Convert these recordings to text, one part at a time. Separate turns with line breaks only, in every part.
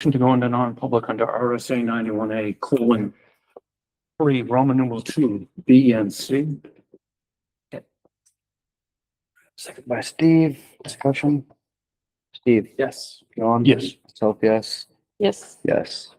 To go into non-public under RSA 91A colon 3, Roman numeral 2, B and C.
Second by Steve, discussion. Steve?
Yes.
John?
Yes.
Myself, yes.
Yes.
Yes.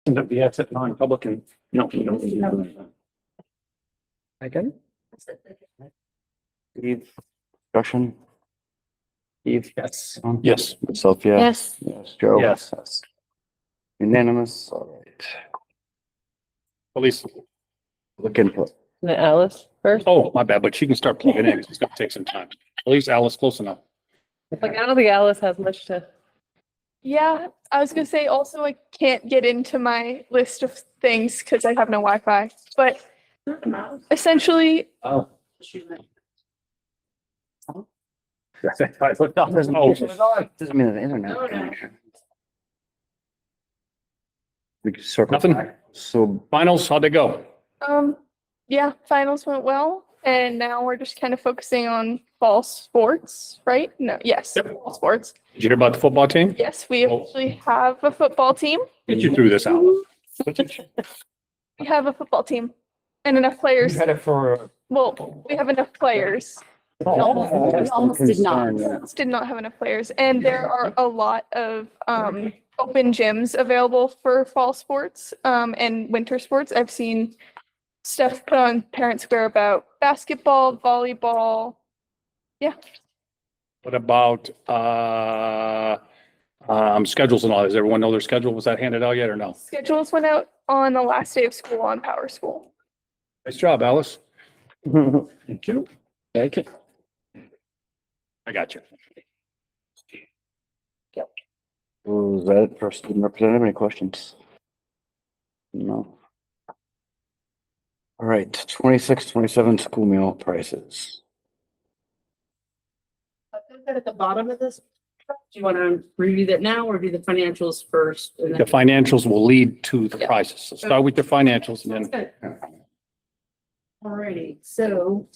End up the exit non-public and, no, you don't. need to do that.
Second. Steve, discussion. Steve?
Yes.
Tom?
Yes.
Myself, yes. Yes, Joe?
Yes.
Unanimous, all right.
Elise,
Look input.
The Alice first?
oh, my bad, but she can start plugging in. It's gonna take some time. At least Alice, close enough.
Like, I don't think Alice has much to.
Yeah, I was gonna say also I can't get into my list of things because I have no Wi-Fi. But essentially,
Oh.
Oh.
Doesn't
Doesn't mean the internet
No, no.
connection. We can circle
Nothing?
back. So,
Finals, how'd they go?
yeah, finals went well, and now we're just kind of focusing on fall sports, right? No, yes,
Yep.
fall sports.
Did you hear about the football team?
Yes, we
Oh.
actually have a football team.
Get you through this, Alice.
We have a football team and enough players.
it for.
Well, we have enough players.
almost
did not.
Just did not have enough players, and there are a lot of open gyms available for fall sports and winter sports. I've seen stuff put on Parent Square about basketball, volleyball.
What about, schedules and all? Does everyone know their schedule? Was that handed out yet or no?
Schedules went out on the last day of school on Power School.
Nice job, Alice. Thank you. Thank you. I got you.
was that it for student representative? Any questions? No. All right, 26, 27 school meal prices.
At the bottom of this, do you want to review that now or do the financials first? and
The
then-
financials will lead to the
Yeah.
prices. So start with the financials and
Sounds
then.
good. Alrighty, so.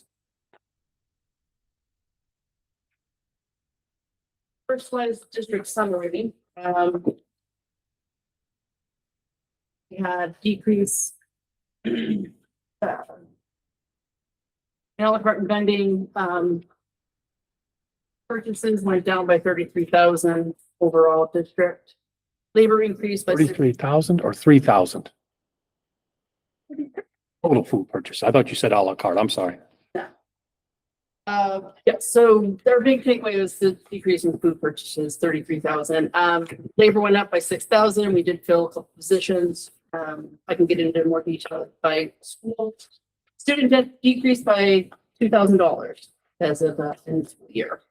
First one is district summary. We had decrease. Alec Barton vending, purchases went down by 33,000 overall district. Labor increased by
33,000 or 3,000? Total food purchase. I thought you said à la carte. I'm sorry.
Yeah, so their big takeaway was the decrease in food purchases, 33,000. Labor went up by 6,000. We did fill a couple positions. I can get into more detail by school. Student debt decreased by $2,000 as of the end of the school year.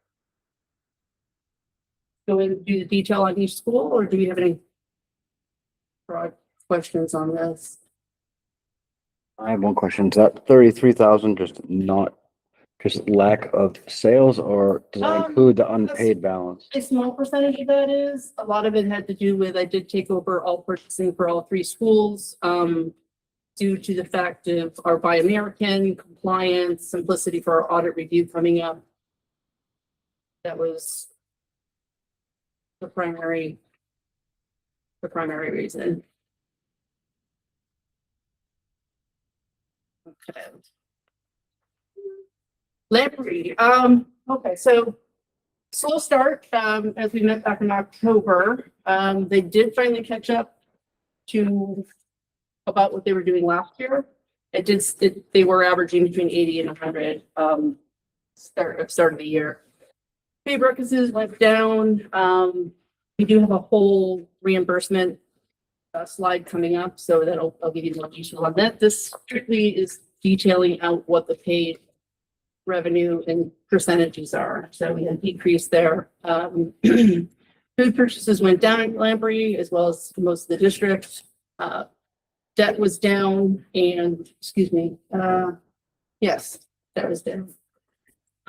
Go and do the detail on each school, or do you have any broad questions on this?
I have one question. Is that 33,000 just lack of sales, or does that include the unpaid balance?
A small percentage of that is, a lot of it had to do with, I did take over all purchasing for all three schools. Due to the fact of our Buy American compliance, simplicity for our audit review coming up. That was the primary reason. Okay. Lamprey, okay, so slow start, as we met back in October. They did finally catch up to about what they were doing last year. They were averaging between 80 and 100, start of the year. Pay breakfasts went down. We do have a whole reimbursement slide coming up, so I'll give you more detail on that. This strictly is detailing out what the paid revenue and percentages are. So we had decrease there. Food purchases went down at Lamprey as well as most of the district. Debt was down and, yes, debt was down.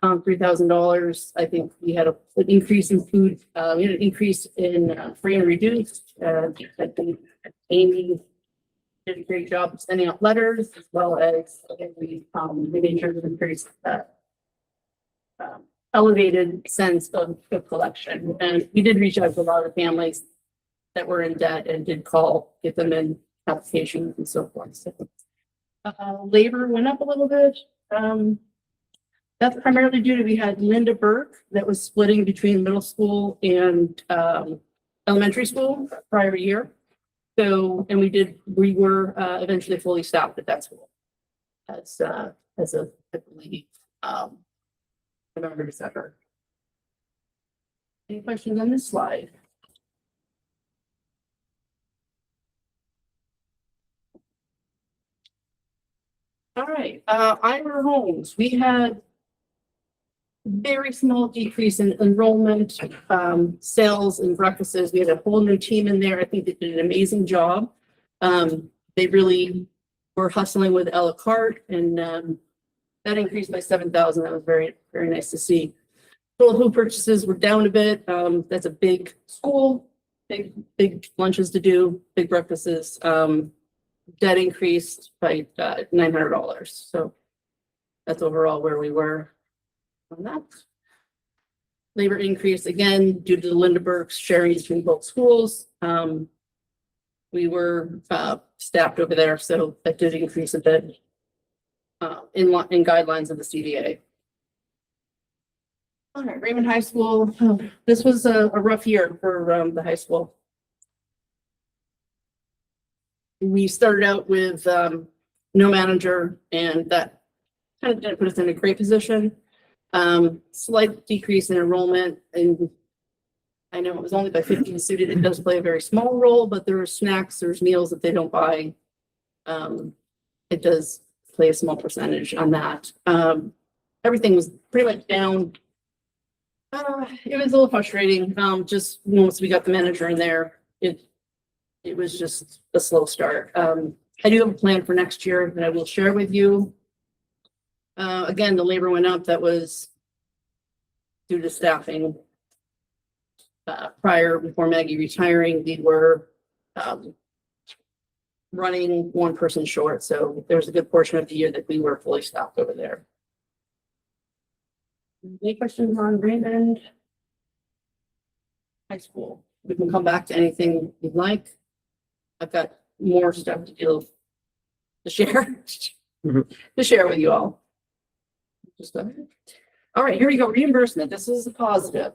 $3,000. I think we had an increase in food. We had an increase in free and reduced. I think Amy did a great job of sending out letters as well as we made sure to increase that elevated sense of collection. And we did reach out to a lot of families that were in debt and did call, get them in applications and so forth. So, labor went up a little bit. That's primarily due to, we had Linda Burke that was splitting between middle school and elementary school prior year. So, and we were eventually fully staffed at that school. As of, I believe, November, December. Any questions on this slide? All right, Ira Homes, we had very small decrease in enrollment, sales and breakfasts. We had a whole new team in there. I think they did an amazing job. They really were hustling with a la carte, and that increased by 7,000. That was very, very nice to see. Total food purchases were down a bit. That's a big school, big lunches to do, big breakfasts. That increased by $900. So that's overall where we were on that. Labor increase again due to the Lindenberg sharing between both schools. We were staffed over there, so that did increase a bit in guidelines of the CDA. All right, Raymond High School. This was a rough year for the high school. We started out with no manager, and that kind of didn't put us in a great position. Slight decrease in enrollment, and I know it was only by 15 students. It does play a very small role, but there are snacks, there's meals that they don't buy. It does play a small percentage on that. Everything was pretty much down. It was a little frustrating. Just once we got the manager in there, it was just a slow start. I do have a plan for next year that I will share with you. Again, the labor went up. That was due to staffing. Before Maggie retiring, we were running one person short. So there was a good portion of the year that we were fully staffed over there. Any questions on Raymond High School? We can come back to anything you'd like. I've got more stuff to share with you all. Just all right, here we go. Reimbursement. This is a positive.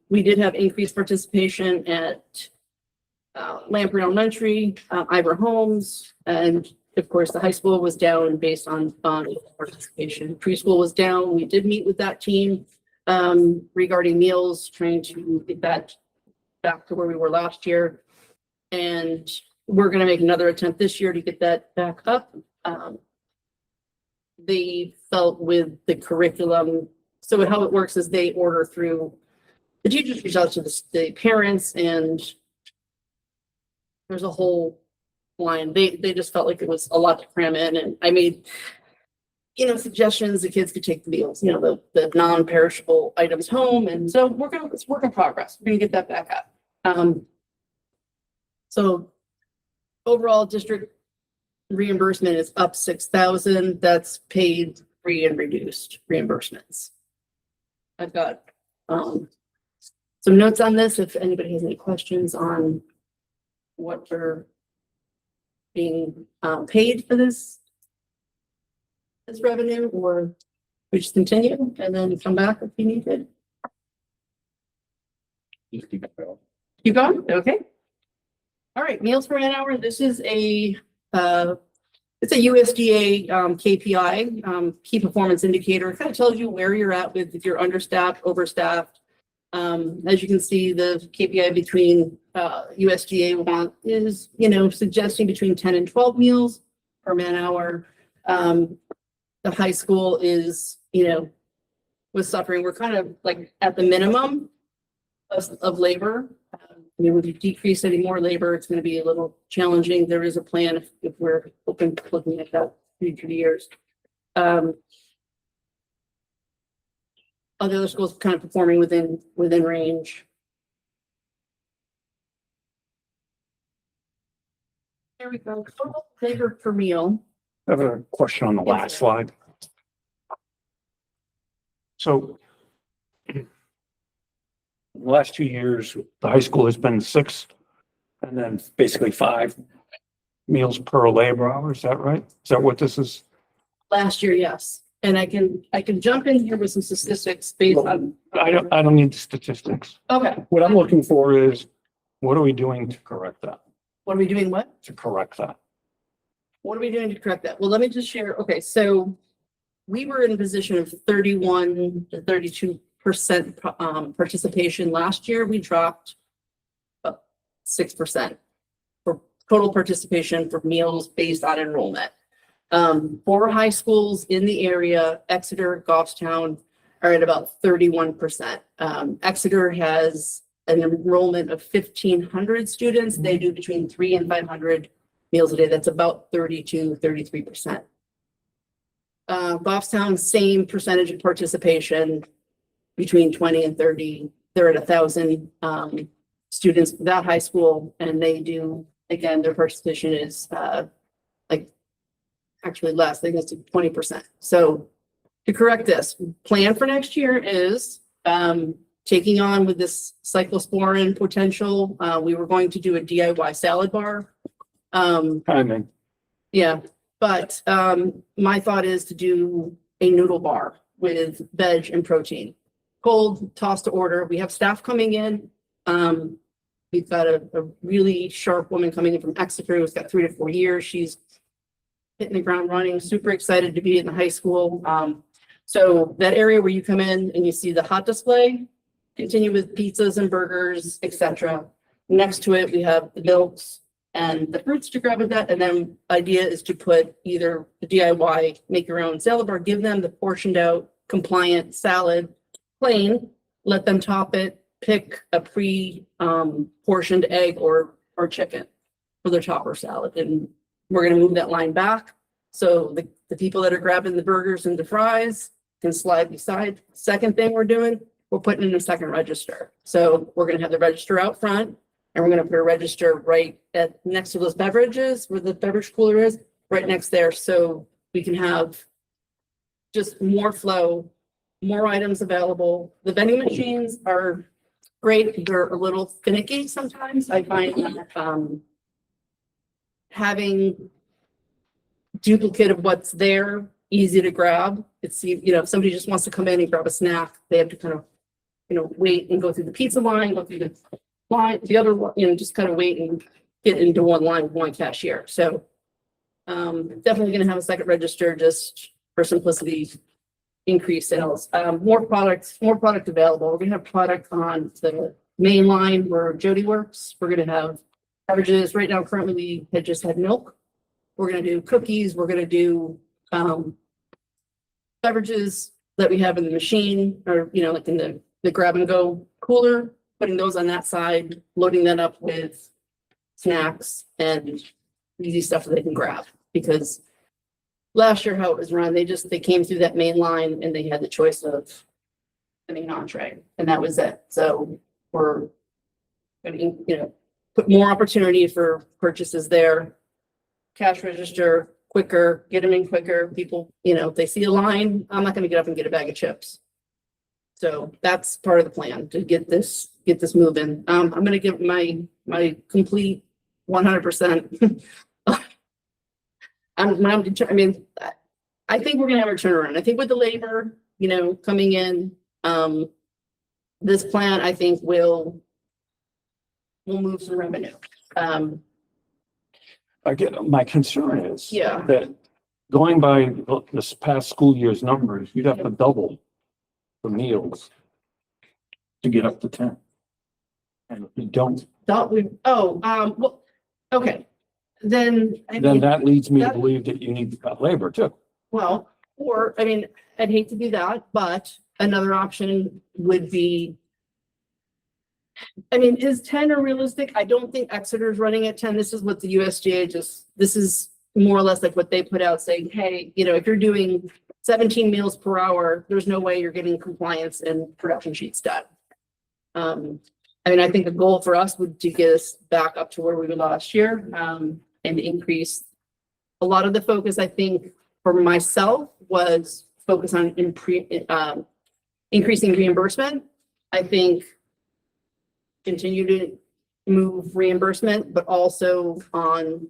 We did have increased participation at Lamprey Elementary, Ivor Homes, and of course the high school was down based on participation. Preschool was down. We did meet with that team regarding meals, trying to get that back to where we were last year. And we're going to make another attempt this year to get that back up. They felt with the curriculum. So how it works is they order through, the teachers reach out to the parents, and there's a whole line. They just felt like it was a lot to cram in. And I made, suggestions. The kids could take the meals, the non-perishable items home. And so it's work in progress. We're going to get that back up. So overall district reimbursement is up 6,000. That's paid, free, and reduced reimbursements. I've got some notes on this if anybody has any questions on what they're being paid for this revenue, or we just continue and then come back if you need it.
Just keep it going.
Keep going? Okay. All right, meals per man hour. This is it's a USDA KPI, key performance indicator. It kind of tells you where you're at with if you're understaffed, overstaffed. As you can see, the KPI between USDA is, suggesting between 10 and 12 meals per man hour. The high school is, was suffering. We're kind of like at the minimum of labor. If you decrease any more labor, it's going to be a little challenging. There is a plan if we're looking at that future years. Other schools kind of performing within range. There we go. Total labor per meal.
I have a question on the last slide. So the last 2 years, the high school has been 6 and then basically 5 meals per labor hour. Is that right? Is that what this is?
Last year, yes. And I can jump in here with some statistics based on.
I don't need the statistics.
Okay.
What I'm looking for is, what are we doing to correct that?
What are we doing? What?
to correct that?
What are we doing to correct that? Well, let me just share. Okay, so we were in a position of 31 to 32% participation. Last year, we dropped 6% for total participation for meals based on enrollment. 4 high schools in the area, Exeter, Goffstown, are at about 31%. Exeter has an enrollment of 1,500 students. They do between 300 and 500 meals a day. That's about 32, 33%. Goffstown, same percentage of participation, between 20 and 30. They're at 1,000 students for that high school, and they do, again, their participation is like actually less. I think it's 20%. So to correct this, plan for next year is taking on with this cyclosporin potential. We were going to do a DIY salad bar.
Timing.
Yeah, but my thought is to do a noodle bar with veg and protein. Cold, toss to order. We have staff coming in. We've got a really sharp woman coming in from Exeter who's got 3 to 4 years. She's hitting the ground running, super excited to be in the high school. So that area where you come in and you see the hot display, continue with pizzas and burgers, etc. Next to it, we have the milks and the fruits to grab with that. And then idea is to put either the DIY, make your own salad bar, give them the portioned out compliant salad, plain, let them top it, pick a portioned egg or chicken for their topper salad. And we're gonna move that line back. So the people that are grabbing the burgers and the fries can slide beside. Second thing we're doing, we're putting in a second register. So we're gonna have the register out front, and we're gonna put a register right at next to those beverages where the beverage cooler is, right next there. So we can have just more flow, more items available. The vending machines are great. They're a little finicky sometimes. I find that having duplicate of what's there, easy to grab. It's, if somebody just wants to come in and grab a snack, they have to kind of, wait and go through the pizza line, go through the line, the other one, just kind of wait and get into one line with one cashier. So definitely gonna have a second register just for simplicity, increase sales. More product available. We're gonna have product on the main line where Jody works. We're gonna have beverages. Right now, currently, we had just had milk. We're gonna do cookies. We're gonna do beverages that we have in the machine, or like in the grab and go cooler, putting those on that side, loading that up with snacks and easy stuff that they can grab. Because last year how it was run, they came through that main line and they had the choice of getting an entree, and that was it. So we're gonna, put more opportunity for purchases there. Cash register quicker, get them in quicker. People, if they see a line, I'm not gonna get up and get a bag of chips. So that's part of the plan to get this moving. I'm gonna give my complete 100%. I think we're gonna have a turnaround. I think with the labor, coming in, this plan, I think will move some revenue.
My concern is
Yeah.
that going by this past school year's numbers, you'd have to double the meals to get up to 10. And if you don't,
Well, okay, then.
then that leads me to
that-
believe that you need to cut labor too.
Well, or, I'd hate to do that, but another option would be. Is 10 a realistic? I don't think Exeter's running at 10. This is what the USDA this is more or less like what they put out saying, hey, if you're doing 17 meals per hour, there's no way you're getting compliance and production sheets done. I think the goal for us would to get us back up to where we were last year, and increase. A lot of the focus, I think, for myself was focus on increasing reimbursement. I think continue to move reimbursement, but also on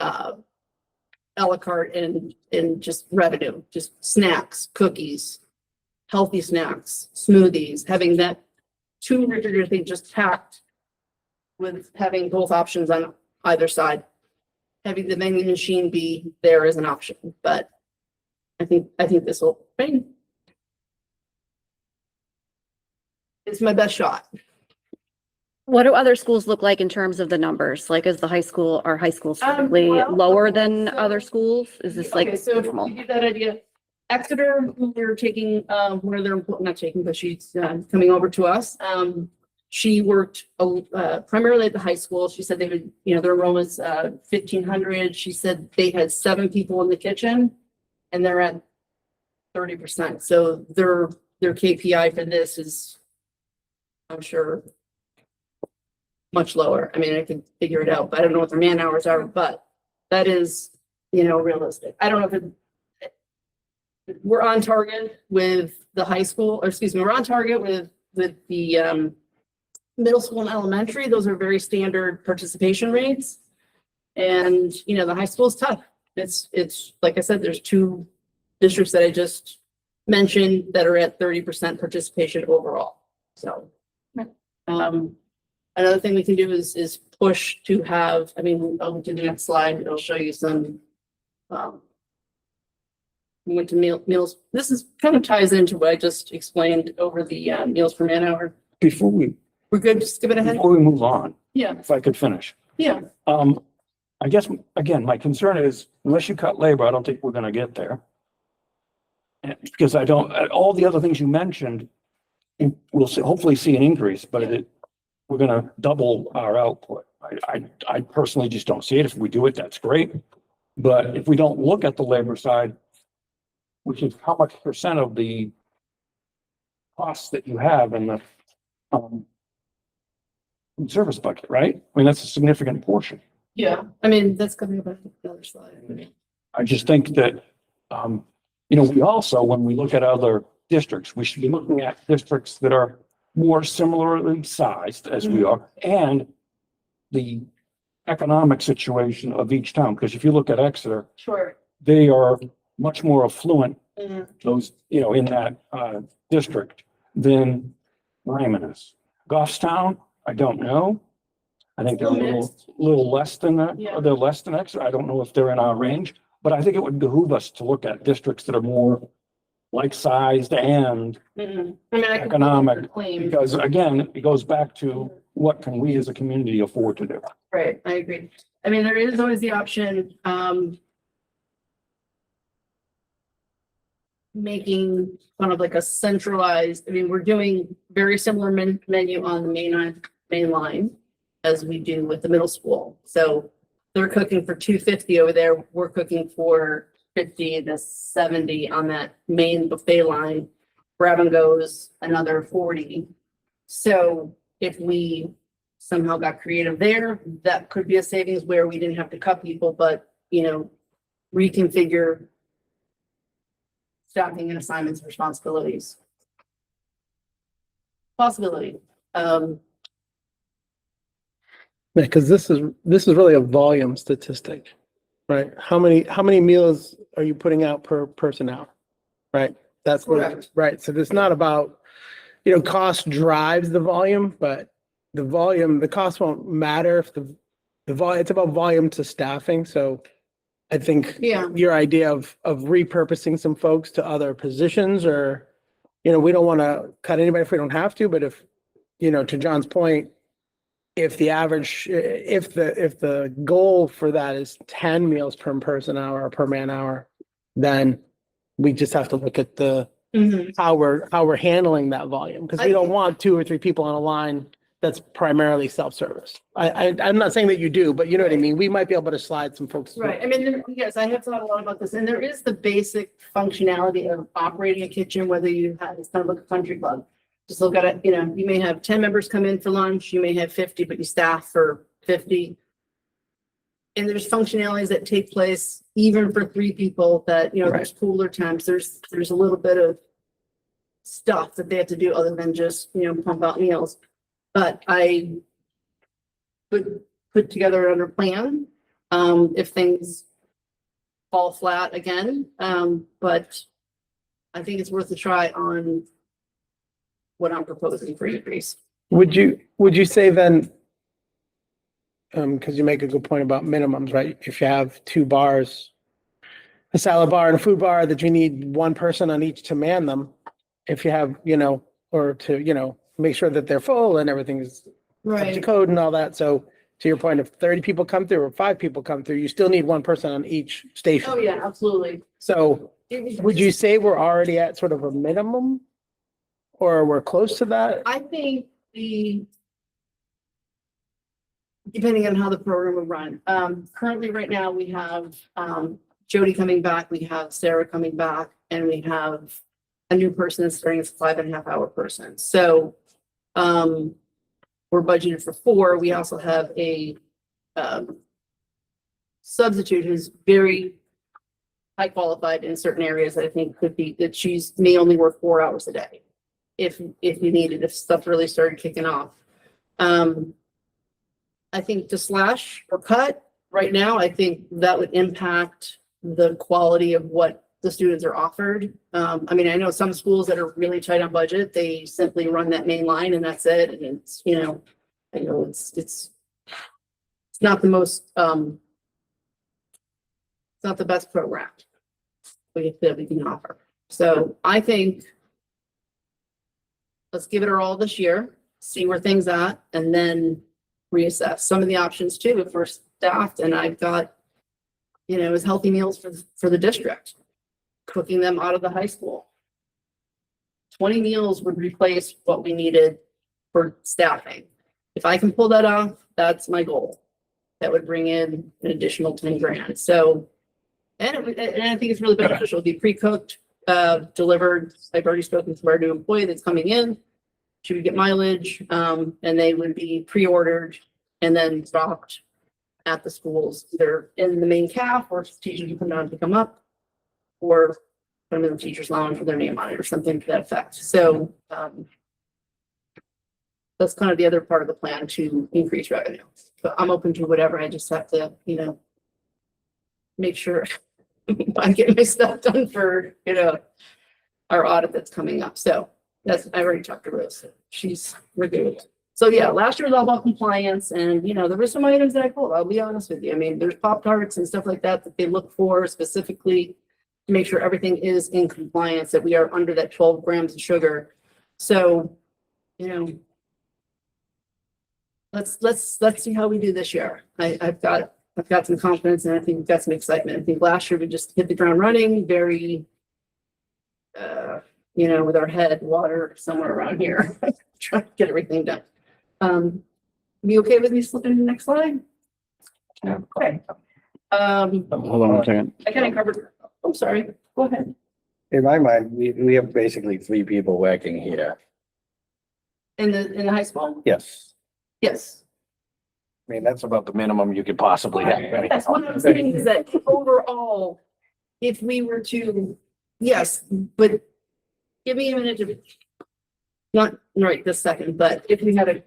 a la carte and just revenue, just snacks, cookies, healthy snacks, smoothies, having that 2 refrigerators they just packed with having both options on either side. Having the vending machine be there is an option, but I think this will, it's my best shot.
What do other schools look like in terms of the numbers? Like, is the high school, are high schools typically
well,
lower than
so-
other schools? Is this
Okay,
like
so
normal?
to give that idea, Exeter, who we're taking, one of their, not taking, but she's coming over to us. She worked primarily at the high school. She said they would, their enrollment's 1,500. She said they had 7 people in the kitchen and they're at 30%. So their KPI for this is, I'm sure, much lower. I mean, I can figure it out, but I don't know what their man hours are, but that is, realistic. I don't know if we're on target with the high school, or excuse me, we're on target with the middle school and elementary. Those are very standard participation rates. And, the high school is tough. It's like I said, there's 2 districts that I just mentioned that are at 30% participation overall. So, another thing we can do is push to have, I'll go to the next slide. It'll show you some, we went to meals. This is kind of ties into what I just explained over the meals per man hour.
Before we,
We're good, just skip it ahead?
before we move on,
Yeah,
if I could finish.
yeah.
I guess, again, my concern is unless you cut labor, I don't think we're gonna get there. And because all the other things you mentioned, we'll hopefully see an increase, but we're gonna double our output. I personally just don't see it. If we do it, that's great. But if we don't look at the labor side, which is how much percent of the costs that you have in the food service bucket, right? I mean, that's a significant portion.
Yeah, that's coming up on the other slide.
I just think that, we also, when we look at other districts, we should be looking at districts that are more similarly sized as we are, and the economic situation of each town. Because if you look at Exeter,
Sure.
they are much more affluent,
Mhm.
those, in that district than Ryman is. Goffstown, I don't know. I think they're a little less than that.
Yeah.
They're less than Exeter. I don't know if they're in our range, but I think it would behoove us to look at districts that are more like-sized and
Mhm. I can
economic,
claim.
because again, it goes back to what can we as a community afford to do?
Right, I agree. There is always the option, making kind of like a centralized, we're doing very similar menu on the main line as we do with the middle school. So they're cooking for $2.50 over there. We're cooking for 50 to 70 on that main buffet line. Grab and goes another 40. So if we somehow got creative there, that could be a savings where we didn't have to cut people, but, reconfigure staffing and assignments, responsibilities. Possibility.
Because this is really a volume statistic, right? How many meals are you putting out per person hour? Right? That's what,
Correct.
right. So it's not about, cost drives the volume, but the cost won't matter if the volume, it's about volume to staffing. So I think
Yeah.
your idea of repurposing some folks to other positions, or, we don't want to cut anybody if we don't have to, but if, to John's point, if the average, if the goal for that is 10 meals per person hour or per man hour, then we just have to look at
Mhm.
how we're handling that volume, because we don't want 2 or 3 people on a line that's primarily self-service. I'm not saying that you do, but you know what I mean? We might be able to slide some folks. through.
Right. Yes, I have thought a lot about this, and there is the basic functionality of operating a kitchen, whether you have, it's kind of like a country club. Just look at it, you may have 10 members come in for lunch, you may have 50, but you staff for 50. And there's functionalities that take place even for 3 people that, there's cooler temps, there's a little bit of stuff that they have to do other than just, pump out meals. But I would put together another plan, if things fall flat again. But I think it's worth a try on what I'm proposing for increase.
Would you say then because you make a good point about minimums, right? If you have two bars, a salad bar and a food bar, that you need one person on each to man them. If you have, or to, make sure that they're full and everything is up to code and all that. So to your point, if 30 people come through or 5 people come through, you still need one person on each station.
Oh, yeah, absolutely.
So would you say we're already at sort of a minimum? Or we're close to that?
I think depending on how the program will run, currently right now we have, Jody coming back, we have Sarah coming back, and we have a new person that's starting as a 5.5 hour person. So, we're budgeted for 4. We also have a, substitute who's very high qualified in certain areas that I think could be, that she's may only work 4 hours a day. If you needed, if stuff really started kicking off. I think to slash or cut right now, I think that would impact the quality of what the students are offered. I mean, I know some schools that are really tight on budget, they simply run that main line and that's it. And it's, I know it's not the most, it's not the best program that we can offer. So I think let's give it our all this year, see where things at, and then reassess some of the options too, if we're staffed and I've got, as healthy meals for the district, cooking them out of the high school. 20 meals would replace what we needed for staffing. If I can pull that off, that's my goal. That would bring in an additional 10 grand. So, and I think it's really beneficial. It'd be pre-cooked, delivered. I've already spoken to our new employee that's coming in. She would get mileage, and they would be pre-ordered and then dropped at the schools, either in the main caf or teachers can come down to pick them up, or put them in the teacher's lounge with their name on it or something to that effect. So that's kind of the other part of the plan to increase revenue. But I'm open to whatever. I just have to, make sure I get my stuff done for, our audit that's coming up. So I already talked to Rose. We're good with it. So yeah, last year was all about compliance and, there were some items that I pulled. I'll be honest with you. I mean, there's Pop-Tarts and stuff like that they look for specifically to make sure everything is in compliance, that we are under that 12 grams of sugar. So, let's see how we do this year. I've got some confidence and I think we've got some excitement. I think last year we just hit the ground running, very, with our head water somewhere around here, trying to get everything done. Be okay with me slipping to the next slide? Okay.
Hold on one second.
I kind of covered, I'm sorry, go ahead.
In my mind, we have basically 3 people working here.
In the high school?
Yes.
Yes.
I mean, that's about the minimum you could possibly have. right?
That's what I'm saying is that overall, if we were to, yes, but give me a minute to, not right this second, but if we had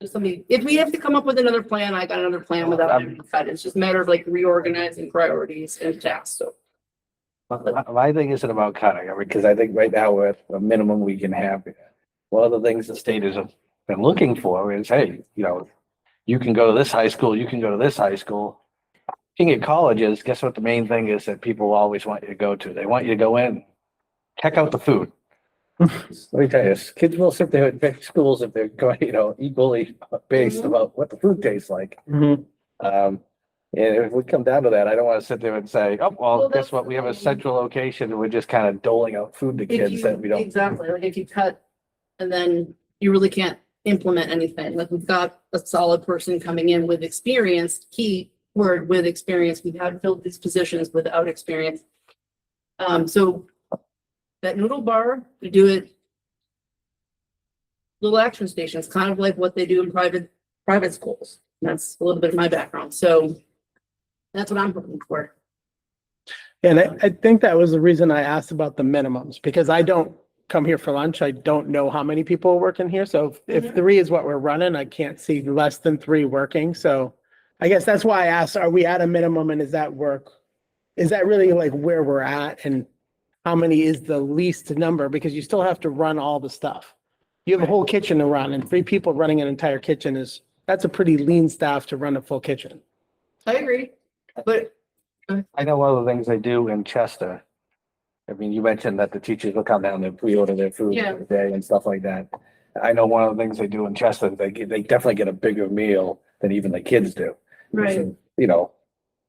if we have to come up with another plan, I got another plan without having to cut. It's just a matter of like reorganizing priorities and tasks. So
My thing isn't about cutting, because I think right now we're at a minimum we can have. One of the things the state has been looking for is, hey, you can go to this high school, you can go to this high school. Looking at colleges, guess what the main thing is that people always want you to go to? They want you to go in, check out the food. Let me tell you, kids will sit there at big schools if they're going, equally based about what the food tastes like.
Mhm.
And if we come down to that, I don't want to sit there and say, oh, well,
Well,
guess
that's
what? We have a
the thing.
central location and we're just kind of doling out food to
if
kids that we don't.
exactly, like if you cut and then you really can't implement anything, like we've got a solid person coming in with experience, key word with experience. We've had filled these positions without experience. So that noodle bar, we do it. Little action stations, kind of like what they do in private schools. That's a little bit of my background. So that's what I'm looking for.
And I think that was the reason I asked about the minimums, because I don't come here for lunch. I don't know how many people are working here. So if 3 is what we're running, I can't see less than 3 working. So I guess that's why I asked, are we at a minimum and is that really like where we're at, and how many is the least number? Because you still have to run all the stuff. You have a whole kitchen to run, and 3 people running an entire kitchen is that's a pretty lean staff to run a full kitchen.
I agree, but
I know one of the things they do in Chester. I mean, you mentioned that the teachers will come down and pre-order their food
Yeah.
for the day and stuff like that. I know one of the things they do in Chester, they definitely get a bigger meal than even the kids do.
right,
You know,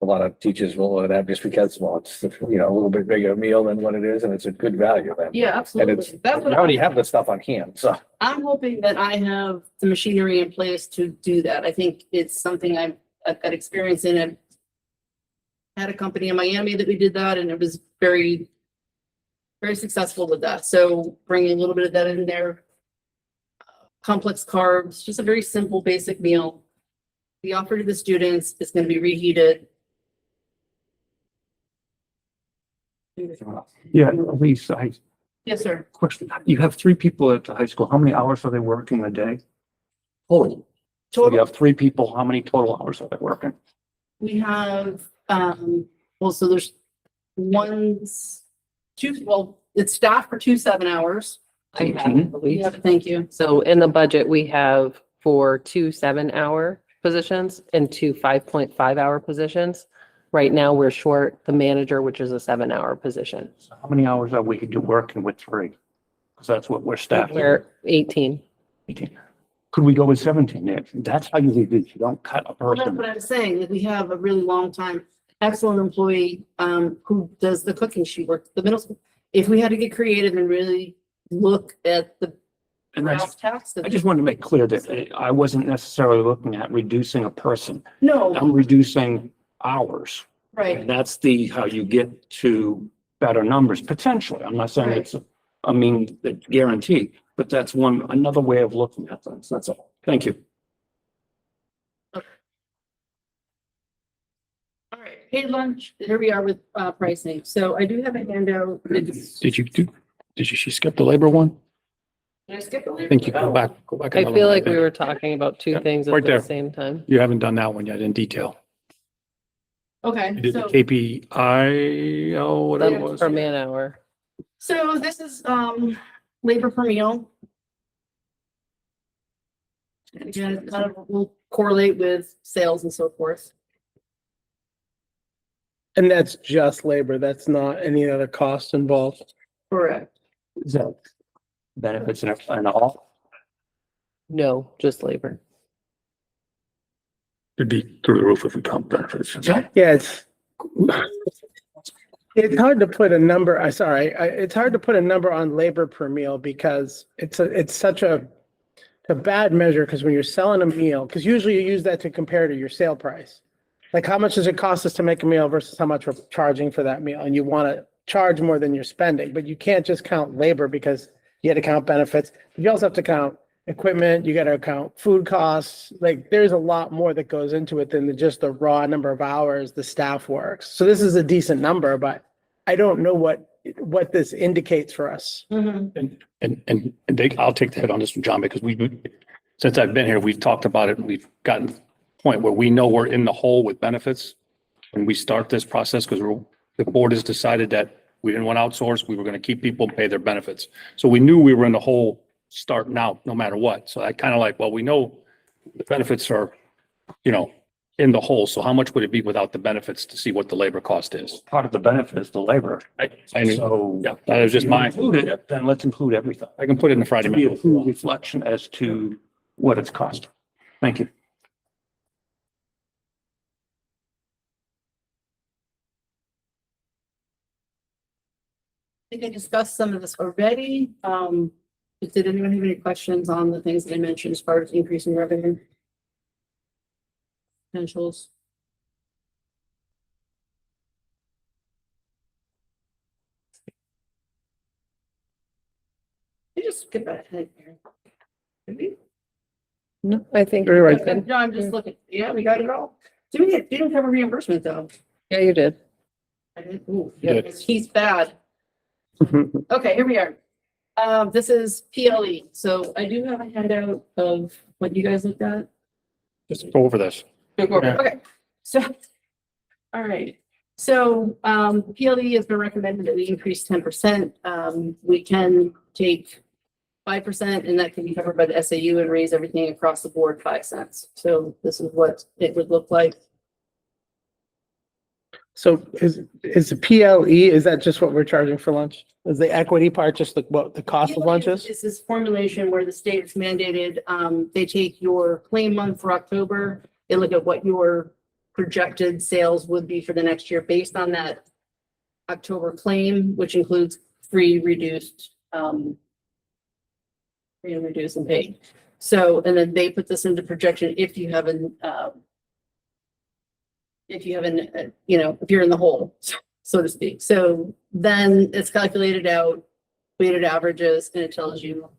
a lot of teachers will order that just because, well, it's, you know, a little bit bigger meal than what it is, and it's a good value then.
yeah,
And it's,
absolutely. That's
you
what
already have the stuff on hand, so.
I'm hoping that I have the machinery in place to do that. I think it's something I've got experience in. I've had a company in Miami that we did that, and it was very, very successful with that. So bringing a little bit of that in there. Complex carbs, just a very simple, basic meal. We offer to the students, it's gonna be reheated.
Yeah, Elise, I,
Yes, sir.
question, you have 3 people at the high school. How many hours are they working a day?
Holy.
So you have 3 people, how many total hours are they working?
We have, well, so there's it's staff for 2 7-hours.
I
Mhm.
believe.
Yeah, thank you.
So in the budget, we have for 2 7-hour positions and 2 5.5-hour positions. Right now, we're short the manager, which is a 7-hour position.
How many hours are we working with 3? Because that's what we're staffing.
We're 18.
Could we go with 17? Yeah, that's how you do it. You don't cut a
Well, That's
person.
what I'm saying, that we have a really long time, excellent employee, who does the cooking. She worked at the middle school. If we had to get creative and really look at the
And
brass tacks.
I just wanted to make clear that I wasn't necessarily looking at reducing a person.
No,
I'm reducing hours.
right,
And that's how you get to better numbers, potentially. I'm not saying it's, the guarantee, but that's another way of looking at things. That's all. Thank you.
all right, paid lunch, here we are with, pricing. So I do have a handout.
Did she skip the labor one?
Did I skip it?
I think you go back.
I
another
feel
one,
like we
think.
were talking about 2
Yeah,
things
right
at the
there.
same time.
You haven't done that one yet in detail.
Okay,
You did the
so,
KPI, whatever it
That's
was.
per man hour.
so this is, labor per meal. And again, it kind of will correlate with sales and so forth.
And that's just labor. That's not any other costs involved.
Correct.
Is that benefits and all?
No, just labor.
It'd be through the roof if we count benefits.
Yeah, it's hard to put a number, it's hard to put a number on labor per meal because it's such a bad measure because when you're selling a meal, because usually you use that to compare to your sale price. Like how much does it cost us to make a meal versus how much we're charging for that meal? And you want to charge more than you're spending, but you can't just count labor because you had to count benefits. You also have to count equipment, you got to account food costs. Like there's a lot more that goes into it than just the raw number of hours the staff works. So this is a decent number, but I don't know what this indicates for us.
Mhm.
And I'll take the hit on this one, John, because since I've been here, we've talked about it and we've gotten to the point where we know we're in the hole with benefits. When we start this process, because the board has decided that we didn't want to outsource, we were going to keep people and pay their benefits. So we knew we were in the hole starting out, no matter what. So I kind of like, well, we know the benefits are, in the hole. So how much would it be without the benefits to see what the labor cost is?
Part of the benefit is the labor.
I knew,
So.
yeah, that was just mine.
Include it, then let's include everything.
I can put it in the Friday
To be a
memo.
true reflection as to what it's costing. Thank you.
I think I discussed some of this already. Did anyone have any questions on the things that I mentioned as far as increasing revenue? Potentials? You just skip ahead here. Maybe?
No, I think.
You're right.
we're good.
No, I'm just looking. Yeah, we got it all. Didn't cover reimbursement though.
Yeah, you did.
I didn't, ooh,
You
yeah,
did.
he's bad. Okay, here we are. This is PLE. So I do have a handout of what you guys looked at.
Just go over this.
Okay, so, all right. So, PLE has been recommended that we increase 10%. We can take 5%, and that can be covered by the SAU and raise everything across the board 5 cents. So this is what it would look like.
So is the PLE, is that just what we're charging for lunch? Is the equity part just what the cost of lunch is?
It's this formulation where the state has mandated, they take your claim month for October, they look at what your projected sales would be for the next year based on that October claim, which includes free, reduced, and paid. So, and then they put this into projection if you have if you're in the hole, so to speak. So then it's calculated out, weighted averages, and it tells you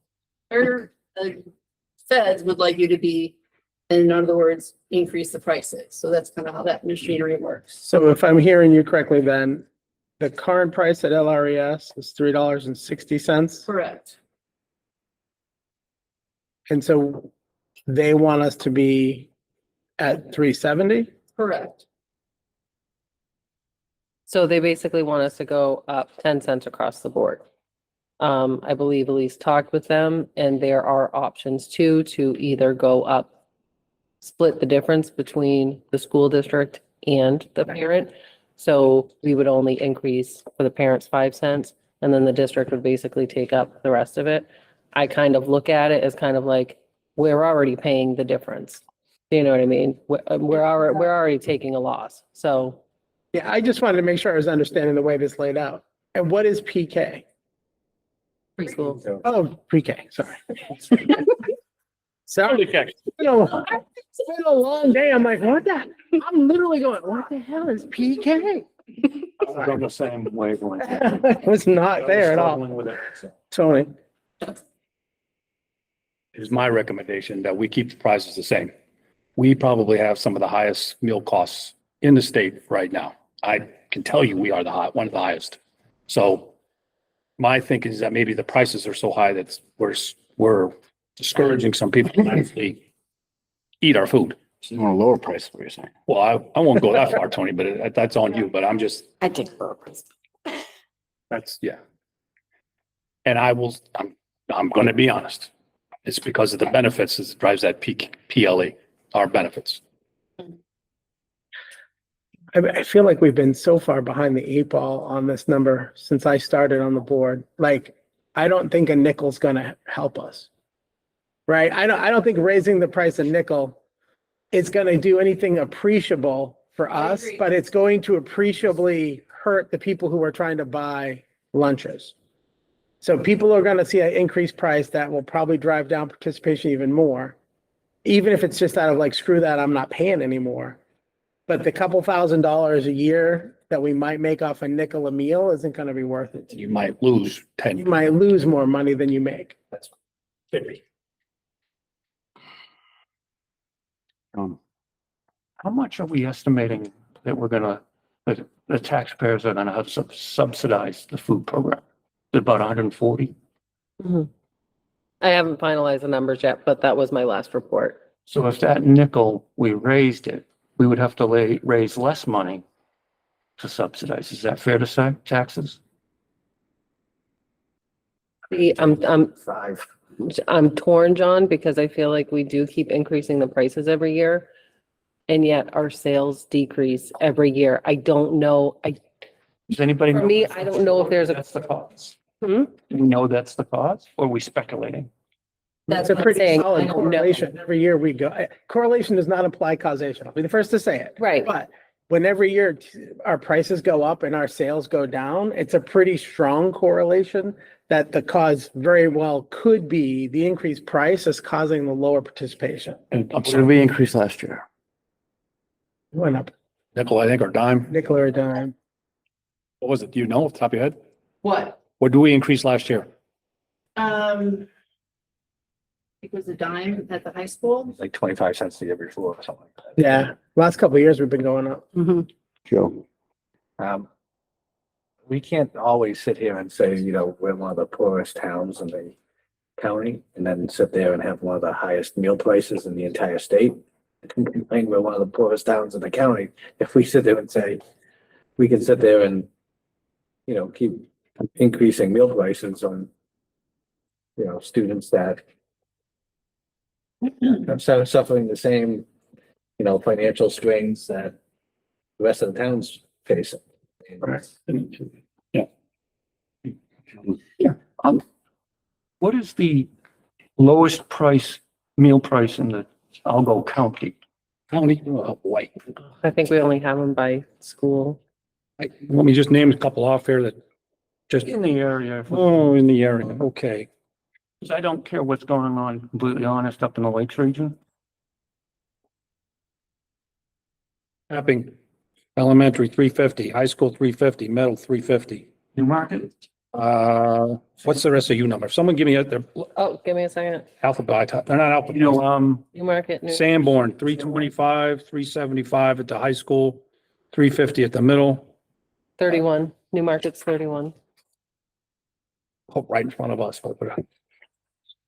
where the feds would like you to be. And in other words, increase the prices. So that's kind of how that machinery works.
So if I'm hearing you correctly, then the current price at LRES is $3.60.
Correct.
And so they want us to be at 370?
Correct.
So they basically want us to go up 10 cents across the board. I believe Elise talked with them and there are options too, to either go up, split the difference between the school district and the parent. So we would only increase for the parents 5 cents and then the district would basically take up the rest of it. I kind of look at it as kind of like, we're already paying the difference. You know what I mean? We're already taking a loss. So
Yeah, I just wanted to make sure I was understanding the way this laid out. And what is PK?
preschool.
Oh, pre-K, sorry. Sorry. It's been a long day. I'm like, what the? I'm literally going, what the hell is PK?
I was on the same wavelength.
It was not there at all.
Struggling with it, so.
Tony,
Is my recommendation that we keep the prices the same. We probably have some of the highest meal costs in the state right now. I can tell you we are one of the highest. So my thinking is that maybe the prices are so high that we're discouraging some people to actually eat our food.
You want a lower price, what you're saying?
Well, I won't go that far, Tony, but that's on you, but I'm just,
I take lower price.
that's, yeah. And I'm going to be honest. It's because of the benefits that drives that PLE, our benefits.
I feel like we've been so far behind the 8 ball on this number since I started on the board. Like, I don't think a nickel's gonna help us. Right? I don't think raising the price of nickel is gonna do anything appreciable for us,
agree.
but it's going to appreciably hurt the people who are trying to buy lunches. So people are gonna see an increased price that will probably drive down participation even more. Even if it's just out of like, screw that, I'm not paying anymore. But the couple $1,000s a year that we might make off a nickel a meal isn't gonna be worth it.
You might lose
You
10.
might lose more money than you make.
That's 50.
How much are we estimating that the taxpayers are gonna have subsidize the food program? About 140?
I haven't finalized the numbers yet, but that was my last report.
So if that nickel, we raised it, we would have to raise less money to subsidize. Is that fair to say, taxes?
I'm torn, John, because I feel like we do keep increasing the prices every year. And yet our sales decrease every year. I don't know.
Does anybody?
For
know
me, I don't know if there's a-
That's the cause.
Hmm?
Do we know that's the cause, or are we speculating?
That's
That's
a
what I'm
pretty
saying. I
solid
don't know.
correlation. Every year we go, correlation does not imply causation. I'll be the first to say it.
Right.
But when every year our prices go up and our sales go down, it's a pretty strong correlation that the cause very well could be the increased price is causing the lower participation.
And I'm
What did
sorry,
we increase last year?
Went up
nickel, I think, or dime.
nickel or a dime.
What was it? Do you know off the top of your head?
What?
What do we increase last year?
It was a dime at the high school.
Like 25 cents the year before or something like that.
Yeah, last couple of years we've been going up.
Joe?
We can't always sit here and say, we're one of the poorest towns in the county and then sit there and have one of the highest meal prices in the entire state. And complain we're one of the poorest towns in the county. If we sit there and say, we can sit there and, keep increasing meal prices on you know, students that are suffering the same, you know, financial strains that the rest of the town's facing.
What is the lowest price, meal price in the Algo County?
County, oh, boy.
I think we only have them by school.
Let me just name a couple off here that just,
In the area, if we-
oh, in the area, okay.
'cause I don't care what's going on, completely honest, up in the Lakes region.
Tapping, elementary, 350, high school, 350, middle, 350.
Newmarket,
What's the rest of you number? Someone give me their
Oh, give me a second.
alphabet, they're not
you know,
alphabet.
Newmarket.
Sanborn, 325, 375 at the high school, 350 at the middle,
31, Newmarket's 31.
oh, right in front of us.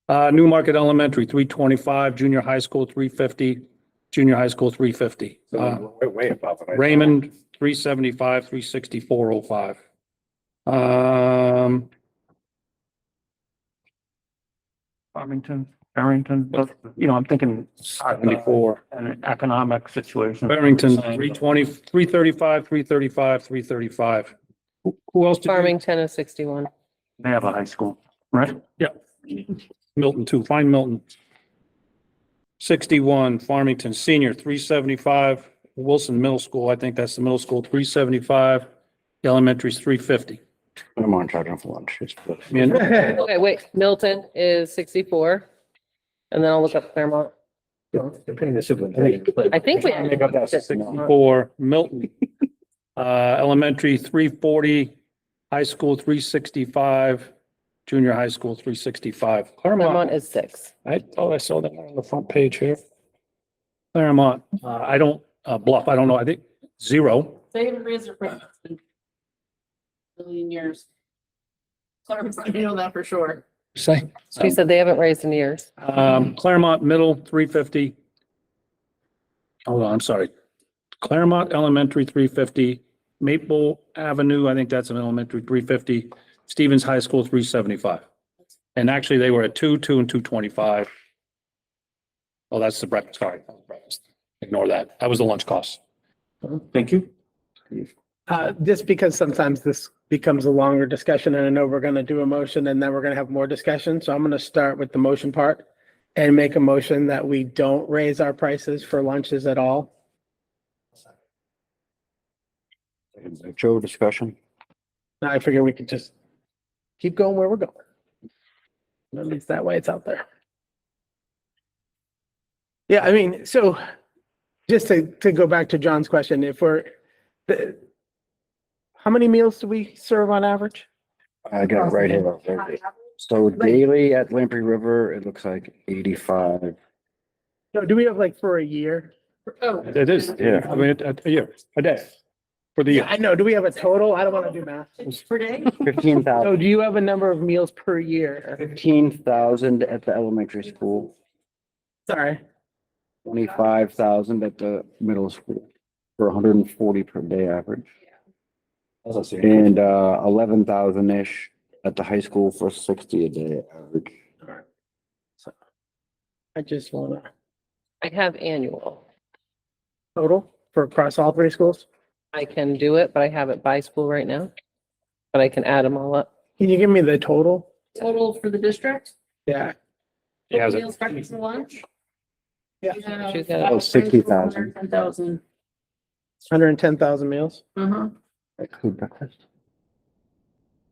Newmarket Elementary, 325, junior high school, 350, junior high school, 350.
So we're way above it.
Raymond, 375, 364.05.
Farmington, Barrington, you know, I'm thinking
74.
an economic situation.
Barrington, 320, 335, 335, 335. Who else? did you-
Farmington is 61.
They have a high school, right?
Milton too, find Milton. 61, Farmington Senior, 375, Wilson Middle School, I think that's the middle school, 375, the elementary's 350.
I'm on charging for lunch.
I mean,
Okay, wait, Milton is 64. And then I'll look up Claremont.
Depending the superintendent.
I think we.
Make up that
64, Milton, elementary 340, high school 365, junior high school 365.
Claremont
Claremont,
is 6.
I thought I saw that on the front page here. Claremont, I don't, Bluff, I don't know, I think 0.
They haven't raised their prices in a million years. Sorry, I know that for sure.
Say,
She said they haven't raised in years.
Claremont Middle, 350. Hold on, I'm sorry. Claremont Elementary, 350. Maple Avenue, I think that's an elementary, 350. Stevens High School, 375. And actually, they were at 2, 2, and 225. Oh, that's the breakfast, sorry. Breakfast. Ignore that. That was the lunch cost.
Thank you.
Just because sometimes this becomes a longer discussion and I know we're gonna do a motion and then we're gonna have more discussion. So I'm gonna start with the motion part and make a motion that we don't raise our prices for lunches at all.
Joe, discussion?
I figure we could just keep going where we're going. At least that way it's out there. Yeah, I mean, so just to go back to John's question, if we're, how many meals do we serve on average?
I got it right here. So daily at Lamprey River, it looks like 85.
No, do we have like for a year?
Oh,
It is,
Yeah.
I mean, a year, a day. For the year.
I know, do we have a total? I don't want to do math.
per day?
15,000.
So do you have a number of meals per year?
15,000 at the elementary school,
Sorry.
25,000 at the middle school for 140 per day average. And 11,000-ish at the high school for 60 a day average.
I just wanna,
I have annual.
total for across all three schools?
I can do it, but I have it by school right now. But I can add them all up.
Can you give me the total?
Total for the district?
Yeah,
He has it.
Meals, breakfast and lunch?
Yeah.
She's got it.
Oh, 60,000.
10,000.
110,000 meals.
Uh-huh,
Include breakfast.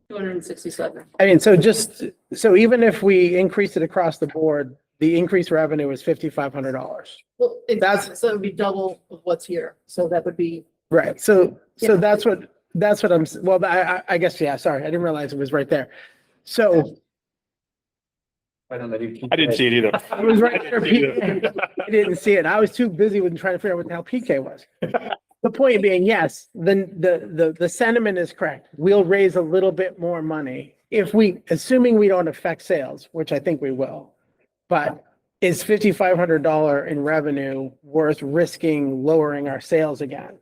267.
I mean, so even if we increase it across the board, the increased revenue is $5,500.
Well,
That's-
so it would be double of what's here. So that would be,
Right, so
Yeah.
that's what well, I guess, yeah, sorry, I didn't realize it was right there. So
I didn't see it either.
it was right there. I didn't see it. I was too busy with trying to figure out what the hell PK was. The point being, yes, then the sentiment is correct. We'll raise a little bit more money if assuming we don't affect sales, which I think we will. But is $5,500 in revenue worth risking lowering our sales again?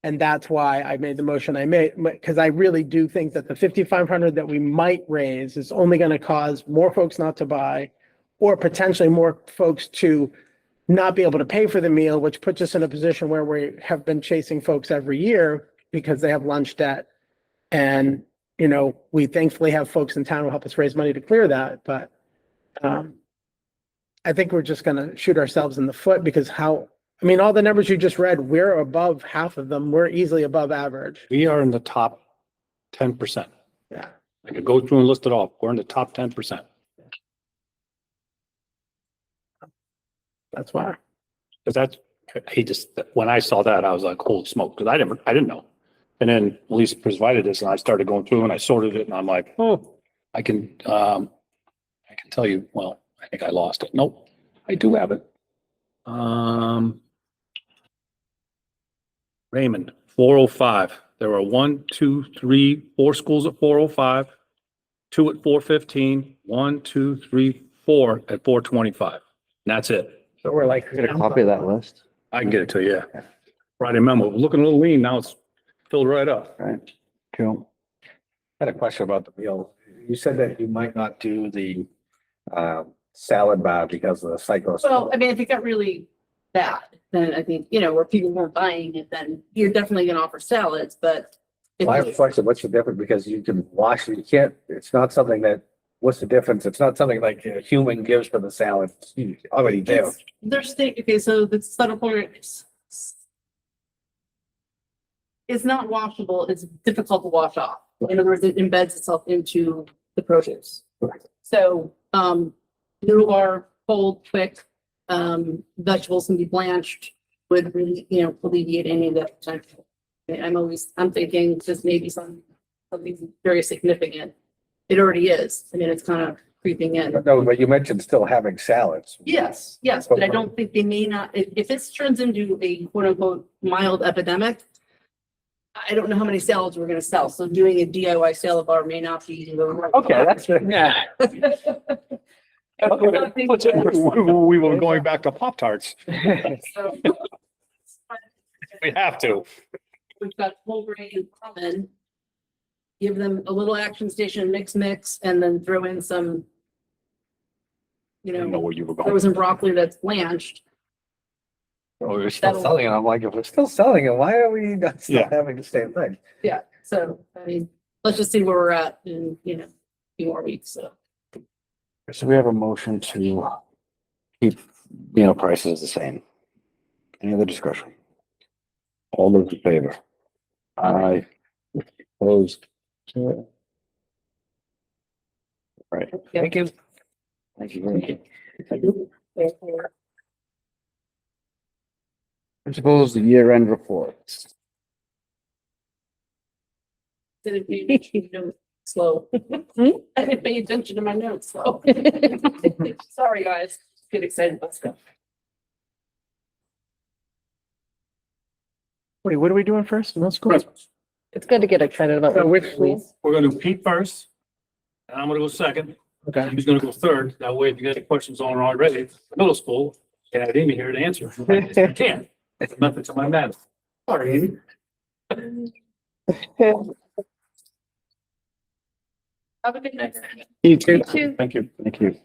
And that's why I made the motion I made, because I really do think that the 5,500 that we might raise is only going to cause more folks not to buy, or potentially more folks to not be able to pay for the meal, which puts us in a position where we have been chasing folks every year because they have lunch debt. And, you know, we thankfully have folks in town who help us raise money to clear that, but I think we're just gonna shoot ourselves in the foot because all the numbers you just read, we're above half of them. We're easily above average.
We are in the top 10%.
Yeah.
I could go through and list it all. We're in the top 10%.
That's why.
Cause that's, when I saw that, I was like, holy smoke, cause I didn't know. And then Elise provided this and I started going through and I sorted it and I'm like, oh, I can tell you, well, I think I lost it. Nope, I do have it. Raymond, 405. There are 1, 2, 3, 4 schools at 405, 2 at 415, 1, 2, 3, 4 at 425. And that's it.
So we're like.
Get a copy of that list.
I can get it to you, yeah. Friday memo, looking a little lean, now it's filled right up.
Right. Cool.
I had a question about the meal. You said that you might not do the salad bar because of the cyclist.
Well, I mean, if it got really bad, then I think, you know, where people weren't buying it, then you're definitely gonna offer salads, but. if
Well, I have a question, what's the difference? Because you can wash it, you can't, it's not something that, what's the difference? It's not something like a human gives for the salad. It's already there.
It's- There's okay, so the subtle point is. It's not washable, it's difficult to wash off. In other words, it embeds itself into the produce. So, noodle bar, cold, quick, vegetables can be blanched, would really, you know, alleviate any of that potential. I'm thinking just maybe something very significant. It already is. I mean, it's kind of creeping in.
No, but you mentioned still having salads.
Yes, but I don't think they may not, if this turns into a quote unquote mild epidemic, I don't know how many salads we're gonna sell. So doing a DIY salad bar may not be.
Okay, that's it.
Yeah.
We were going back to Pop-Tarts.
So,
We have to.
we've got whole grain and common. Give them a little action station, mix, and then throw in some. You
I didn't know
know,
where you were going.
frozen broccoli that's blanched.
Oh, we're still
That'll-
selling it. I'm like, if we're still selling it, why are we not still
Yeah.
having the same thing?
Yeah, so, I mean, let's just see where we're at in, you know, a few more weeks, so.
So we have a motion to keep meal prices the same. Any other discussion? All those in favor? Aye. Opposed? Right,
Thank you.
thank you very much. Principals, the year-end reports.
Didn't pay attention to notes, slow. I didn't pay attention to my notes, so. Sorry, guys, get excited about stuff.
Wait, what are we doing first? Middle school?
It's good to get excited about.
So which school?
We're gonna do Pete first. And I'm gonna go second.
Okay.
He's gonna go third. That way, if you got any questions on already, middle school, can have Amy here to answer. I can. It's a method to my madness. Sorry, Amy.
Have a good night.
You too.
Thank you.
Thank you.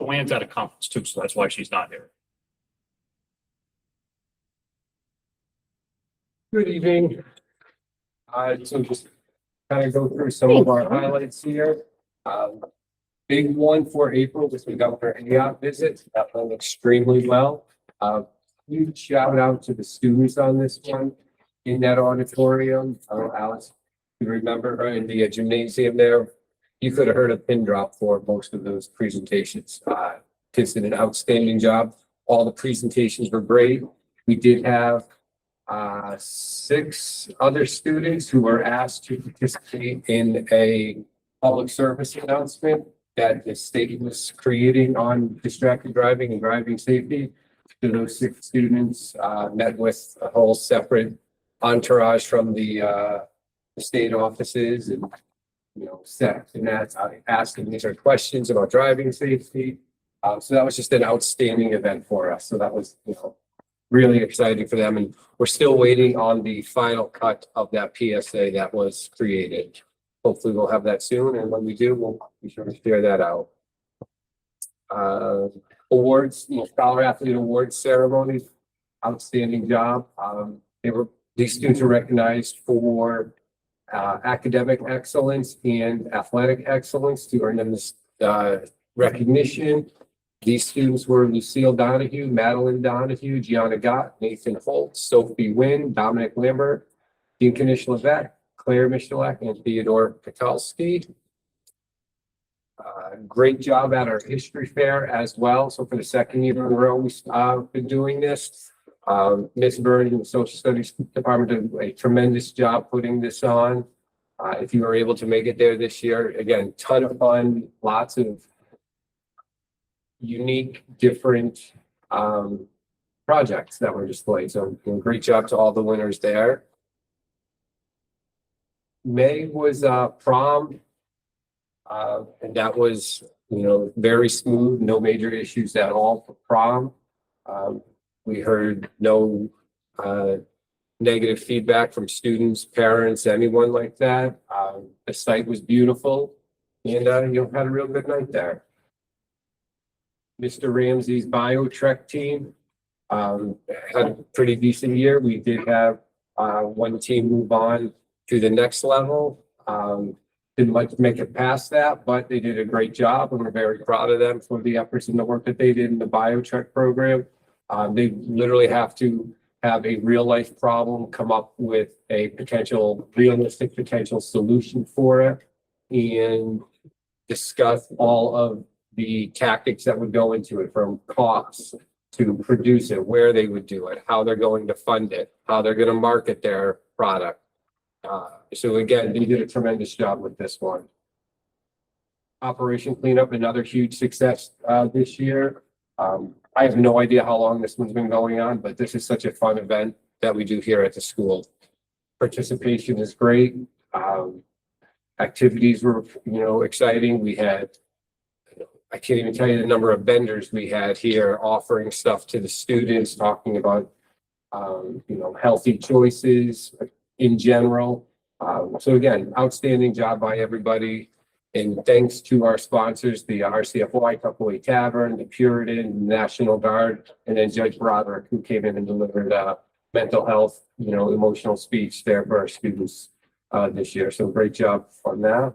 Luann's at a conference too, so that's why she's not here.
Good evening. So just kind of go through some of our highlights here. Big one for April was the Governor Ayotte visit. That went extremely well. Huge shout out to the students on this one in that auditorium. Alice, you remember her in the gymnasium there? You could have heard a pin drop for most of those presentations. Kids did an outstanding job. All the presentations were great. We did have 6 other students who were asked to participate in a public service announcement that the state was creating on distracted driving and driving safety. to those 6 students, met with a whole separate entourage from the state offices and, you know, set and that's asking these are questions about driving safety. So that was just an outstanding event for us. So that was, you know, really exciting for them. And we're still waiting on the final cut of that PSA that was created. Hopefully we'll have that soon. And when we do, we'll be sure to share that out. Awards, you know, Scholar Athlete Awards ceremonies, outstanding job. These students were recognized for academic excellence and athletic excellence to earn them this recognition. These students were Lucille Donahue, Madeline Donahue, Gianna Gott, Nathan Holt, Sophie Wynn, Dominic Lambert, Dean Kanish Levesque, Claire Michalak, and Theodore Katalski. Great job at our history fair as well. So for the second year in a row, we've been doing this. Miss Burns in the Social Studies Department did a tremendous job putting this on. If you were able to make it there this year, again, ton of fun, lots of unique, different projects that were displayed. So great job to all the winners there. May was prom. And that was, you know, very smooth, no major issues at all for prom. We heard no negative feedback from students, parents, anyone like that. The site was beautiful and, you know, had a real good night there. Mr. Ramsey's BioTrek team had a pretty decent year. We did have one team move on to the next level. Didn't like to make it past that, but they did a great job and we're very proud of them for the efforts and the work that they did in the BioTrek program. They literally have to have a real life problem, come up with a realistic potential solution for it and discuss all of the tactics that would go into it, from costs to produce it, where they would do it, how they're going to fund it, how they're going to market their product. So again, they did a tremendous job with this one. Operation Cleanup, another huge success this year. I have no idea how long this one's been going on, but this is such a fun event that we do here at the school. Participation is great. Activities were, you know, exciting. We had, I can't even tell you the number of vendors we had here offering stuff to the students, talking about, you know, healthy choices in general. So again, outstanding job by everybody. And thanks to our sponsors, the RCFY, Tuckaway Tavern, the Puritan, National Guard, and then Judge Broderick, who came in and delivered mental health, you know, emotional speech there for our students this year. So great job on that.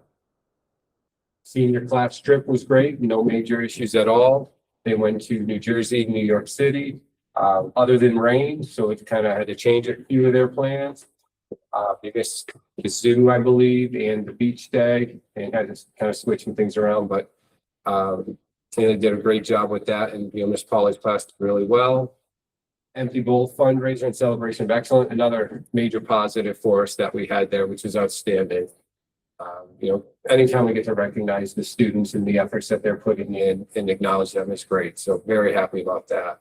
Senior class trip was great. No major issues at all. They went to New Jersey, New York City, other than rain. So it kind of had to change a few of their plans. They missed the zoo, I believe, and the beach day, and had to kind of switch some things around, but they did a great job with that. And, you know, Miss Polly's class did really well. Empty Bowl fundraiser and celebration of excellence, another major positive for us that we had there, which was outstanding. You know, anytime we get to recognize the students and the efforts that they're putting in and acknowledge them is great. So very happy about that.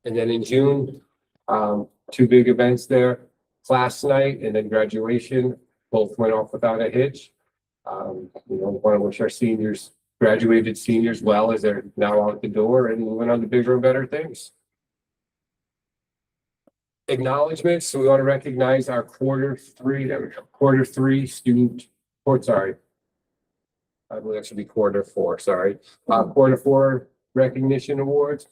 And then in June, 2 big events there, class night and then graduation, both went off without a hitch. You know, want to wish our graduated seniors well as they're now out the door and moving on to bigger and better things. Acknowledgements. So we want to recognize our quarter three student, sorry. I believe that should be quarter 4, sorry. Quarter 4 recognition awards.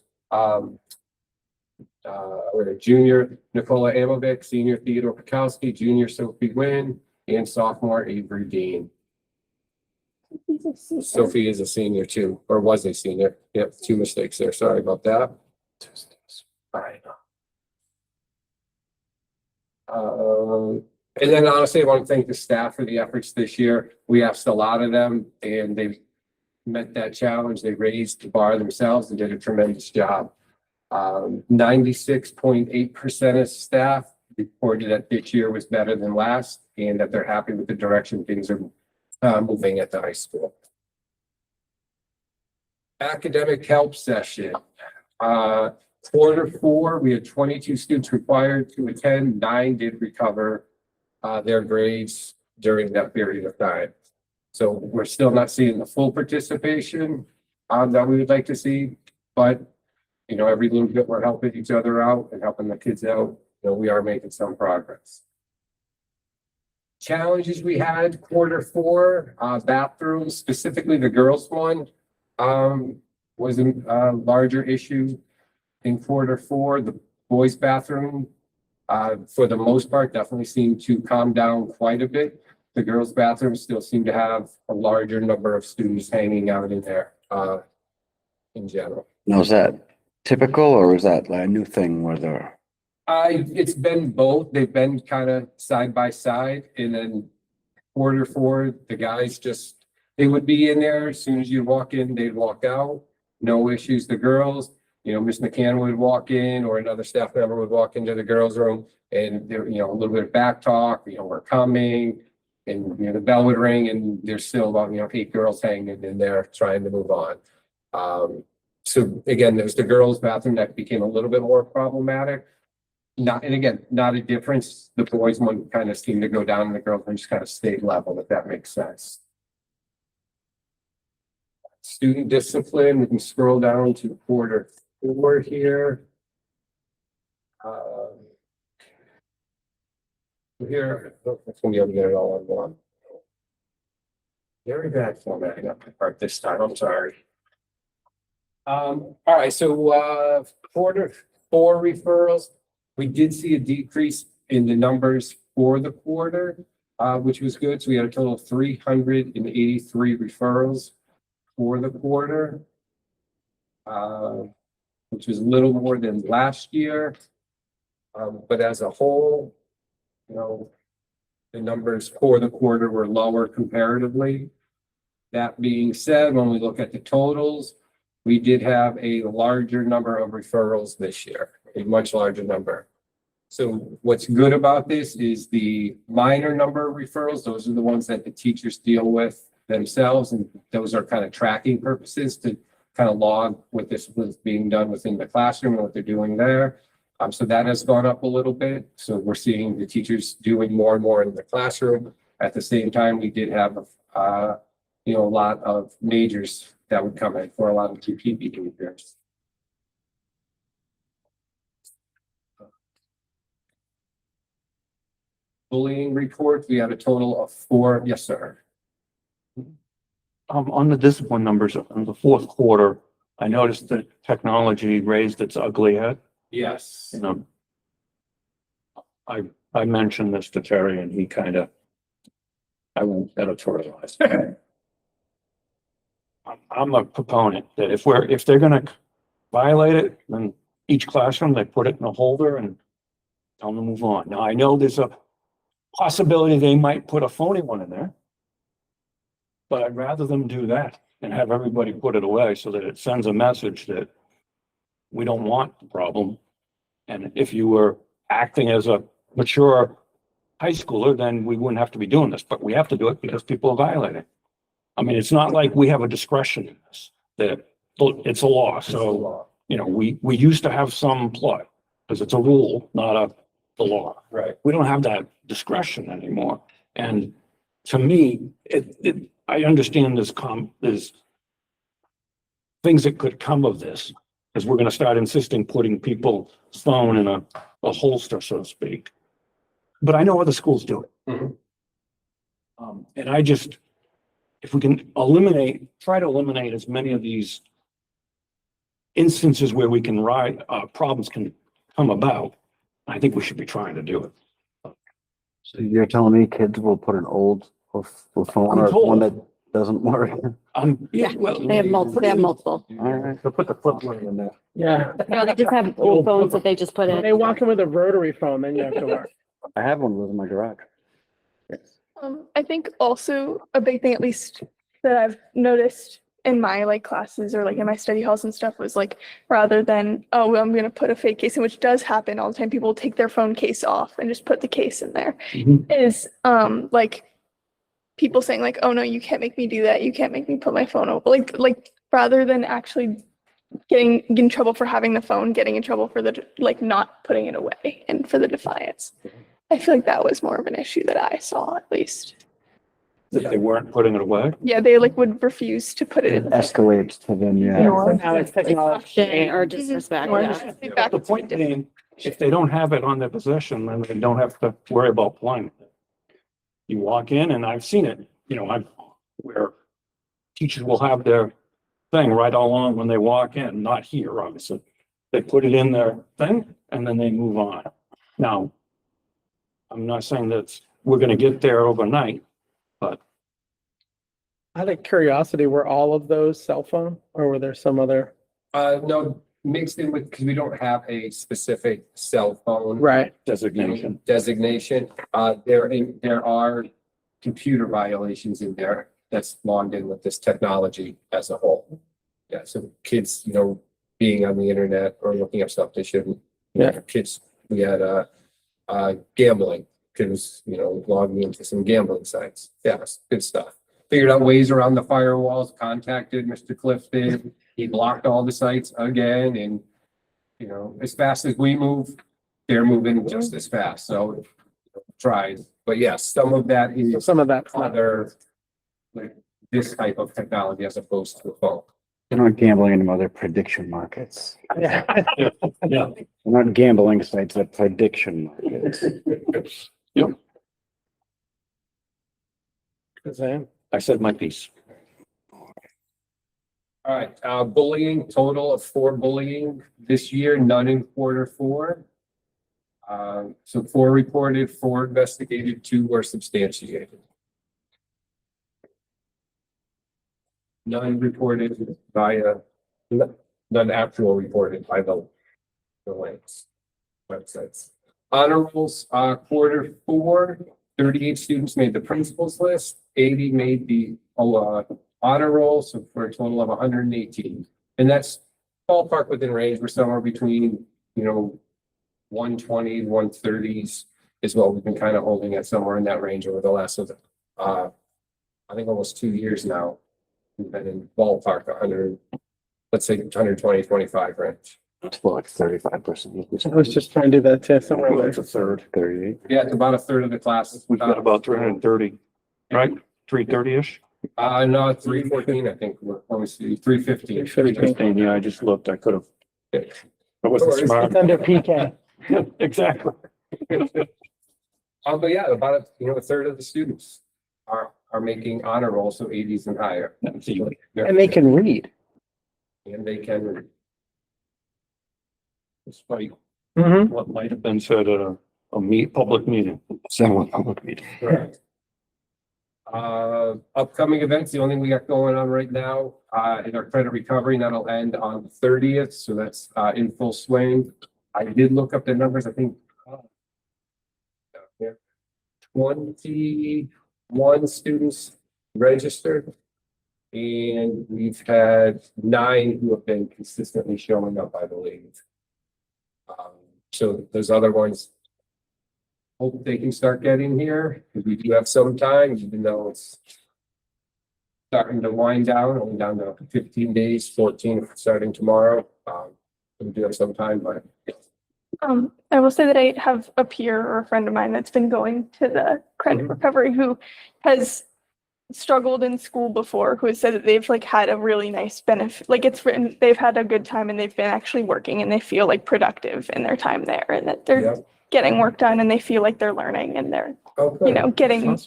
Junior Nicola Amovic, senior Theodore Pakowski, junior Sophie Wynn, and sophomore Avery Dean. Sophie is a senior too, or was a senior. Yep, 2 mistakes there. Sorry about that. All right. And then honestly, I want to thank the staff for the efforts this year. We asked a lot of them and they met that challenge. They raised the bar themselves and did a tremendous job. 96.8% of staff reported that this year was better than last and that they're happy with the direction things are moving at the high school. Academic help session. Quarter four, we had 22 students required to attend, 9 did recover their grades during that period of time. So we're still not seeing the full participation that we would like to see, but you know, every little bit we're helping each other out and helping the kids out, you know, we are making some progress. Challenges we had quarter four, bathrooms, specifically the girls' one, was a larger issue in quarter four. The boys' bathroom, for the most part, definitely seemed to calm down quite a bit. The girls' bathroom still seem to have a larger number of students hanging out in there, in general.
Now, is that typical or is that like a new thing where they're?
It's been both. They've been kind of side by side, and then quarter four, the guys just, they would be in there. As soon as you walk in, they'd walk out. No issues. The girls, you know, Miss McCann would walk in or another staff member would walk into the girls' room and there, you know, a little bit of back talk, you know, we're coming. And, you know, the bell would ring and there's still about, 8 girls hanging in there trying to move on. So again, there's the girls' bathroom that became a little bit more problematic. Not a difference. The boys one kind of seemed to go down and the girls one just kind of stayed level, if that makes sense. Student discipline, we can scroll down to quarter four here. Here, it's gonna be able to get it all on one. Very bad formatting up my part this time, I'm sorry. All right, so quarter four referrals, we did see a decrease in the numbers for the quarter, which was good. So we had a total of 383 referrals for the quarter, which was a little more than last year. But as a whole, you know, the numbers for the quarter were lower comparatively. That being said, when we look at the totals, we did have a larger number of referrals this year, a much larger number. So what's good about this is the minor number of referrals. Those are the ones that the teachers deal with themselves. And those are kind of tracking purposes to kind of log what this was being done within the classroom and what they're doing there. So that has gone up a little bit. So we're seeing the teachers doing more and more in the classroom. At the same time, we did have, a lot of majors that would come in for a lot of TPP repairs. Bullying report, we had a total of 4. Yes, sir.
On the discipline numbers in the fourth quarter, I noticed that technology raised its ugly head.
Yes.
You know, I mentioned this to Terry and he I won't editorialize. I'm a proponent that if they're gonna violate it, then each classroom, they put it in a holder and tell them to move on. Now, I know there's a possibility they might put a phony one in there, but I'd rather them do that and have everybody put it away so that it sends a message that we don't want the problem. And if you were acting as a mature high schooler, then we wouldn't have to be doing this, but we have to do it because people are violating. I mean, it's not like we have a discretion in this, that it's a law. So, we used to have some play because it's a rule, not the law.
Right.
We don't have that discretion anymore. And to me, I understand there's things that could come of this, because we're going to start insisting putting people's phone in a holster, so to speak. But I know other schools do it.
Mhm.
And if we can try to eliminate as many of these instances where we can problems can come about, I think we should be trying to do it.
So you're telling me kids will put an old phone
I'm
or
told.
one that doesn't work?
Yeah,
Well,
They have multiple.
All right.
So put the flip one in there.
Yeah.
No, they just have old phones that they just put
When
in.
they walk in with a rotary phone, then you have to work.
I have one in my garage.
I think also a big thing, at least that I've noticed in my classes or in my study halls and stuff, was rather than, oh, well, I'm going to put a fake case in, which does happen all the time. People take their phone case off and just put the case in there.
Mhm.
Is people saying oh no, you can't make me do that. You can't make me put my phone over. Rather than actually getting in trouble for having the phone, getting in trouble for the, like, not putting it away and for the defiance. I feel like that was more of an issue that I saw, at least.
That they weren't putting it away.
Yeah, they like would refuse to put it in.
It escalates to them, yeah.
Now it's technology.
Or disrespect,
No, I
yeah.
understand. The point being, if they don't have it on their possession, then they don't have to worry about playing. You walk in and I've seen it, where teachers will have their thing right along when they walk in, not here, obviously. They put it in their thing and then they move on. Now, I'm not saying that we're gonna get there overnight, but
Out of curiosity, were all of those cell phone or were there some other?
No, mixed in with, because we don't have a specific cell phone.
Right.
designation.
Designation. There are computer violations in there that's logged in with this technology as a whole. Yeah, so kids, being on the internet or looking up stuff they shouldn't. Kids, we had gambling, kids, logging into some gambling sites. Yeah, it's good stuff. Figured out ways around the firewalls, contacted Mr. Clifton. He blocked all the sites again, and as fast as we move, they're moving just as fast. So tried, but yes, some of that
So
is
some of that's not.
other, like this type of technology as opposed to a phone.
They're not gambling in other prediction markets.
Yeah.
Yeah,
They're not gambling sites, they're prediction markets.
I said my piece.
All right, bullying, total of 4 bullying this year, none in Q4. So 4 reported, 4 investigated, 2 were substantiated. None reported via, none actual reported by the links, websites. Honor rolls, Q4, 38 students made the principal's list, 80 made the honor roll, so for a total of 118. And that's ballpark within range. We're somewhere between, 120, 130s is what we've been kind of holding at, somewhere in that range over the last, I think almost 2 years now. We've been in ballpark 100, let's say 120, 25 range.
It's like 35%.
I was just trying to do that too, somewhere
Well, it's
there.
a third.
38.
Yeah, it's about a third of the class.
We've got about 330, right? 330-ish?
No, 314, I think. Let me see, 315.
315, yeah, I just looked. I could have. I wasn't
It's
smart.
under PK.
Exactly.
But yeah, about a third of the students are making honor roll, so 80s and higher.
That's easy.
And they can read.
And they can.
Despite
Mm-hmm.
what might have been said at a public meeting.
Several public meetings.
Correct. Upcoming events, the only thing we got going on right now, is our credit recovery, and that'll end on the 30th, so that's, in full swing. I did look up the numbers, I think. 21 students registered. And we've had 9 who have been consistently showing up, I believe. So those other ones, hope they can start getting here, because we do have some time, even though it's starting to wind down, only down to 15 days, 14 starting tomorrow. We do have some time, but
I will say that I have a peer or a friend of mine that's been going to the credit recovery who has struggled in school before, who has said that they've like had a really nice benefit, like it's written, they've had a good time and they've been actually working and they feel like productive in their time there and that they're
yeah.
getting work done and they feel like they're learning and they're,
Okay.
getting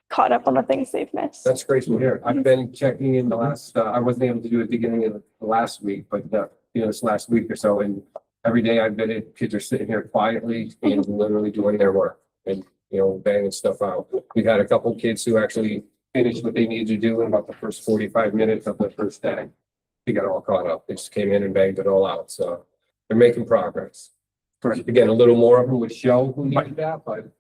caught up on the things they've missed.
That's great to hear. I've been checking in the last, I wasn't able to do it beginning of the last week, but this last week or so, and every day I've been in, kids are sitting here quietly and literally doing their work and, banging stuff out. We've had a couple kids who actually finished what they needed to do in about the first 45 minutes of the first day. They got all caught up. They just came in and banged it all out. So they're making progress. Again, a little more of them would show who needed that, but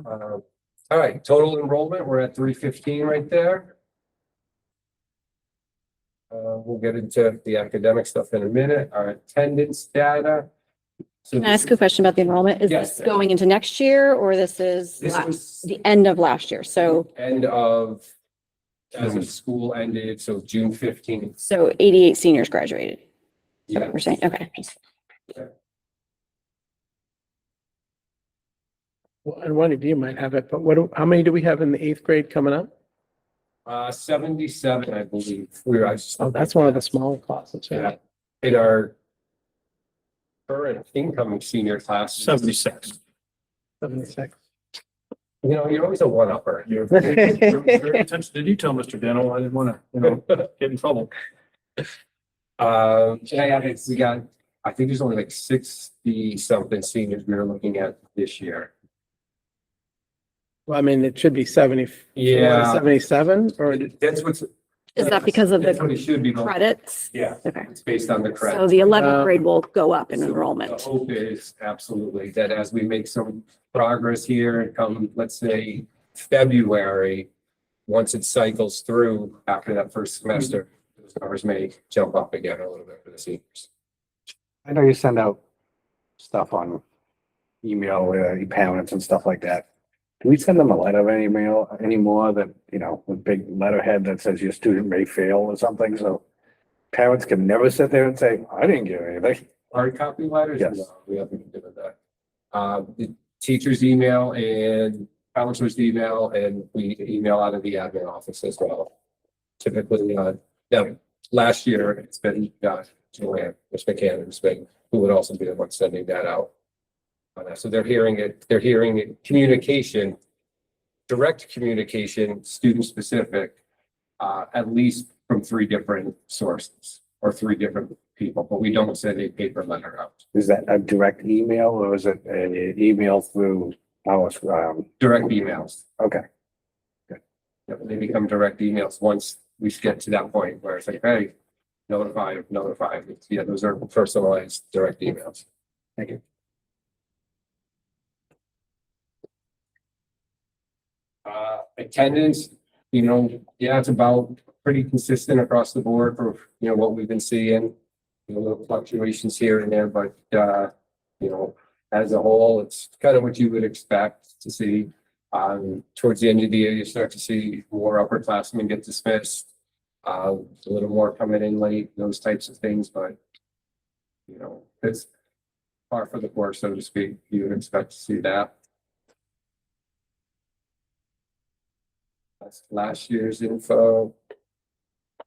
all right, total enrollment, we're at 315 right there. We'll get into the academic stuff in a minute. Our attendance data. So
Can I ask a question about the enrollment? Is
Yes.
this going into next year or this is
This was
the end of last year? So
end of as of school ended, so June 15th.
So 88 seniors graduated, is that what
Yeah.
we're saying? Okay.
Well, and one of you might have it, but how many do we have in the eighth grade coming up?
77, I believe. We were, I just.
Oh, that's one of the small classes,
Yeah,
right?
in our current incoming senior class.
76.
76.
You know, you're always a one-upper. You're
Very attention to detail, Mr. Dano. I didn't want to, get in trouble.
We got, I think there's only like 60 something seniors we were looking at this year.
Well, I mean, it should be 74 to
Yeah.
77 or
That's what's.
Is that because of
That's what
the
it should be. going.
credits?
Yeah,
Okay.
it's based on the
So
credit.
the 11th grade will go up in
So
enrollment.
The hope is absolutely that as we make some progress here and come, let's say, February, once it cycles through after that first semester, those numbers may jump up again a little bit for the seniors.
I know you send out stuff on email, parents and stuff like that. Do we send them a letter of any mail anymore that, you know, with big letterhead that says your student may fail or something? So parents can never sit there and say, I didn't get anything.
Hard copy letters?
Yes.
No, we haven't been doing that. The teacher's email and counselor's email, and we email out of the admin office as well. Typically, last year it's been, Joanne, Ms. McCann, who would also be the one sending that out. So they're hearing it, communication, direct communication, student specific, at least from 3 different sources or 3 different people, but we don't send a paper letter out.
Is that a direct email or is it an email through our,
Direct emails.
okay.
Yep, they become direct emails once we get to that point where it's like, hey, notify. Yeah, those are personalized direct emails.
Thank you.
Attendance, you know, yeah, it's about pretty consistent across the board for, you know, what we've been seeing. You know, little fluctuations here and there, but, you know, as a whole, it's kind of what you would expect to see. Towards the end of the year, you start to see more upperclassmen get dismissed. A little more coming in late, those types of things, but, you know, it's par for the course, so to speak. You would expect to see that. That's last year's info.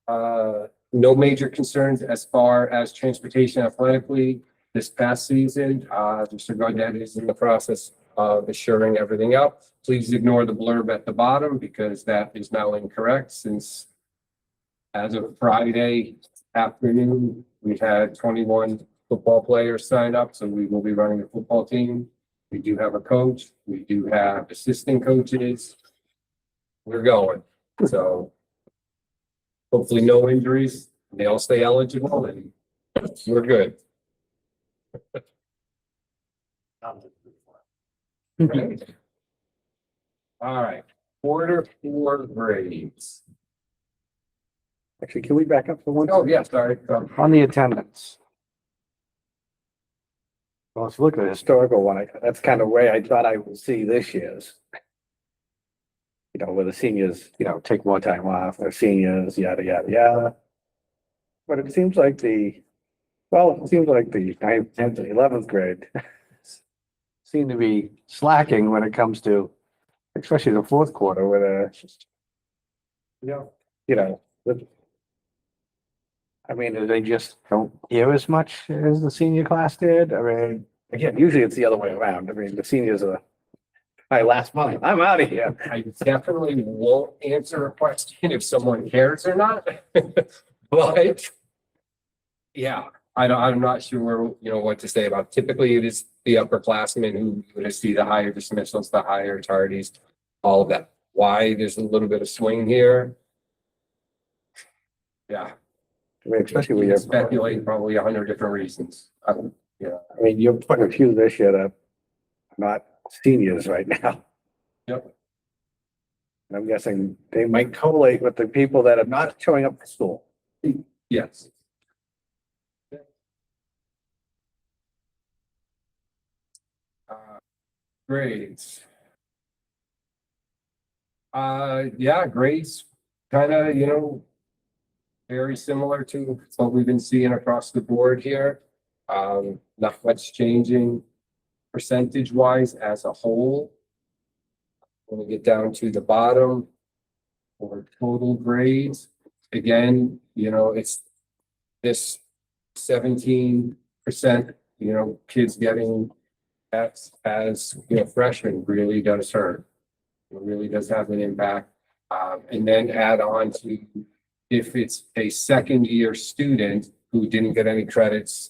No major concerns as far as transportation athletically this past season. Mr. Gaudet is in the process of assuring everything up. Please ignore the blurb at the bottom because that is now incorrect since as of Friday afternoon, we've had 21 football players sign up, so we will be running a football team. We do have a coach. We do have assistant coaches. We're going. So hopefully no injuries. They all stay eligible and we're good. Right. All right, quarter 4 grades.
Actually, can we back up for one?
Oh, yeah, sorry.
On the attendance. Well, let's look at the historical one. That's kind of way I thought I would see this year's. You know, where the seniors, you know, take more time off, they're seniors, yada, yada, yada. But it seems like the 9th, 10th, and 11th grade seem to be slacking when it comes to, especially the fourth quarter where they're, you know, I mean, they just don't hear as much as the senior class did. I mean, again, usually it's the other way around. I mean, the seniors are, my last month, I'm out of here.
I definitely won't answer a question if someone cares or not. But yeah, I'm not sure, you know, what to say about it. Typically it is the upperclassmen who you're gonna see the higher dismissals, the higher tardies, all of that. Why there's a little bit of swing here. Yeah,
I mean, especially when you're,
speculate probably 100 different reasons. Yeah,
I mean, you're putting a few this year that are not seniors right now.
yep.
And I'm guessing they might correlate with the people that are not showing up for school.
Yes. Grades. Yeah, grades kind of, very similar to what we've been seeing across the board here. Not much changing percentage wise as a whole. When we get down to the bottom for total grades, again, it's this 17%, kids getting X as, freshmen really does hurt. It really does have an impact. And then add on to if it's a second year student who didn't get any credits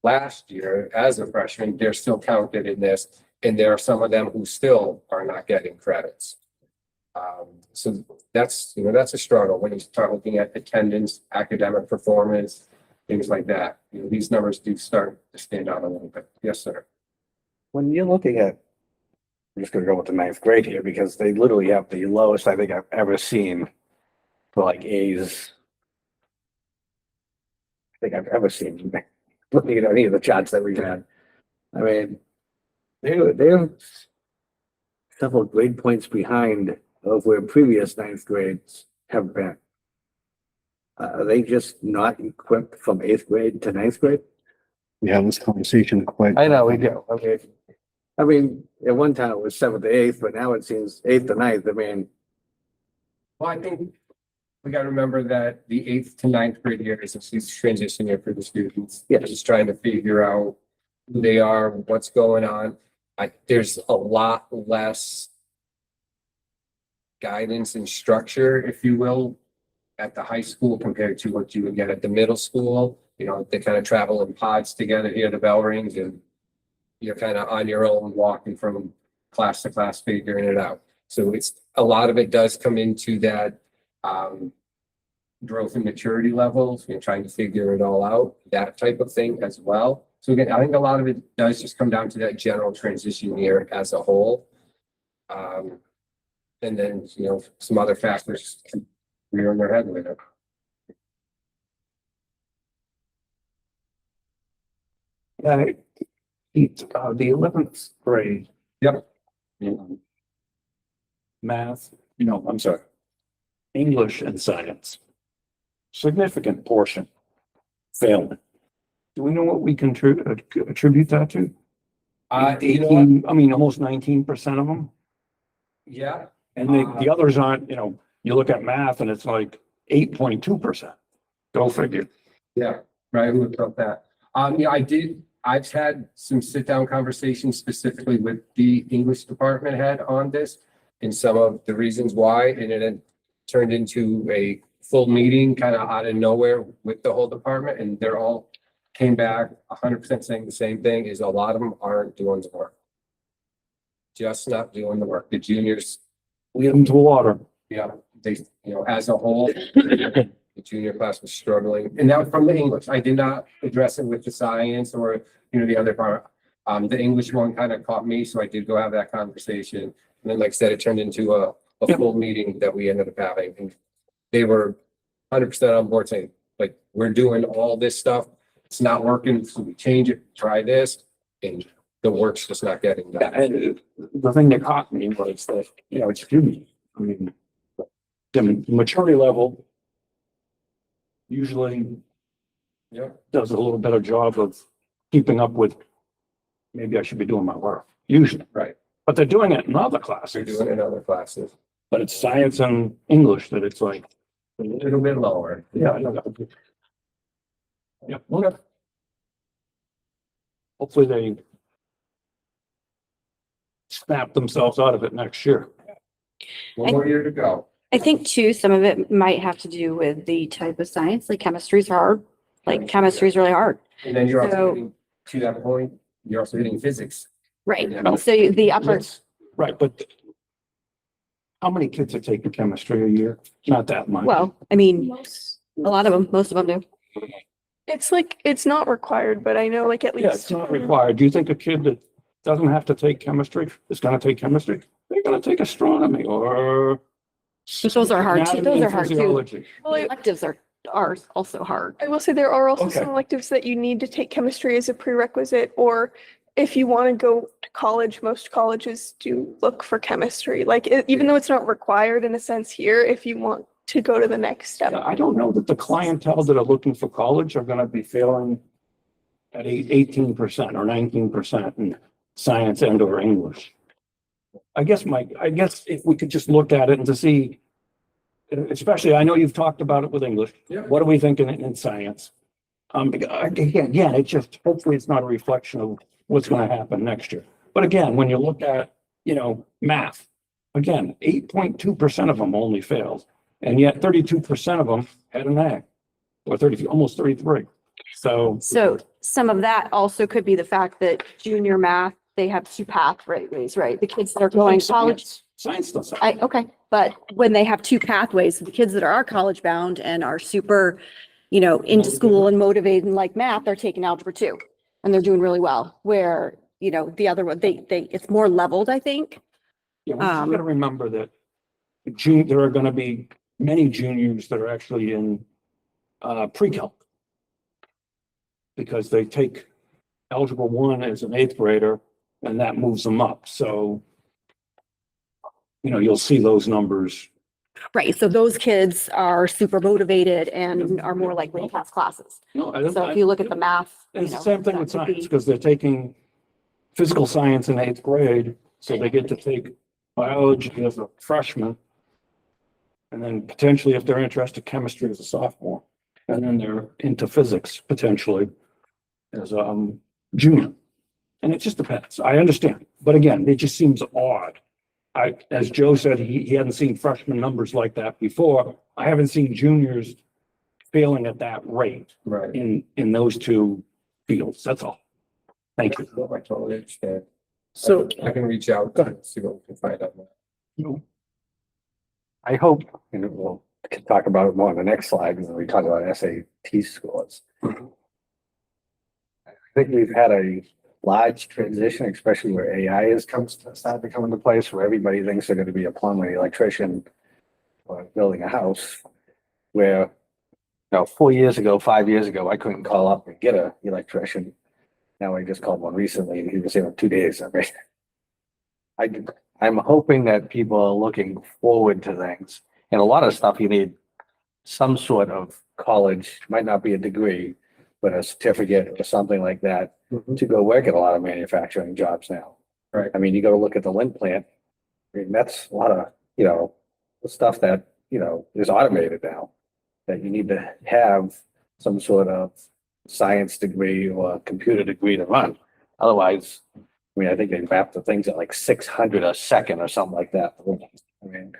last year as a freshman, they're still counted in this. And there are some of them who still are not getting credits. So that's a struggle when you start looking at attendance, academic performance, things like that. These numbers do start to stand out a little bit. Yes, sir.
When you're looking at, I'm just gonna go with the ninth grade here because they literally have the lowest I think I've ever seen for like A's. I think I've ever seen, looking at any of the charts that we've had. I mean, they're several grade points behind of where previous ninth grades have been. Are they just not equipped from eighth grade to ninth grade?
We have this conversation quite.
I know we do. I mean, at one time it was seventh to eighth, but now it seems eighth to ninth. I mean,
Well, I think we gotta remember that the 8th to 9th grade year is a huge transition year for the students.
Yeah.
Just trying to figure out who they are, what's going on. There's a lot less guidance and structure, if you will, at the high school compared to what you would get at the middle school. They kind of travel in pods together, hear the bell rings, and you're kind of on your own, walking from class to class, figuring it out. So a lot of it does come into that growth and maturity levels, trying to figure it all out, that type of thing as well. So again, I think a lot of it does just come down to that general transition year as a whole. And then, some other factors rearing their head with it.
The 11th grade.
Yep.
Math, I'm sorry. English and science. Significant portion failing. Do we know what we can attribute that to?
You know what?
18, I mean, almost 19% of them.
Yeah,
And the others aren't, you look at math and it's like 8.2%. Go figure.
yeah, right, who would thought that? I've had some sit-down conversations specifically with the English department head on this and some of the reasons why, and it had turned into a full meeting kind of out of nowhere with the whole department, and they're all came back 100% saying the same thing, is a lot of them aren't doing the work. Just not doing the work. The juniors,
Lead them to water.
they, as a whole, the junior class was struggling, and that was from the English. I did not address it with the science or, the other part. The English one kind of caught me, so I did go have that conversation. And then, like I said, it turned into a full meeting that we ended up having, and they were 100% on board saying, like, we're doing all this stuff. It's not working, so we change it, try this, and the work's just not getting done.
And the thing that caught me was that, it's human. I mean, the maturity level usually
Yeah.
does a little better job of keeping up with, maybe I should be doing my work, usually.
Right.
But they're doing it in other
They're
classes,
doing it in other classes,
but it's science and English that it's like,
a little bit lower.
yeah. I know that. Yeah, okay. Hopefully they snap themselves out of it next year.
One more year to go.
I think too, some of it might have to do with the type of science, like chemistry's hard, like chemistry's really hard.
And then you're also
So-
hitting, to that point, you're also hitting physics.
Right,
Yeah.
so the upper,
Yes, right, but how many kids are taking chemistry a year? Not that much.
well, I mean, a lot of them, most of them do.
It's not required, but I know like at least.
Yeah, it's not required. Do you think a kid that doesn't have to take chemistry is gonna take chemistry? They're gonna take astronomy or.
But those are hard too.
anatomy
Those
and
are hard too.
physiology.
Well,
Electives are also hard.
I will say there are also
Okay.
some electives that you need to take chemistry as a prerequisite, or if you want to go to college, most colleges do look for chemistry. Like, even though it's not required in a sense here, if you want to go to the next step.
I don't know that the clientele that are looking for college are gonna be failing at 18% or 19% in science and or English. I guess if we could just look at it and to see, especially, I know you've talked about it with English.
Yeah.
What are we thinking in science? Again, it's just, hopefully it's not a reflection of what's gonna happen next year. But again, when you look at, math, again, 8.2% of them only failed. And yet 32% of them had an A, or 30, almost 33. So,
So some of that also could be the fact that junior math, they have two pathways, right? The kids that are going college.
Science doesn't.
Okay, but when they have two pathways, the kids that are college bound and are super, into school and motivated and like math, they're taking algebra 2 and they're doing really well. Where, the other one, it's more leveled, I think.
Yeah, we just gotta remember that there are gonna be many juniors that are actually in pre-calc. Because they take algebra 1 as an 8th grader and that moves them up. So, you'll see those numbers.
Right, so those kids are super motivated and are more likely to pass classes.
No, I don't.
So if you look at the math.
It's the same thing
that
with
would be-
science, because they're taking physical science in 8th grade, so they get to take biology as a freshman. And then potentially, if they're interested, chemistry as a sophomore, and then they're into physics potentially as a junior. And it just depends. I understand, but again, it just seems odd. As Joe said, he hadn't seen freshman numbers like that before. I haven't seen juniors failing at that rate
Right.
in those two fields. That's all. Thank you.
I totally understand.
So,
I can reach out,
Go ahead.
and see what we can find out.
I hope, and we'll talk about it more on the next slide when we talk about SAT scores. I think we've had a large transition, especially where AI is starting to come into place, where everybody thinks they're gonna be a plumber, an electrician, or building a house, where, 4 years ago, 5 years ago, I couldn't call up and get an electrician. Now I just called one recently and he was here in 2 days. I'm hoping that people are looking forward to things. And a lot of stuff you need some sort of college, might not be a degree, but a certificate or something like that to go work at a lot of manufacturing jobs now.
Right.
I mean, you go to look at the lint plant. I mean, that's a lot of, the stuff that, is automated now. That you need to have some sort of science degree or computer degree to run. Otherwise, I think they map the things at like 600 a second or something like that. I mean,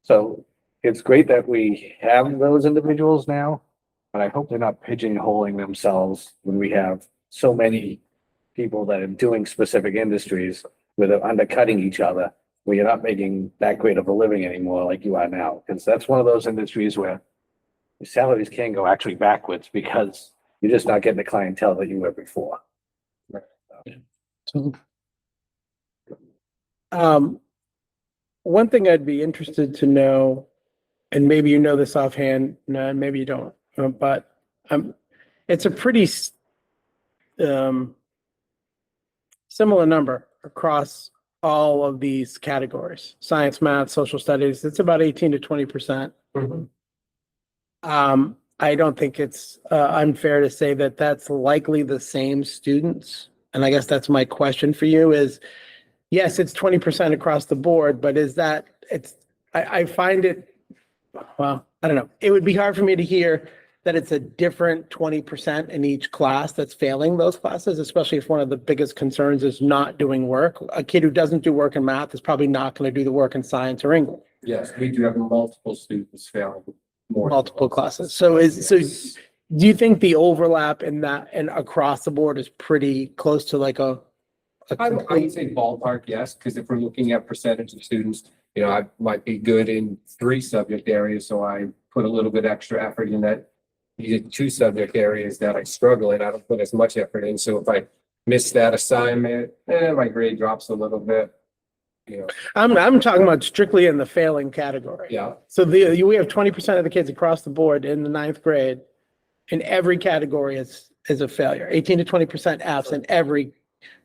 so it's great that we have those individuals now, but I hope they're not pigeonholing themselves when we have so many people that are doing specific industries where they're undercutting each other, where you're not making that great of a living anymore like you are now. Because that's one of those industries where the salaries can go actually backwards because you're just not getting the clientele that you were before.
so. One thing I'd be interested to know, and maybe you know this offhand, no, maybe you don't, but it's a pretty similar number across all of these categories: science, math, social studies. It's about 18 to 20%. I don't think it's unfair to say that that's likely the same students. And I guess that's my question for you is, yes, it's 20% across the board, but I find it, well, I don't know. It would be hard for me to hear that it's a different 20% in each class that's failing those classes, especially if one of the biggest concerns is not doing work. A kid who doesn't do work in math is probably not going to do the work in science or English.
Yes, we do have multiple students failing. more than
Multiple
once.
classes. So
Yes.
do you think the overlap in that and across the board is pretty close to like a
I would say ballpark, yes, because if we're looking at percentage of students, I might be good in 3 subject areas, so I put a little bit extra effort in that. These are 2 subject areas that I struggle in, I don't put as much effort in, so if I miss that assignment, my grade drops a little bit.
I'm talking about strictly in the failing category.
Yeah,
So we have 20% of the kids across the board in the 9th grade in every category is a failure, 18 to 20% Fs in every.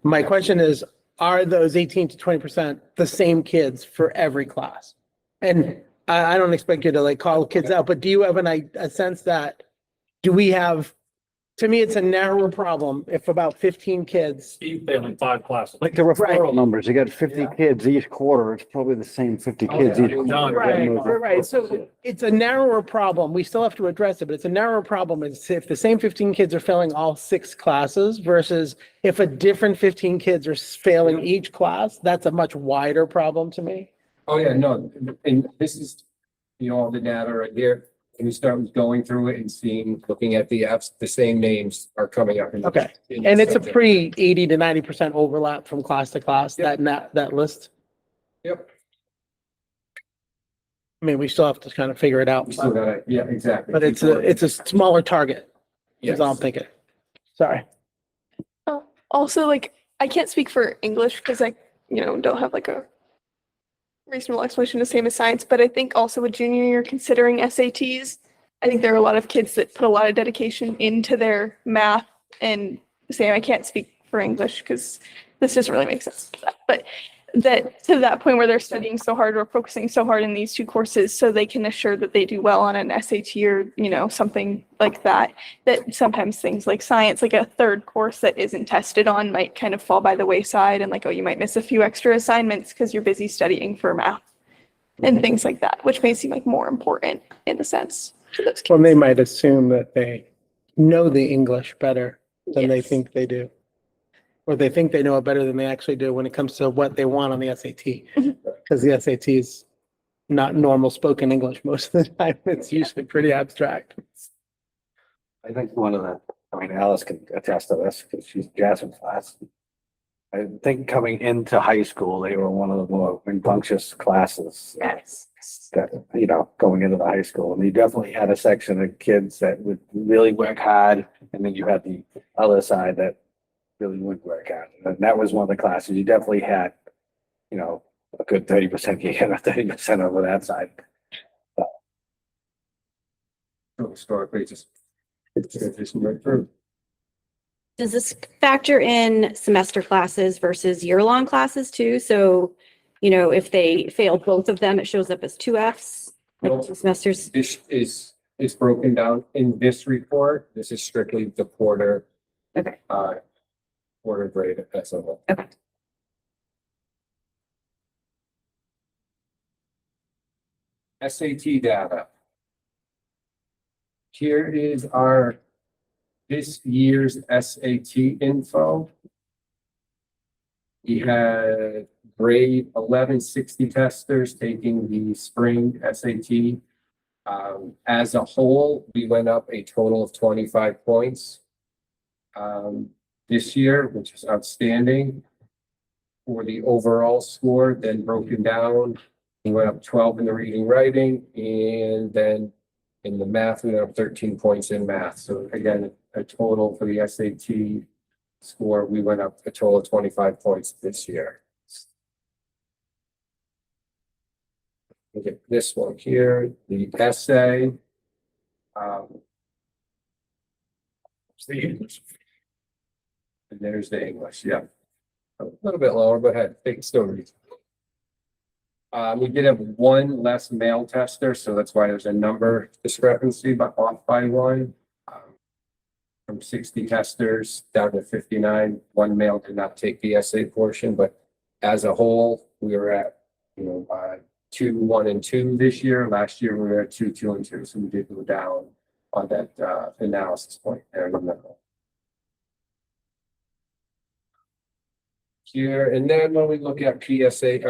My question is, are those 18 to 20% the same kids for every class? And I don't expect you to like call kids out, but do you have a sense that, do we have, to me, it's a narrower problem if about 15 kids.
Steve failing 5 classes.
Like the
Right.
referral numbers, you got 50 kids each quarter, it's probably the same 50 kids each.
Done.
Right. So it's a narrower problem. We still have to address it, but it's a narrower problem. It's if the same 15 kids are failing all 6 classes versus if a different 15 kids are failing each class, that's a much wider problem to me.
Oh, yeah, no, and this is, all the data right here. When you start going through it and seeing, looking at the apps, the same names are coming up.
Okay. And it's a pretty 80 to 90% overlap from class to class, that list.
Yep.
I mean, we still have to kind of figure it out,
We still gotta, yeah, exactly.
but it's a smaller target, is all I'm
Yes.
thinking. Sorry.
Also, like, I can't speak for English because I, don't have like a reasonable explanation the same as science, but I think also with junior year considering SATs, I think there are a lot of kids that put a lot of dedication into their math and Sam, I can't speak for English because this doesn't really make sense, but that to that point where they're studying so hard or focusing so hard in these 2 courses so they can assure that they do well on an SAT or, something like that, that sometimes things like science, like a 3rd course that isn't tested on might kind of fall by the wayside and like, oh, you might miss a few extra assignments because you're busy studying for math and things like that, which may seem like more important in a sense to those kids.
Well, they might assume that they know the English better than they
Yes.
think they do. Or they think they know it better than they actually do when it comes to what they want on the SAT.
Mhm.
Because the SAT is not normal spoken English most of the time. It's usually pretty abstract.
I think Alice can attest to this because she's Jasmine's class. I think coming into high school, they were one of the more rambunctious classes.
Yes.
That, going into the high school. And you definitely had a section of kids that would really work hard. And then you had the other side that really would work hard. And that was one of the classes you definitely had, a good 30% here and a 30% over that side.
Historically, just transition right through.
Does this factor in semester classes versus year-long classes too? So, if they failed both of them, it shows up as 2 Fs, like
No.
2 semesters.
This is broken down in this report. This is strictly the quarter.
Okay.
Quarter grade as a whole.
Okay.
SAT data. Here is this year's SAT info. We had grade 1160 testers taking the spring SAT. As a whole, we went up a total of 25 points. This year, which is outstanding. For the overall score, then broken down, we went up 12 in the reading writing, and then in the math, we went up 13 points in math. So again, a total for the SAT score, we went up a total of 25 points this year. Look at this one here, the essay. And there's the English, yeah. A little bit lower, but hey, they can still read. We did have 1 less male tester, so that's why there's a number discrepancy, but off by 1. From 60 testers down to 59, 1 male did not take the essay portion, but as a whole, we were at, 2, 1, and 2 this year. Last year, we were at 2, 2, and 2, so we did go down on that analysis point there in the middle. Here, and then when we look at PSAT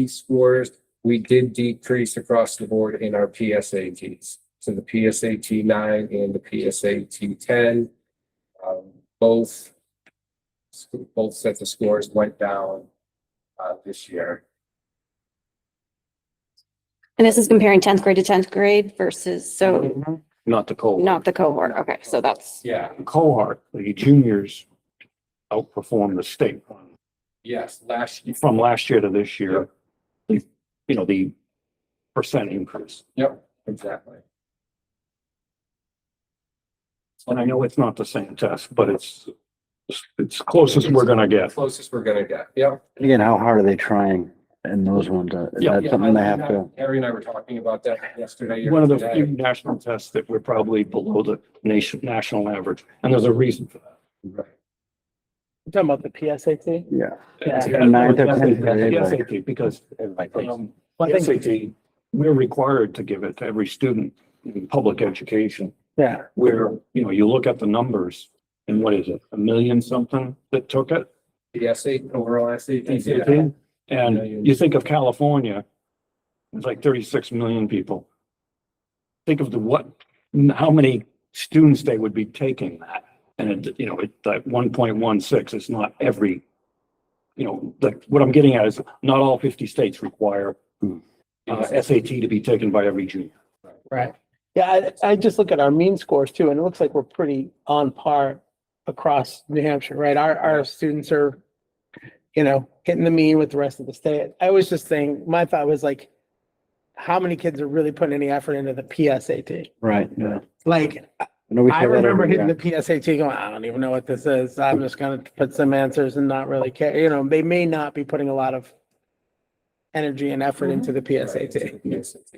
scores, we did decrease across the board in our PSATs. So the PSAT 9 and the PSAT 10, both sets of scores went down this year.
And this is comparing 10th grade to 10th grade versus, so
Not the cohort.
not the cohort. Okay, so that's,
Yeah,
The cohort, the juniors outperformed the state
yes, last year.
from last year to this year. The percent increase.
Yep, exactly.
And I know it's not the same test, but it's closest we're gonna get.
Closest we're gonna get, yep.
Again, how hard are they trying? And those ones, is
Yeah.
that something they have to?
Harry and I were talking about that yesterday. or
One of the
today.
few national tests that we're probably below the national average, and there's a reason for that.
Right.
You talking about the PSAT?
Yeah.
Yeah.
Nine to 10
The
days.
SAT, because
Like,
the SAT, we're required to give it to every student in public education,
Yeah,
where, you know, you look at the numbers and what is it, 1 million something that took it?
The SAT, overall SAT.
SAT? And you think of California, it's like 36 million people. Think of how many students they would be taking that. And it, you know, that 1.16 is not every, you know, what I'm getting at is not all 50 states require SAT to be taken by every junior.
right. Yeah, I just look at our mean scores too, and it looks like we're pretty on par across New Hampshire, right? Our students are, you know, hitting the mean with the rest of the state. I was just saying, my thought was like, how many kids are really putting any effort into the PSAT?
right, yeah.
Like,
know we
I
say that
remember
every
hitting
year.
the PSAT going, I don't even know what this is. I'm just gonna put some answers and not really care. You know, they may not be putting a lot of energy and effort into the PSAT.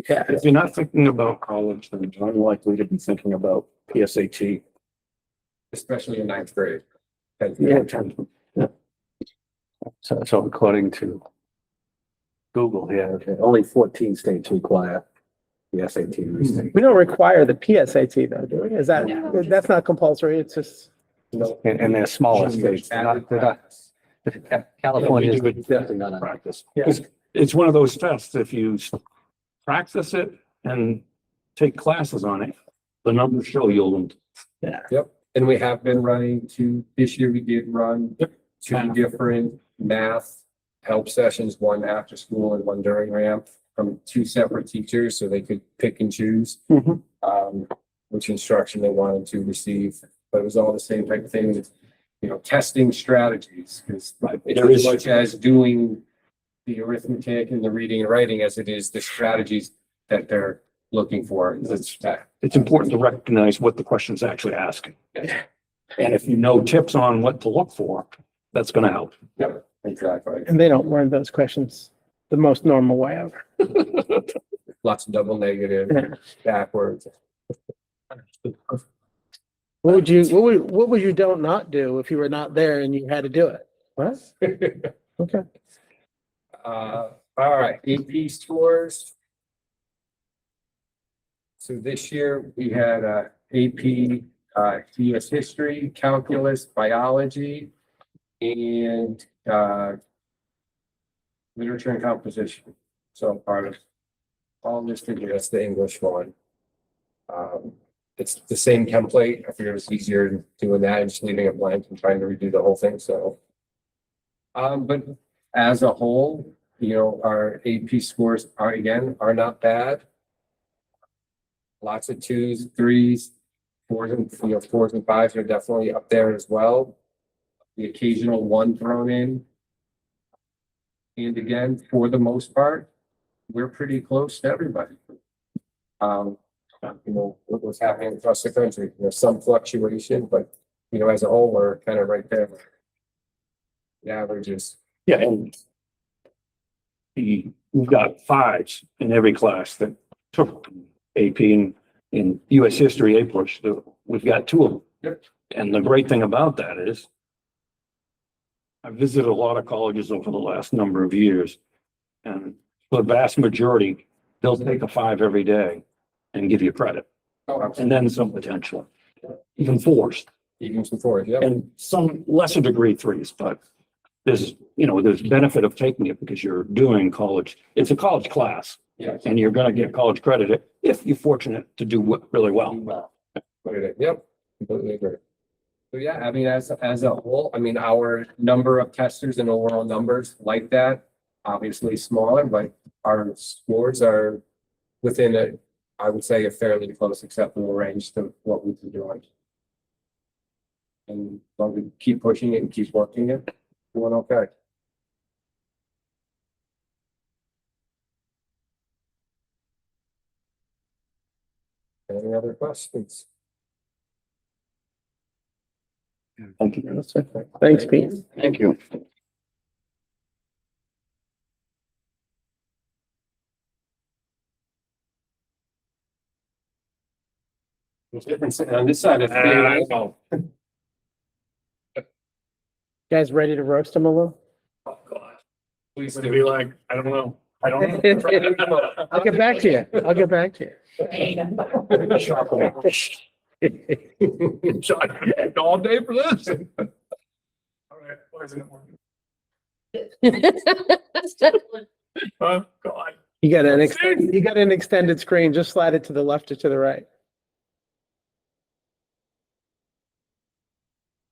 Yeah.
If you're not thinking about college, then you're unlikely to be thinking about PSAT.
Especially in ninth grade.
Yeah.
So according to Google here, only 14 states require the SAT.
We don't require the PSAT though, do we? Is that, that's not compulsory. It's just,
And they're smaller states. California is definitely not on
Practice.
Yeah.
'Cause it's one of those tests, if you practice it and take classes on it, the numbers show you'll.
And we have been running this year we did run two different math help sessions, one after school and one during ramp from two separate teachers, so they could pick and choose
Mhm.
which instruction they wanted to receive. But it was all the same type of thing, you know, testing strategies, because it's
There
as
is-
much as doing the arithmetic and the reading and writing as it is the strategies that they're looking for.
It's important to recognize what the question's actually asking. And if you know tips on what to look for, that's gonna help.
Yep, exactly.
and they don't learn those questions the most normal way ever.
Lots of double negative, backwards.
What would you don't not do if you were not there and you had to do it? What? Okay.
All right, AP scores. So this year we had AP, US history, calculus, biology, and literature and composition. So part of all listed here, that's the English one. It's the same template. I figured it was easier doing that and just leaving it blank and trying to redo the whole thing, so. But as a whole, you know, our AP scores are not bad. Lots of 2s, 3s, 4s and 5s are definitely up there as well. The occasional 1 thrown in. And again, for the most part, we're pretty close to everybody. You know, what was happening across the country, there's some fluctuation, but, you know, as a whole, we're kind of right there. The average is.
Yeah, and we've got 5s in every class that took AP in US history, A push, we've got 2 of them.
Yep.
And the great thing about that is I visited a lot of colleges over the last number of years. And for the vast majority, they'll take a 5 every day and give you credit, and then some potential, even 4s.
Even some 4s, yeah.
And some lesser degree 3s, but there's benefit of taking it because you're doing college. It's a college class
Yeah.
and you're gonna get college credit if you're fortunate to do really well.
Yep, completely agree. So yeah, I mean, as a whole, I mean, our number of testers and overall numbers like that, obviously smaller, but our scores are within I would say a fairly close acceptable range to what we've been doing. And as long as we keep pushing it and keep working it, we're doing okay. Any other questions?
Thank you.
Thanks, Pete.
Thank you.
There's difference on this side of the
I
thing.
know.
Guys ready to roast him a little?
Oh, God.
Please
It's gonna
do.
be like, I don't know. I don't know.
I'll get back to you. I'll get back to you.
All day for this. All right, why isn't it working? Oh, God.
You got an extended screen. Just slide it to the left or to the right.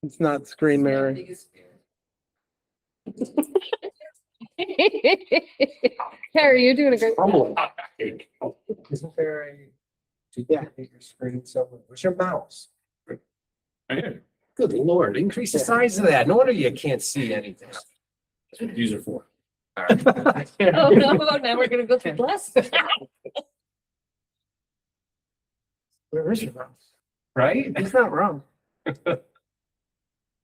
It's not screen mirroring.
Harry, you're doing a great.
Isn't there a? Yeah. Your screen somewhere. Where's your mouse? Good Lord, increase the size of that. No wonder you can't see anything.
That's what these are for.
Oh, no, now we're gonna go through class.
Where is your mouse?
Right?
It's not wrong.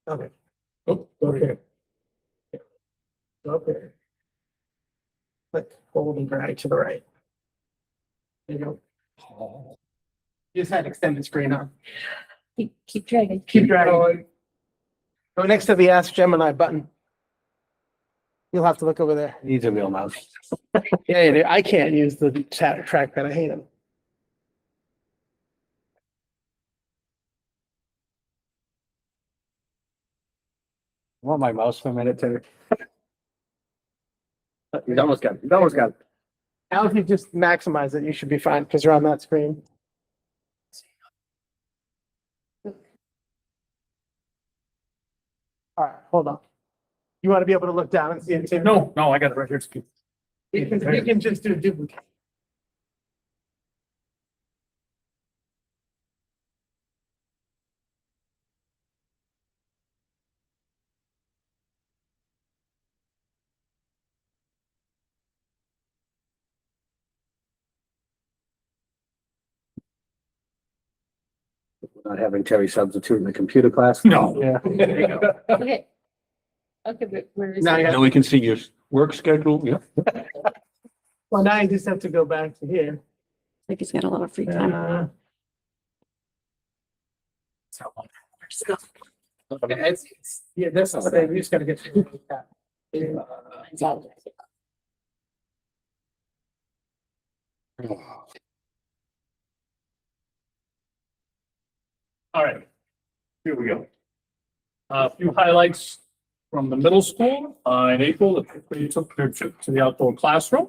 Okay.
Oh,
Okay. Okay. Click, hold and drag to the right. There you go. Just had extended screen on.
Keep dragging.
Keep dragging. Go next to the Ask Gemini button. You'll have to look over there.
Needs a real mouse.
Yeah, I can't use the trackpad. I hate them.
Want my mouse for a minute, Terry?
He's almost got it. He's almost got it.
Now, if you just maximize it, you should be fine because you're on that screen. All right, hold on. You want to be able to look down and see it too?
No, I got it right here.
You can just do duplicate.
Not having Terry substitute in the computer class.
No.
Yeah.
Okay. Okay, but where is
Now
it?
you
Now we can see your work schedule, yeah.
Well, now you just have to go back to here.
Like he's got a lot of free time.
Yeah, that's the thing. We just gotta get.
All right, here we go. A few highlights from the middle school. In April, the fifth grade took their trip to the outdoor classroom.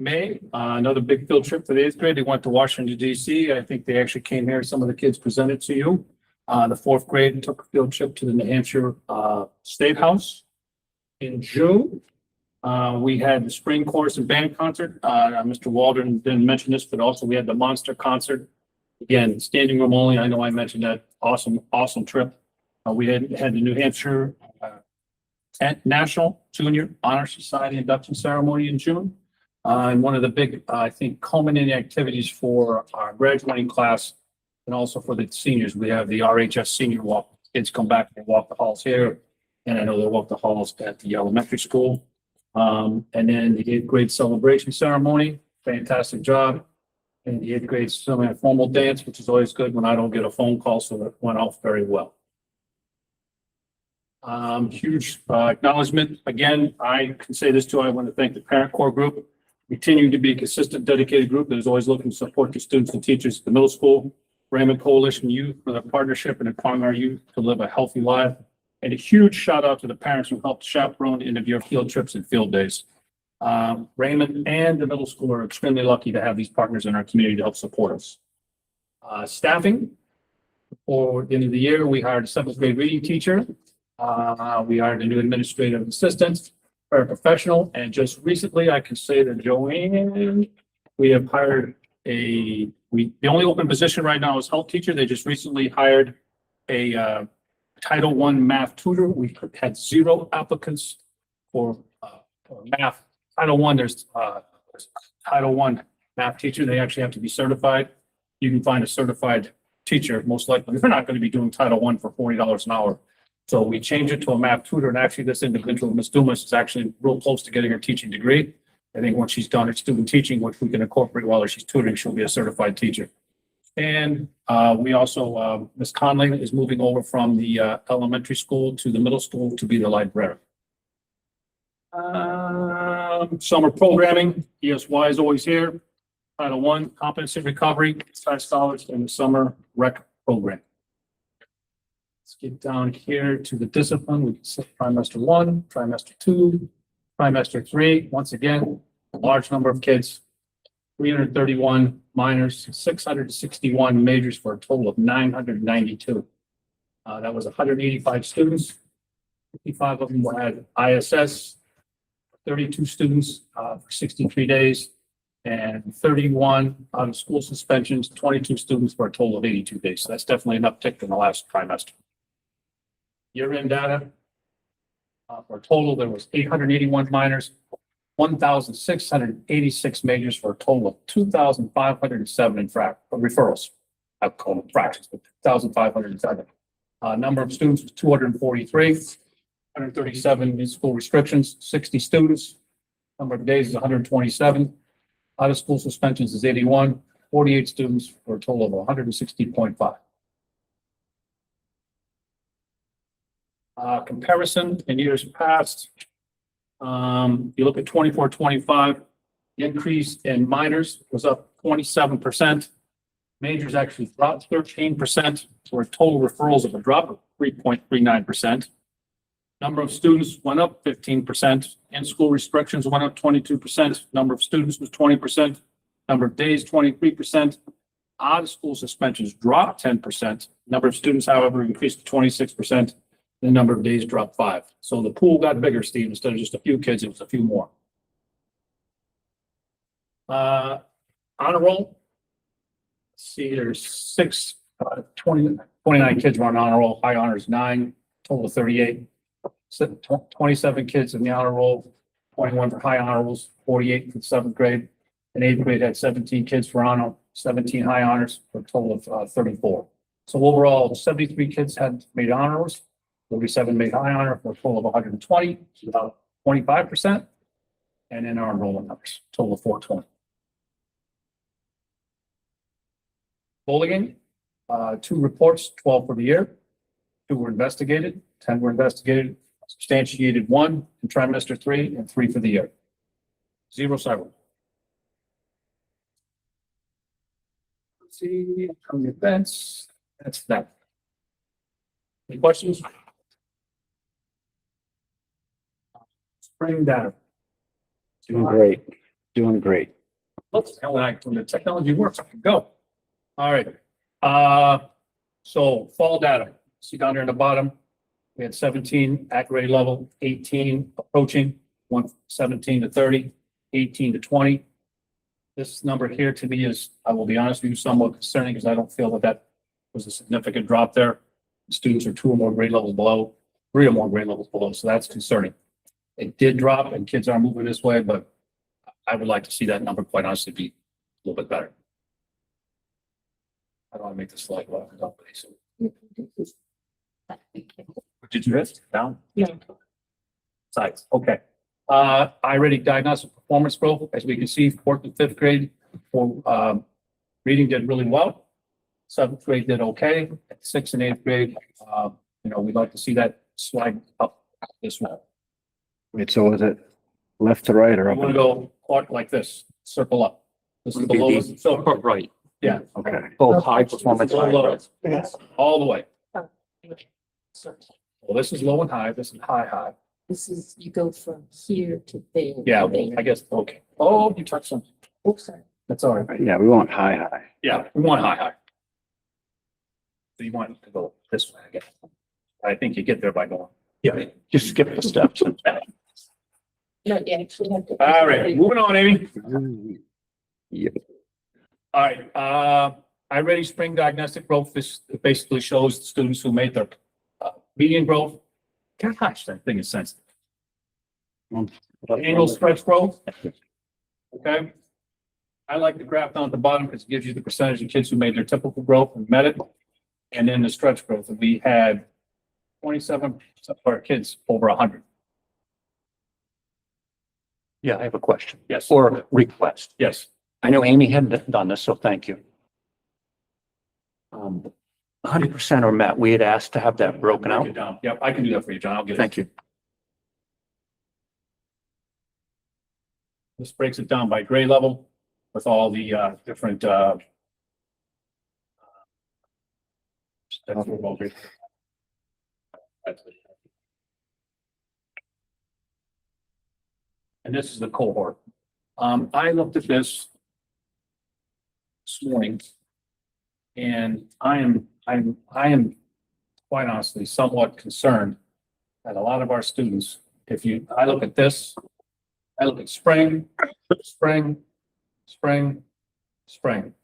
May, another big field trip for the eighth grade. They went to Washington DC. I think they actually came here. Some of the kids presented to you. The fourth grade took a field trip to the New Hampshire State House. In June, we had the spring chorus and band concert. Mr. Waldron didn't mention this, but also we had the monster concert. Again, standing room only. I know I mentioned that. Awesome trip. We had the New Hampshire National Junior Honor Society induction ceremony in June. And one of the big, I think, culminating activities for our graduating class and also for the seniors, we have the RHS Senior Walk. Kids come back and walk the halls here. And I know they walk the halls at the elementary school. And then the eighth grade celebration ceremony, fantastic job. And the eighth grade semi-formal dance, which is always good when I don't get a phone call, so it went off very well. Huge acknowledgement. Again, I can say this too. I want to thank the parent core group. Continuing to be a consistent, dedicated group that is always looking to support the students and teachers at the middle school. Raymond Coalition Youth for their partnership in empowering our youth to live a healthy life. And a huge shout out to the parents who helped chaperone the end of year field trips and field days. Raymond and the middle school are extremely lucky to have these partners in our community to help support us. Staffing. For the end of the year, we hired a seventh grade reading teacher. We hired a new administrative assistant, paraprofessional, and just recently I can say that Joanne, we have hired the only open position right now is health teacher. They just recently hired a Title I math tutor. We had 0 applicants for math. Title I, there's Title I math teacher. They actually have to be certified. You can find a certified teacher. Most likely, they're not going to be doing Title I for $40 an hour. So we changed it to a math tutor, and actually this individual, Ms. Dumas, is actually real close to getting her teaching degree. I think once she's done her student teaching, which we can incorporate while she's tutoring, she'll be a certified teacher.
And we also, Ms. Conley is moving over from the elementary school to the middle school to be the librarian. Summer programming, ESY is always here. Title I, competency recovery, science scholars, and the summer rec program. Let's get down here to the discipline. We can see trimester 1, trimester 2, trimester 3. Once again, a large number of kids, 331 minors, 661 majors for a total of 992. That was 185 students. 55 of them had ISS, 32 students for 63 days, and 31 out of school suspensions, 22 students for a total of 82 days. So that's definitely an uptick in the last trimester. Year-end data. For a total, there was 881 minors, 1,686 majors for a total of 2,507 referrals. I call them fractions, but 2,507. Number of students was 243, 137 in school restrictions, 60 students. Number of days is 127. Out of school suspensions is 81, 48 students for a total of 160.5. Comparison in years past. You look at 24-25, the increase in minors was up 27%. Majors actually dropped 13% for a total referrals of a drop of 3.39%. Number of students went up 15%. In-school restrictions went up 22%. Number of students was 20%. Number of days, 23%. Out-of-school suspensions dropped 10%. Number of students, however, increased to 26%. The number of days dropped 5. So the pool got bigger, Steve. Instead of just a few kids, it was a few more. Honor roll. Let's see, there's 29 kids were on honor roll. High honors 9, total of 38. 27 kids in the honor roll, 21 for high honor rolls, 48 for the 7th grade. And 8th grade had 17 kids for honor, 17 high honors for a total of 34. So overall, 73 kids had made honors. 37 made high honor for a total of 120, about 25%. And in our enrollment numbers, total of 420. Bullying, 2 reports, 12 for the year. 2 were investigated, 10 were investigated, substantiated 1 in trimester 3, and 3 for the year. 0 cyber. Let's see, upcoming events. That's that. Any questions? Spring data.
Doing great, doing great.
Let's tell when the technology works, I can go. All right. So fall data, see down there in the bottom, we had 17 at grade level, 18 approaching, 17 to 30, 18 to 20. This number here to me is, I will be honest with you, somewhat concerning because I don't feel that that was a significant drop there. Students are 2 or more grade levels below, 3 or more grade levels below, so that's concerning. It did drop and kids are moving this way, but I would like to see that number, quite honestly, be a little bit better. I don't want to make this slide go up. Did you hit down?
Yeah.
Sides, okay. iReady diagnostic performance growth, as we can see, 4th and 5th grade for reading did really well. 7th grade did okay. 6th and 8th grade, we'd like to see that slide up this way.
Wait, so is it left to right or
I
up?
want to go like this, circle up. This is the lowest, so,
Right.
yeah,
Okay.
Both high performance.
Low, low.
Yes.
all the way. Well, this is low and high, this is high, high.
This is, you go from here to there.
Yeah, well, I guess, okay. Oh, you touched something.
Oops, sorry.
That's all right.
Yeah, we want high, high.
Yeah, we want high, high. So you want it to go this way, I guess. I think you get there by going.
Yeah, just skip the steps.
No, you actually have to.
All right, moving on, Amy.
Yep.
All right, iReady spring diagnostic growth, this basically shows the students who made their median growth. Gosh, that thing is sensitive. Annual stretch growth. Okay. I like the graph down at the bottom because it gives you the percentage of kids who made their typical growth and met it. And then the stretch growth, and we had 27% of our kids over 100.
Yeah, I have a question.
Yes.
Or request.
Yes.
I know Amy had done this, so thank you. 100% are met. We had asked to have that broken
Break
out.
it down. Yep, I can do that for you, John. I'll get it.
Thank you.
This breaks it down by grade level with all the different that's what we'll do. And this is the cohort. I looked at this morning, and I am quite honestly somewhat concerned that a lot of our students, I look at this, I look at spring, spring, spring, spring.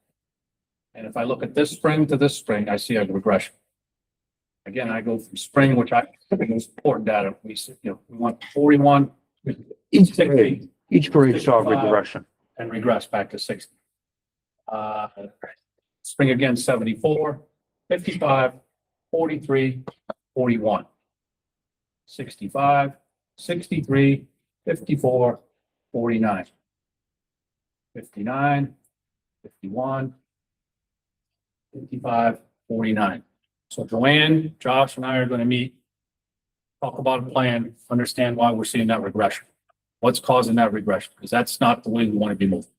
And if I look at this spring to this spring, I see a regression. Again, I go from spring, which I think is important data. We want 41.
Each grade saw regression.
And regress back to 60. Spring again, 74, 55, 43, 41. 65, 63, 54, 49. 59, 51, 55, 49. So Joanne, Josh, and I are going to meet, talk about a plan, understand why we're seeing that regression. What's causing that regression? Because that's not the way we want to be moving.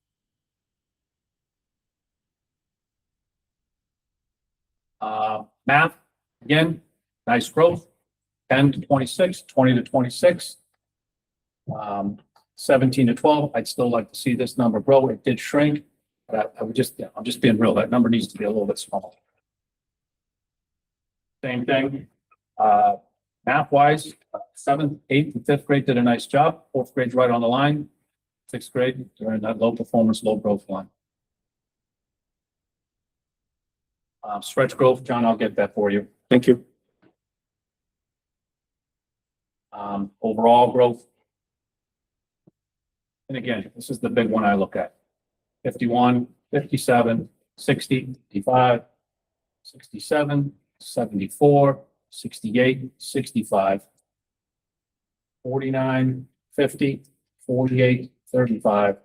Math, again, nice growth, 10 to 26, 20 to 26. 17 to 12, I'd still like to see this number grow. It did shrink, but I would just, I'm just being real. That number needs to be a little bit smaller. Same thing, math wise, 7th, 8th, and 5th grade did a nice job. 4th grade's right on the line. 6th grade, they're in that low performance, low growth line. Stretch growth, John, I'll get that for you.
Thank you.
Overall growth. And again, this is the big one I look at. 51, 57, 60, 55, 67, 74, 68, 65, 49, 50, 48, 35,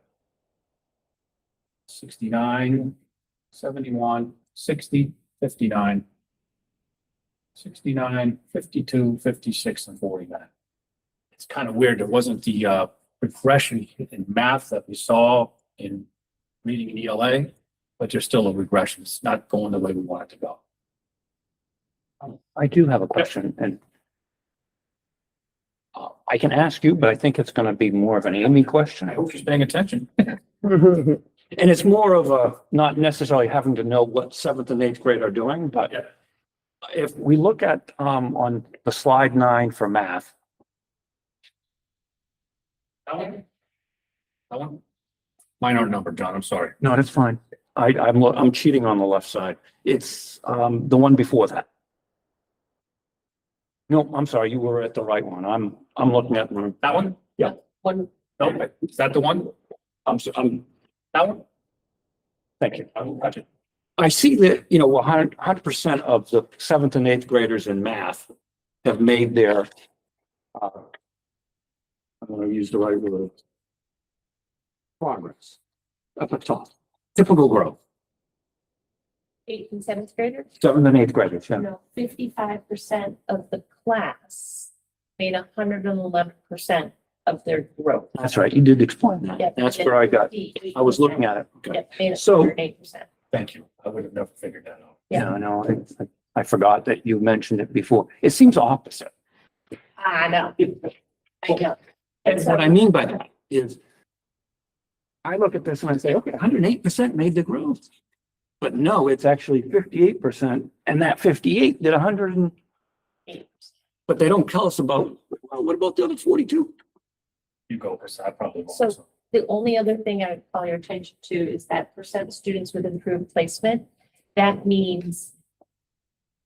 69, 71, 60, 59, 69, 52, 56, and 49. It's kind of weird. There wasn't the regression in math that we saw in reading in ELA, but there's still a regression. It's not going the way we want it to go.
I do have a question, and I can ask you, but I think it's going to be more of an Amy question.
I hope she's paying attention.
And it's more of a, not necessarily having to know what 7th and 8th grade are doing, but
Yeah.
if we look at, on the slide 9 for math,
That one? That one? Mine aren't numbered, John. I'm sorry.
no, that's fine. I'm cheating on the left side. It's, the one before that. No, I'm sorry, you were at the right one. I'm looking at,
That one?
Yeah.
One, no, is that the one? That one?
thank you.
I will touch it.
I see that, 100% of the 7th and 8th graders in math have made their, I'm going to use the right word, progress at the top, typical growth,
8th and 7th graders?
7th and 8th graders, yeah.
No, 55% of the class made 111% of their growth.
That's right, you did explain that.
Yep.
That's where I got, I was looking at it. Okay.
Yep, made
So-
108%.
Thank you. I would have never figured that out.
Yeah.
Yeah, no, I forgot that you mentioned it before. It seems opposite.
I know. I know.
And what I mean by that is I look at this and I say, okay, 108% made the growth. But no, it's actually 58%, and that 58 did 100 and, but they don't tell us about, well, what about the other 42?
You go, because I probably won't.
So- The only other thing I would call your attention to is that percent students with improved placement. That means,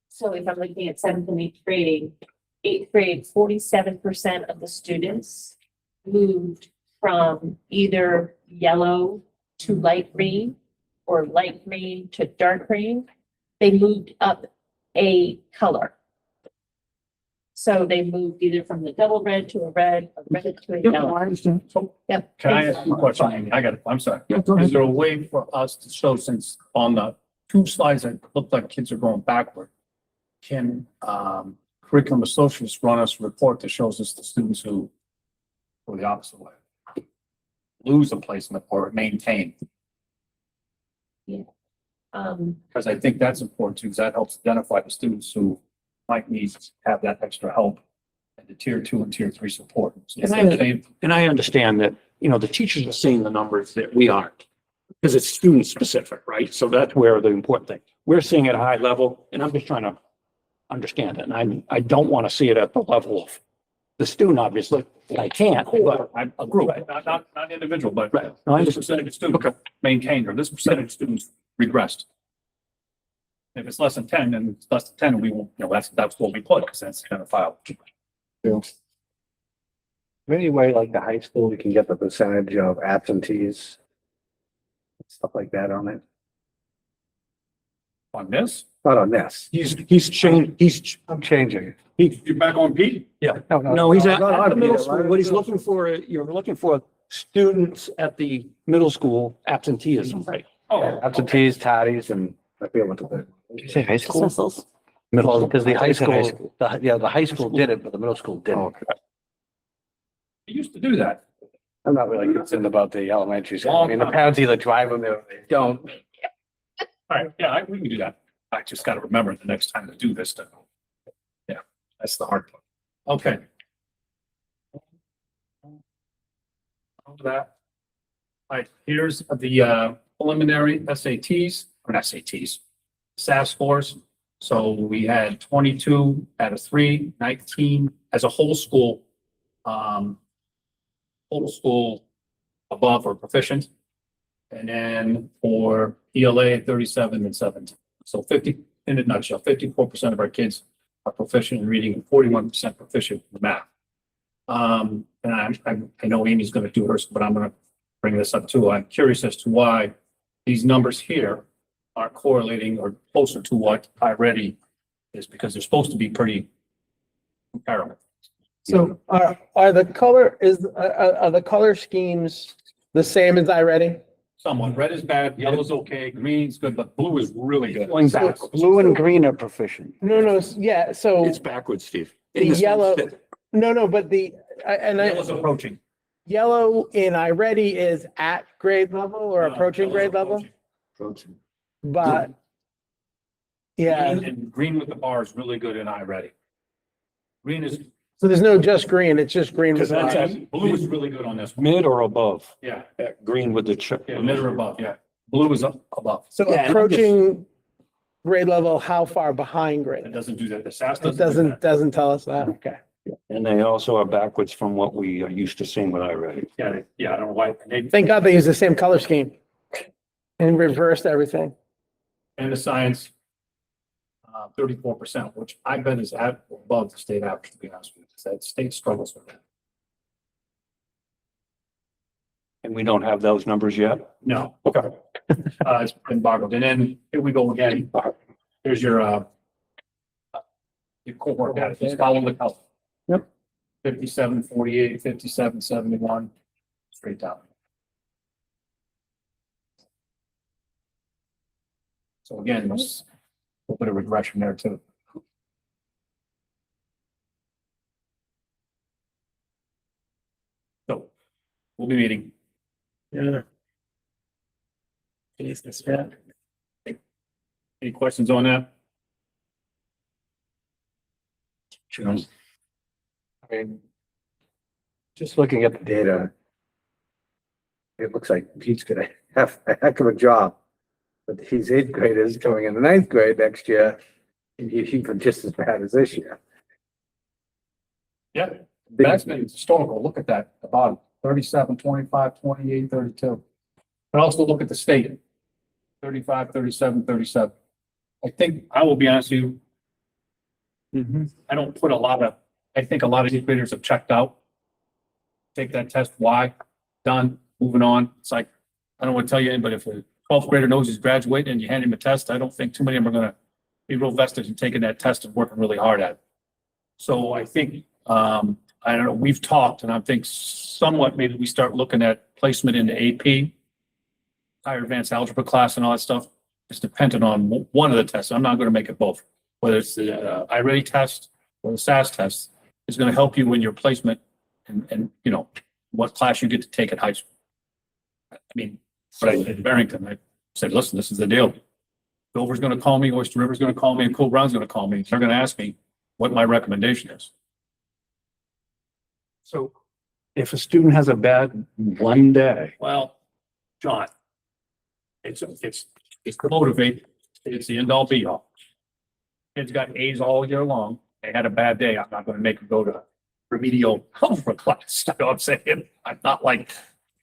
so if I'm looking at 7th and 8th grading, 8th grade, 47% of the students moved from either yellow to light green or light green to dark green. They moved up a color. So they moved either from the double red to a red to a yellow.
I understand.
Yep.
Can I ask you a question, Amy? I'm sorry.
Yeah, go
Is
ahead.
there a way for us to show, since on the two slides that look like kids are going backward. Can, curriculum associates run us a report that shows us the students who go the opposite way? Lose a placement or maintain, because I think that's important too, because that helps identify the students who might need to have that extra help and the tier 2 and tier 3 support. So
And I understand that, you know, the teachers are seeing the numbers that we aren't. Because it's student specific, right? So that's where the important thing. We're seeing it at a high level and I'm just trying to understand it. And I don't want to see it at the level of the student, obviously. I can't, but
A group, not individual, but
right. No, I
this
understand.
percentage of students
Okay.
maintained, or this percentage of students regressed. If it's less than 10, then it's less than 10, we won't, you know, that's what we put, because that's kind of file.
Anyway, like the high school, we can get the percentage of absentees. Stuff like that on it.
On this,
Not on this.
He's changed,
I'm changing.
you're back on Pete?
no, he's at
not
the
on
middle
Peter,
school.
right?
What he's looking for, you're looking for students at the middle school absenteeism, right?
Oh,
Absentees, tardies, and I feel what to do. Did you say high school?
Dismissals.
Middle, because the high
I said high
school, the high school did it, but the middle school didn't.
he used to do that.
I'm not really concerned about the elementary school. I mean, the parents either drive them or they don't.
All right, yeah, we can do that. I just gotta remember the next time to do this stuff. Yeah, that's the hard part. Okay. On to that. All right, here's the preliminary SATs, or not SATs, SAS scores. So we had 22 out of 3, 19 as a whole school. Whole school above or proficient. And then for ELA, 37 and 17. So 50, in a nutshell, 54% of our kids are proficient in reading and 41% proficient in math. And I know Amy's gonna do hers, but I'm gonna bring this up too. I'm curious as to why these numbers here aren't correlating or closer to what iReady is, because they're supposed to be pretty comparable.
So are the color schemes the same as iReady?
Somewhat. Red is bad, yellow's okay, green's good, but blue is really good.
Going backwards.
Blue and green are proficient.
No, yeah, so,
It's backwards, Steve.
The
In sense
yellow-
that-
no, but
Yellow's approaching.
yellow in iReady is at grade level or approaching grade level,
Approaching.
but yeah,
Green and green with the bar is really good in iReady. Green is,
so there's no just green, it's just green with
Because that's
bars.
blue is really good on this one.
Mid or above,
Yeah,
green with the chip.
yeah, mid or above, yeah. Blue is up above.
So
Yeah, and I'm just-
approaching grade level, how far behind
It
grade?
doesn't do that. The SAS
It
doesn't do that.
doesn't tell us that, okay.
And they also are backwards from what we are used to seeing with iReady.
Yeah, I don't know why.
Thank God they use the same color scheme and reversed everything.
And the science, 34%, which I bet is at or above the state average, to be honest with you. That state struggles with that.
And we don't have those numbers yet?
No, okay. It's been boggled. And then here we go again. Here's your cohort data. Just follow the color.
Yep.
57, 48, 57, 71, straight down. So again, there's a little bit of regression there too. So we'll be meeting.
Yeah. Jesus, yeah.
Any questions on that?
I mean, just looking at the data, it looks like Pete's gonna have a heck of a job. But his 8th graders going in the 9th grade next year, and he's even just as bad as this year.
Yeah, that's been historical. Look at that, at the bottom, 37, 25, 28, 32. But also look at the state, 35, 37, 37. I think, I will be honest with you, I don't put I think a lot of 8th graders have checked out. Take that test, why? Done, moving on. It's like, I don't want to tell you, but if a 12th grader knows he's graduating and you hand him a test, I don't think too many of them are gonna be real vested in taking that test and working really hard at it. So I think, I don't know, we've talked, and I think somewhat maybe we start looking at placement into AP, higher advanced algebra class and all that stuff. It's dependent on one of the tests. I'm not going to make it both. Whether it's the I-Ready test or the SAS test is going to help you in your placement and, you know, what class you get to take at high school. I mean, but at Barrington, I said, listen, this is the deal. Dover's going to call me, Oyster River's going to call me, and Cool Brown's going to call me. They're going to ask me what my recommendation is.
So if a student has a bad one day,
Well, John, it's motivate. It's the end all be all. Kids got A's all year long. They had a bad day. I'm not going to make them go to remedial algebra class. You know what I'm saying? I'm not like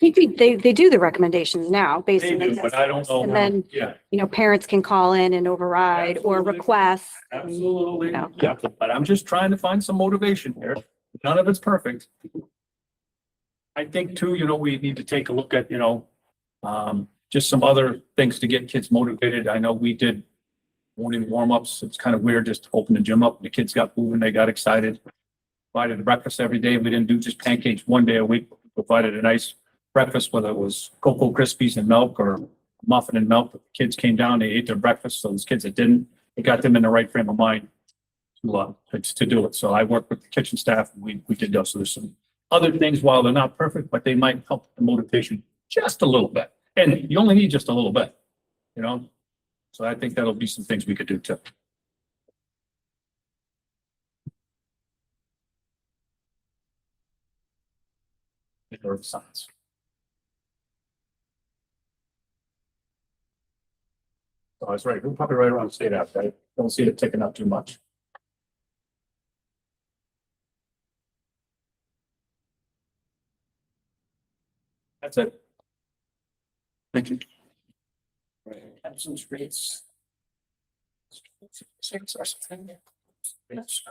They do the recommendations now based
they
on the
do, but
test.
I don't know.
And then,
Yeah,
you know, parents can call in and override or
Absolutely.
request.
absolutely.
Yeah.
Yeah, but I'm just trying to find some motivation here. None of it's perfect. I think too, you know, we need to take a look at, you know, just some other things to get kids motivated. I know we did morning warm-ups. It's kind of weird just to open the gym up. The kids got moving, they got excited. Provided breakfast every day. We didn't do just pancakes one day a week. We provided a nice breakfast, whether it was Cocoa Krispies and milk or muffin and milk. The kids came down, they ate their breakfast. So those kids that didn't, it got them in the right frame of mind to do it. So I worked with the kitchen staff and we did those. So there's some other things, while they're not perfect, but they might help the motivation just a little bit. And you only need just a little bit, you know? So I think that'll be some things we could do too. Or science. So I was right. We're probably right around state app. I don't see it ticking up too much. That's it. Thank you. Absence rates. Yes.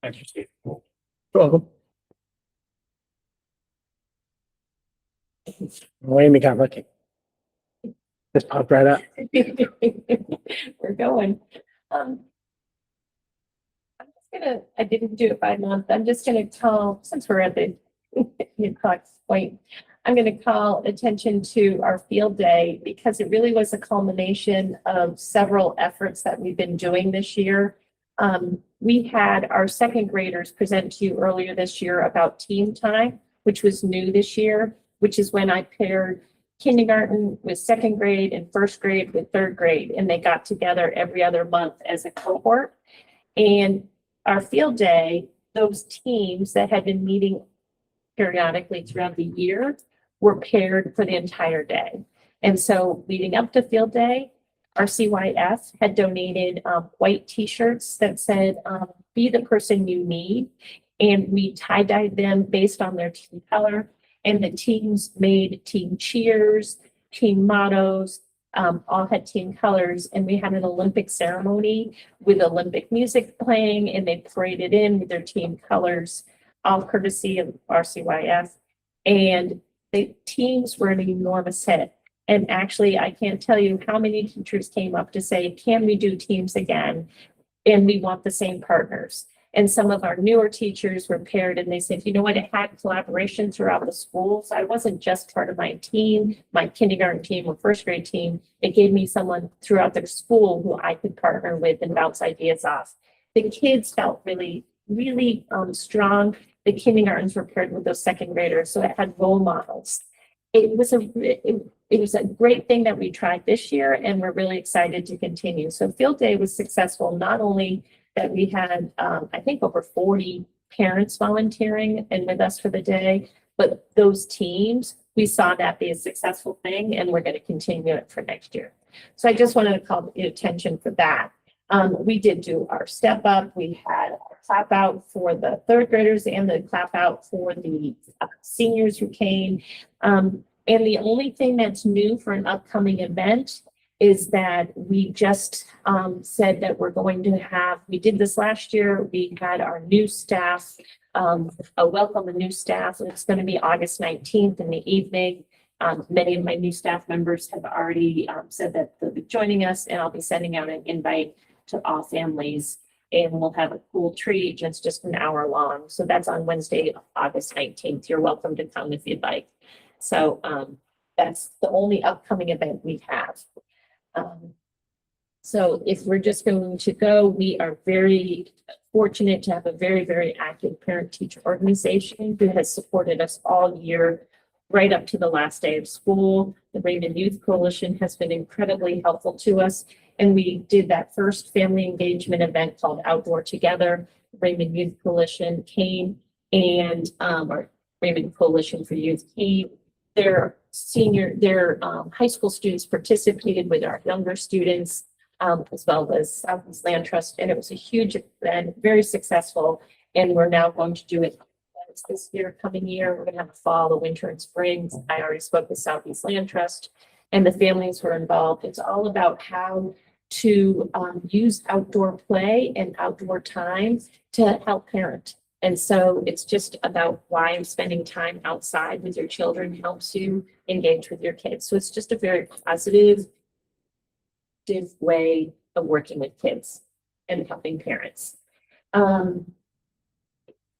Thank you, Steve.
Welcome. Amy got lucky. Just popped right up.
We're going. I'm just gonna, I didn't do it by month. I'm just gonna call, since we're at the clock's point, I'm gonna call attention to our field day because it really was a culmination of several efforts that we've been doing this year. We had our second graders present to you earlier this year about team time, which was new this year, which is when I paired kindergarten with second grade and first grade with third grade, and they got together every other month as a cohort. And our field day, those teams that had been meeting periodically throughout the year were paired for the entire day. And so leading up to field day, our CYF had donated white t-shirts that said, be the person you need. And we tie-dyed them based on their team color. And the teams made team cheers, team mottos, all had team colors. And we had an Olympic ceremony with Olympic music playing, and they paraded in with their team colors, all courtesy of RCYF. And the teams were an enormous hit. And actually, I can't tell you how many teachers came up to say, can we do teams again? And we want the same partners. And some of our newer teachers were paired and they said, you know what, it had collaboration throughout the schools. I wasn't just part of my team, my kindergarten team or first grade team. It gave me someone throughout their school who I could partner with and bounce ideas off. The kids felt really, really strong. The kindergartens were paired with those second graders, so it had role models. It was a great thing that we tried this year, and we're really excited to continue. So field day was successful, not only that we had, I think, over 40 parents volunteering and with us for the day, but those teams, we saw that be a successful thing, and we're going to continue it for next year. So I just wanted to call your attention for that. We did do our step up. We had a clap out for the third graders and the clap out for the seniors who came. And the only thing that's new for an upcoming event is that we just said that we're going to have, we did this last year, we had our new staff, a welcome of new staff. It's going to be August 19th in the evening. Many of my new staff members have already said that they'll be joining us, and I'll be sending out an invite to all families. and we'll have a cool treat. It's just an hour long. So that's on Wednesday, August 19th. You're welcome to come if you'd like. So that's the only upcoming event we have. So if we're just going to go, we are very fortunate to have a very, very active parent-teacher organization who has supported us all year, right up to the last day of school. The Raymond Youth Coalition has been incredibly helpful to us. And we did that first family engagement event called Outdoor Together. Raymond Youth Coalition came and, or Raymond Coalition for Youth came. Their high school students participated with our younger students, as well as Southeast Land Trust. And it was a huge event, very successful. And we're now going to do it this year, coming year. We're going to have a fall, a winter, and spring. I already spoke with Southeast Land Trust and the families who are involved. It's all about how to use outdoor play and outdoor time to help parent. And so it's just about why spending time outside with your children helps you engage with your kids. So it's just a very positive way of working with kids and helping parents. Our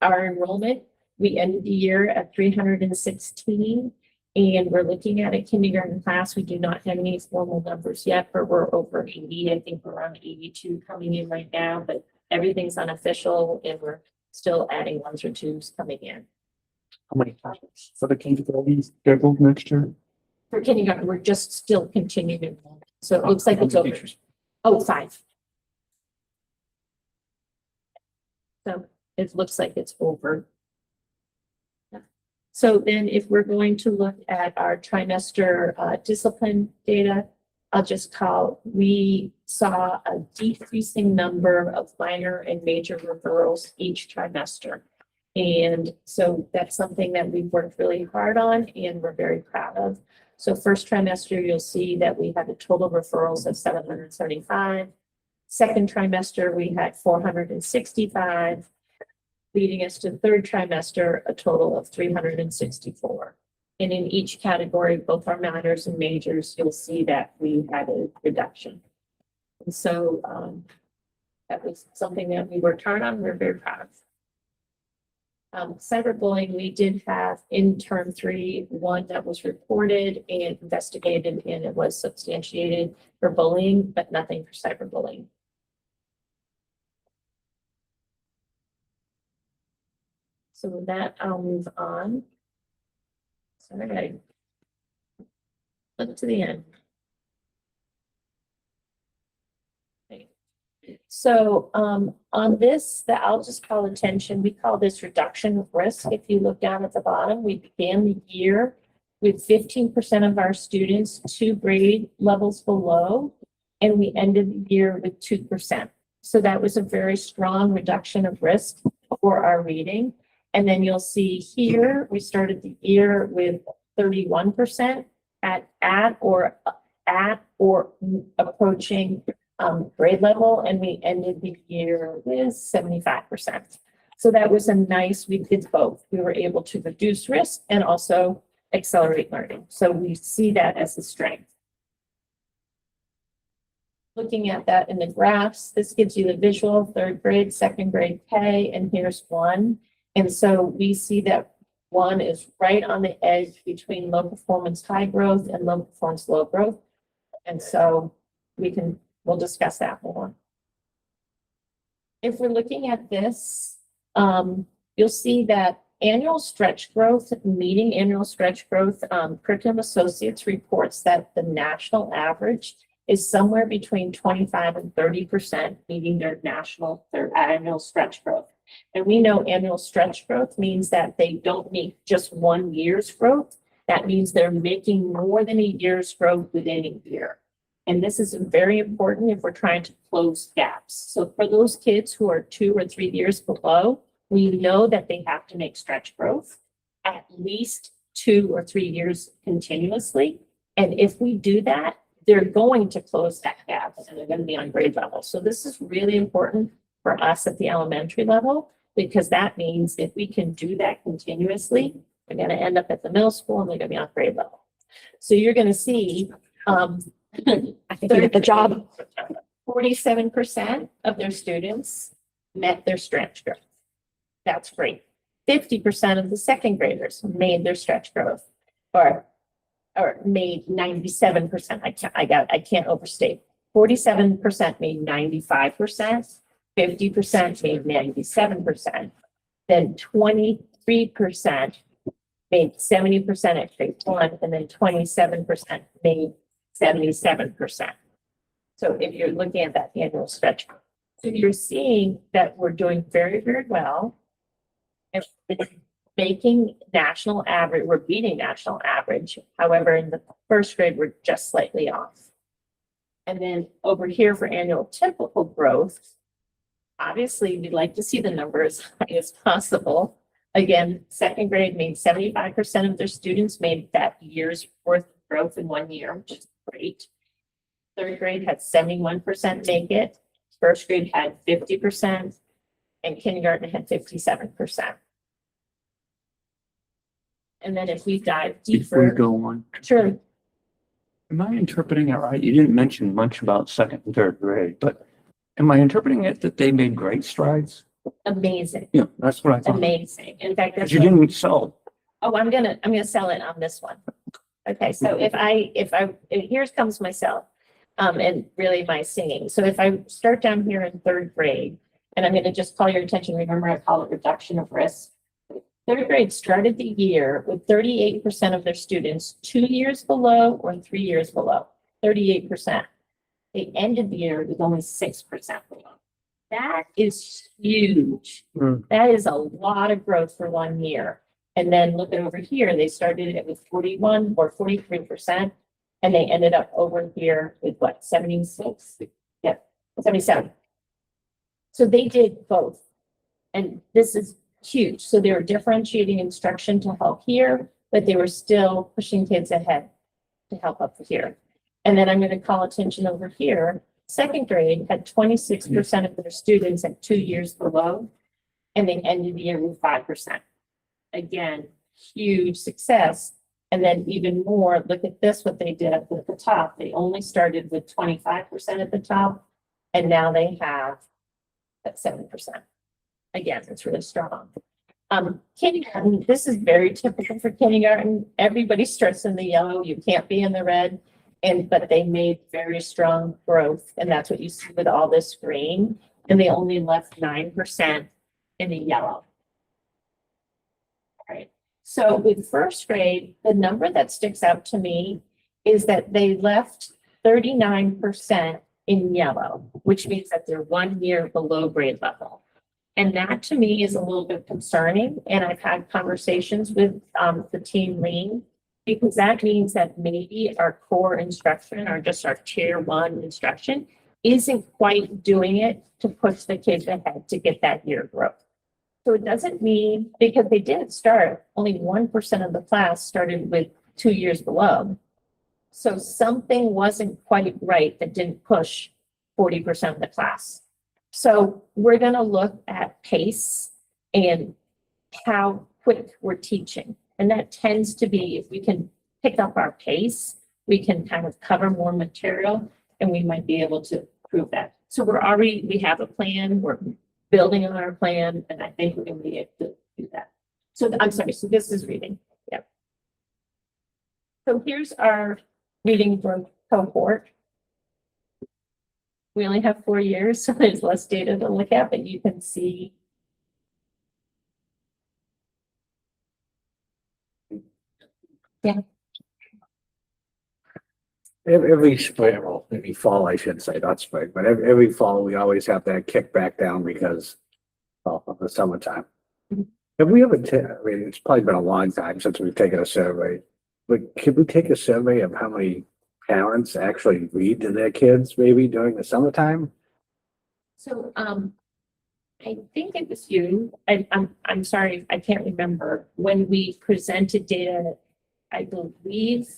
enrollment, we ended the year at 316, and we're looking at a kindergarten class. We do not have any formal numbers yet, but we're over 80. I think we're around 82 coming in right now, but everything's unofficial and we're still adding ones or twos coming in.
How many classes for the kindergarten scheduled next year?
For kindergarten, we're just still continuing. So it looks like it's over. Oh, 5. So it looks like it's over. So then if we're going to look at our trimester discipline data, I'll just call, we saw a decreasing number of minor and major referrals each trimester. And so that's something that we've worked really hard on and we're very proud of. So first trimester, you'll see that we had a total referrals of 775. Second trimester, we had 465. Leading us to the third trimester, a total of 364. And in each category, both our minors and majors, you'll see that we had a reduction. And so that was something that we worked hard on. We're very proud of. Cyberbullying, we did have in term 3, one that was reported and investigated, and it was substantiated for bullying, but nothing for cyberbullying. So with that, I'll move on. Sorry, I look to the end. Okay. So on this, that I'll just call attention, we call this reduction of risk. If you look down at the bottom, we began the year with 15% of our students 2 grade levels below, and we ended the year with 2%. So that was a very strong reduction of risk for our reading. And then you'll see here, we started the year with 31% at or approaching grade level, and we ended the year with 75%. So that was a nice, we did both. We were able to reduce risk and also accelerate learning. So we see that as a strength. Looking at that in the graphs, this gives you the visual, 3rd grade, 2nd grade K, and here's 1. And so we see that 1 is right on the edge between low performance high growth and low performance low growth. And so we'll discuss that more. If we're looking at this, you'll see that annual stretch growth, meeting annual stretch growth, Curriculum Associates reports that the national average is somewhere between 25 and 30% meeting their annual stretch growth. And we know annual stretch growth means that they don't meet just 1 year's growth. That means they're making more than a year's growth within a year. And this is very important if we're trying to close gaps. So for those kids who are 2 or 3 years below, we know that they have to make stretch growth at least 2 or 3 years continuously. And if we do that, they're going to close that gap and they're going to be on grade level. So this is really important for us at the elementary level, because that means if we can do that continuously, we're going to end up at the middle school and we're going to be on grade level. So you're going to see,
I think you did the job.
47% of their students met their stretch growth. That's great. 50% of the second graders made their stretch growth or made 97%. I can't overstate. 47% made 95%, 50% made 97%. Then 23% made 70% at grade one, and then 27% made 77%. So if you're looking at that annual stretch, so you're seeing that we're doing very, very well. And it's making national average, we're beating national average. However, in the first grade, we're just slightly off. And then over here for annual typical growth, obviously, we'd like to see the number as high as possible. Again, second grade made 75% of their students made that year's worth of growth in 1 year, which is great. Third grade had 71% make it. First grade had 50%, and kindergarten had 57%. And then if we dive
Before you
deeper,
go on,
sure,
am I interpreting it right? You didn't mention much about second and third grade, but am I interpreting it that they made great strides?
amazing,
Yeah, that's what I thought.
amazing. In fact,
But
that's
you
what-
didn't sell.
Oh, I'm gonna sell it on this one. Okay, so here comes myself, and really my singing. So if I start down here in third grade, and I'm gonna just call your attention, remember I call it reduction of risk. Third grade started the year with 38% of their students 2 years below or 3 years below, 38%. They ended the year with only 6% below. That is huge.
Mm.
That is a lot of growth for 1 year. And then look at over here, they started it with 41 or 43%, and they ended up over here with what, 76? Yep, 77. So they did both. And this is huge. So they were differentiating instruction to help here, but they were still pushing kids ahead to help up here. And then I'm going to call attention over here. Second grade had 26% of their students at 2 years below, and they ended the year with 5%. Again, huge success. And then even more, look at this, what they did up at the top. They only started with 25% at the top, and now they have at 7%. Again, it's really strong. Kindergarten, this is very typical for kindergarten. Everybody starts in the yellow. You can't be in the red. But they made very strong growth, and that's what you see with all this green. And they only left 9% in the yellow. All right. So with first grade, the number that sticks out to me is that they left 39% in yellow, which means that they're 1 year below grade level. And that to me is a little bit concerning. And I've had conversations with the team lead, because that means that maybe our core instruction or just our tier one instruction isn't quite doing it to push the kids ahead to get that year growth. So it doesn't mean, because they did start, only 1% of the class started with 2 years below. So something wasn't quite right that didn't push 40% of the class. So we're going to look at pace and how quick we're teaching. And that tends to be, if we can pick up our pace, we can kind of cover more material, and we might be able to prove that. So we have a plan, we're building on our plan, and I think we're going to be able to do that. So I'm sorry, so this is reading. Yep. So here's our reading for cohort. We only have 4 years, so there's less data to look at, but you can see. Yeah.
Every spring, well, maybe fall, I should say, not spring, but every fall, we always have that kick back down because of the summertime.
Mhm.
Have we ever, I mean, it's probably been a long time since we've taken a survey, but could we take a survey of how many parents actually read to their kids maybe during the summertime?
So, I think it was you, I'm sorry, I can't remember, when we presented data, I believe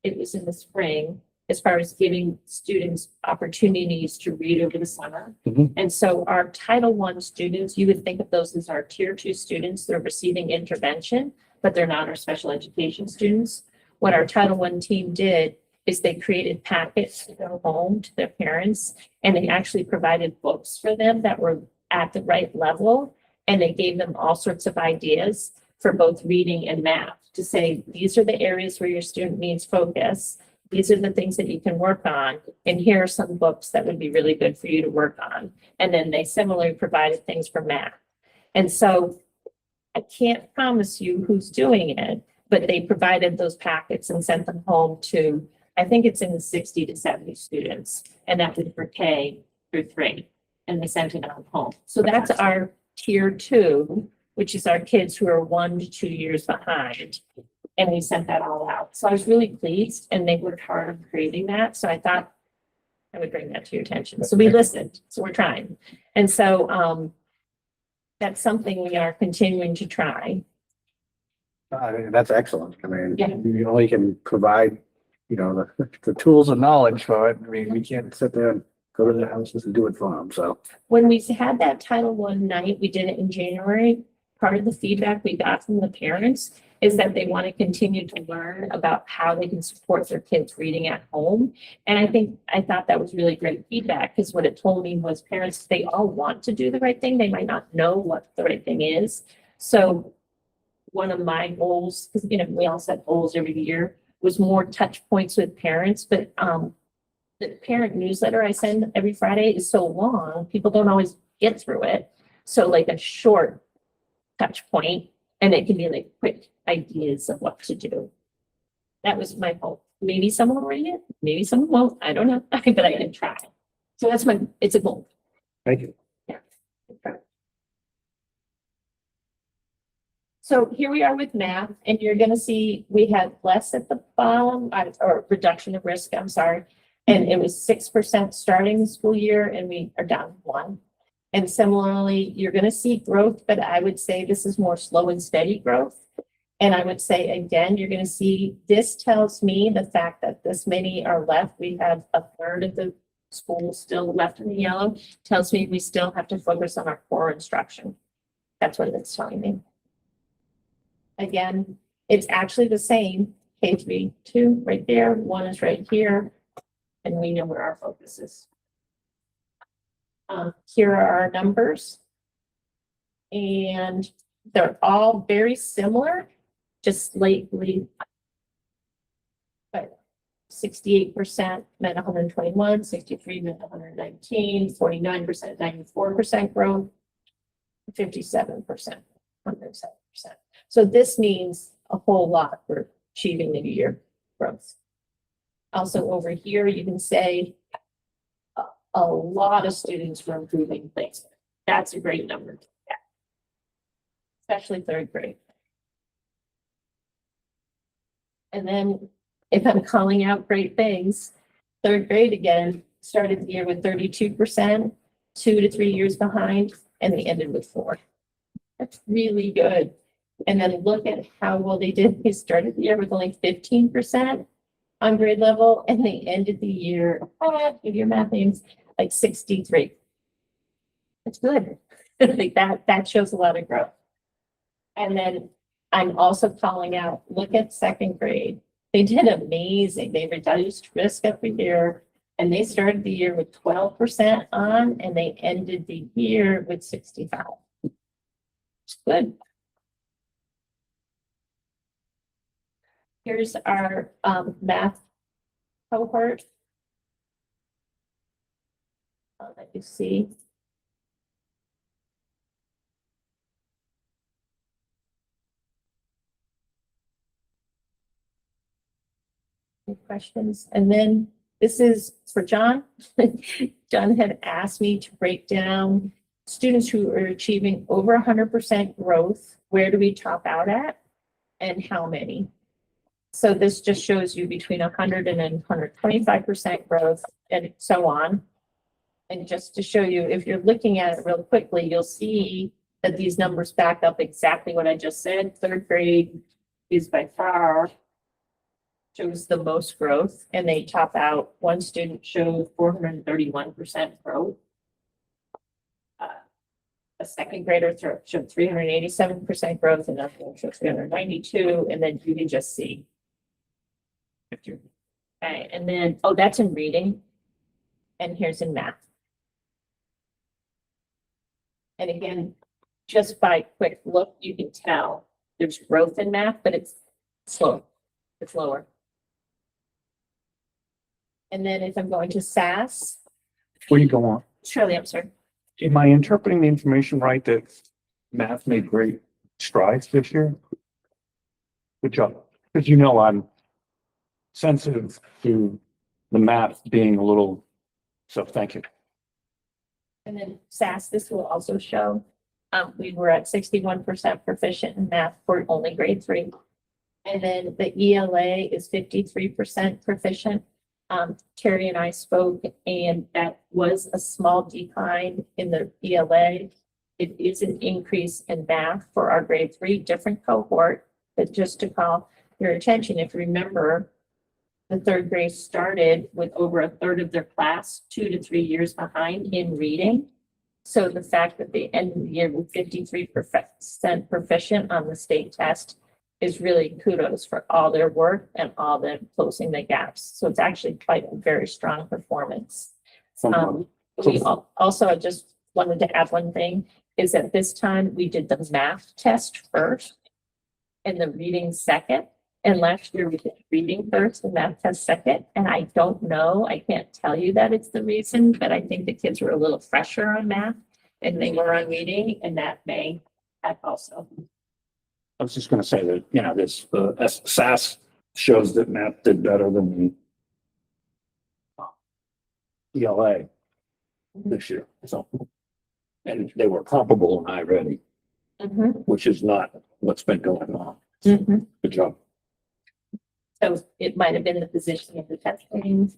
it was in the spring, as far as giving students opportunities to read over the summer.
Mhm.
And so our Title I students, you would think of those as our Tier 2 students, they're receiving intervention, but they're not our special education students. What our Title I team did is they created packets to go home to their parents, and they actually provided books for them that were at the right level. And they gave them all sorts of ideas for both reading and math to say, these are the areas where your student needs focus. These are the things that you can work on. And here are some books that would be really good for you to work on. And then they similarly provided things for math. And so I can't promise you who's doing it, but they provided those packets and sent them home to, I think it's in the 60 to 70 students. And that was for K through 3. And they sent it on home. So that's our tier 2, which is our kids who are 1 to 2 years behind. And we sent that all out. So I was really pleased and they worked hard on creating that. So I thought I would bring that to your attention. So we listened. So we're trying. And so that's something we are continuing to try.
That's excellent. I mean,
Yeah.
you only can provide, you know, the tools and knowledge for it. I mean, we can't sit there and go to the houses and do it for them, so.
When we had that Title I night, we did it in January. Part of the feedback we got from the parents is that they want to continue to learn about how they can support their kids reading at home. And I thought that was really great feedback because what it told me was parents, they all want to do the right thing. They might not know what the right thing is. So one of my goals, because, you know, we all set goals every year, was more touch points with parents, but the parent newsletter I send every Friday is so long, people don't always get through it. So like a short touch point, and it can be like quick ideas of what to do. That was my hope. Maybe someone will read it, maybe someone won't, I don't know, but I can try. So that's it's a goal.
Thank you.
Yeah. So here we are with math, and you're gonna see we had less at the bottom, or reduction of risk, I'm sorry. And it was 6% starting the school year, and we are down 1. And similarly, you're gonna see growth, but I would say this is more slow and steady growth. And I would say, again, you're gonna see, this tells me the fact that this many are left, we have a third of the school still left in the yellow, tells me we still have to focus on our core instruction. That's what it's telling me. Again, it's actually the same, K-3, 2 right there, 1 is right here, and we know where our focus is. Here are our numbers. And they're all very similar, just slightly. But 68% meant 121, 63 meant 119, 49%, 94% growth, 57%, 107%. So this means a whole lot for achieving the year growth. Also over here, you can say a lot of students were improving placement. That's a great number. Yeah. Especially 3rd grade. And then if I'm calling out great things, 3rd grade again started the year with 32%, 2 to 3 years behind, and they ended with 4. That's really good. And then look at how well they did. They started the year with only 15% on grade level, and they ended the year, give your math names, like 63. That's good. Like that shows a lot of growth. And then I'm also calling out, look at 2nd grade. They did amazing. They reduced risk every year, and they started the year with 12% on, and they ended the year with 65. It's good. Here's our math cohort. That you see. Any questions? And then this is for John. John had asked me to break down students who are achieving over 100% growth. Where do we top out at and how many? So this just shows you between 100 and 125% growth and so on. And just to show you, if you're looking at it real quickly, you'll see that these numbers back up exactly what I just said. 3rd grade is by far shows the most growth, and they top out. One student showed 431% growth. A 2nd grader showed 387% growth, and another one showed 392, and then you can just see. Okay, and then, oh, that's in reading, and here's in math. And again, just by quick look, you can tell there's growth in math, but it's slow. It's lower. And then if I'm going to SAS,
Where you go on?
Shirley, I'm sorry.
Am I interpreting the information right that math made great strides this year? Good job. Because you know I'm sensitive to the math being a little, so thank you.
And then SAS, this will also show, we were at 61% proficient in math for only grade 3. And then the ELA is 53% proficient. Terry and I spoke, and that was a small decline in the ELA. It is an increase in math for our grade 3, different cohort. But just to call your attention, if you remember, the 3rd grade started with over a third of their class 2 to 3 years behind in reading. So the fact that they end the year with 53% proficient on the state test is really kudos for all their work and all them closing the gaps. So it's actually quite a very strong performance. We also, I just wanted to add one thing, is that this time we did the math test first and the reading second. And last year we did reading first and math test second. And I don't know, I can't tell you that it's the reason, but I think the kids were a little fresher on math and they were on reading, and that may have also.
I was just gonna say that, you know, this, SAS shows that math did better than the ELA this year, so. And they were comparable in iReady, which is not what's been going on. Good job.
So it might have been the position of the testing.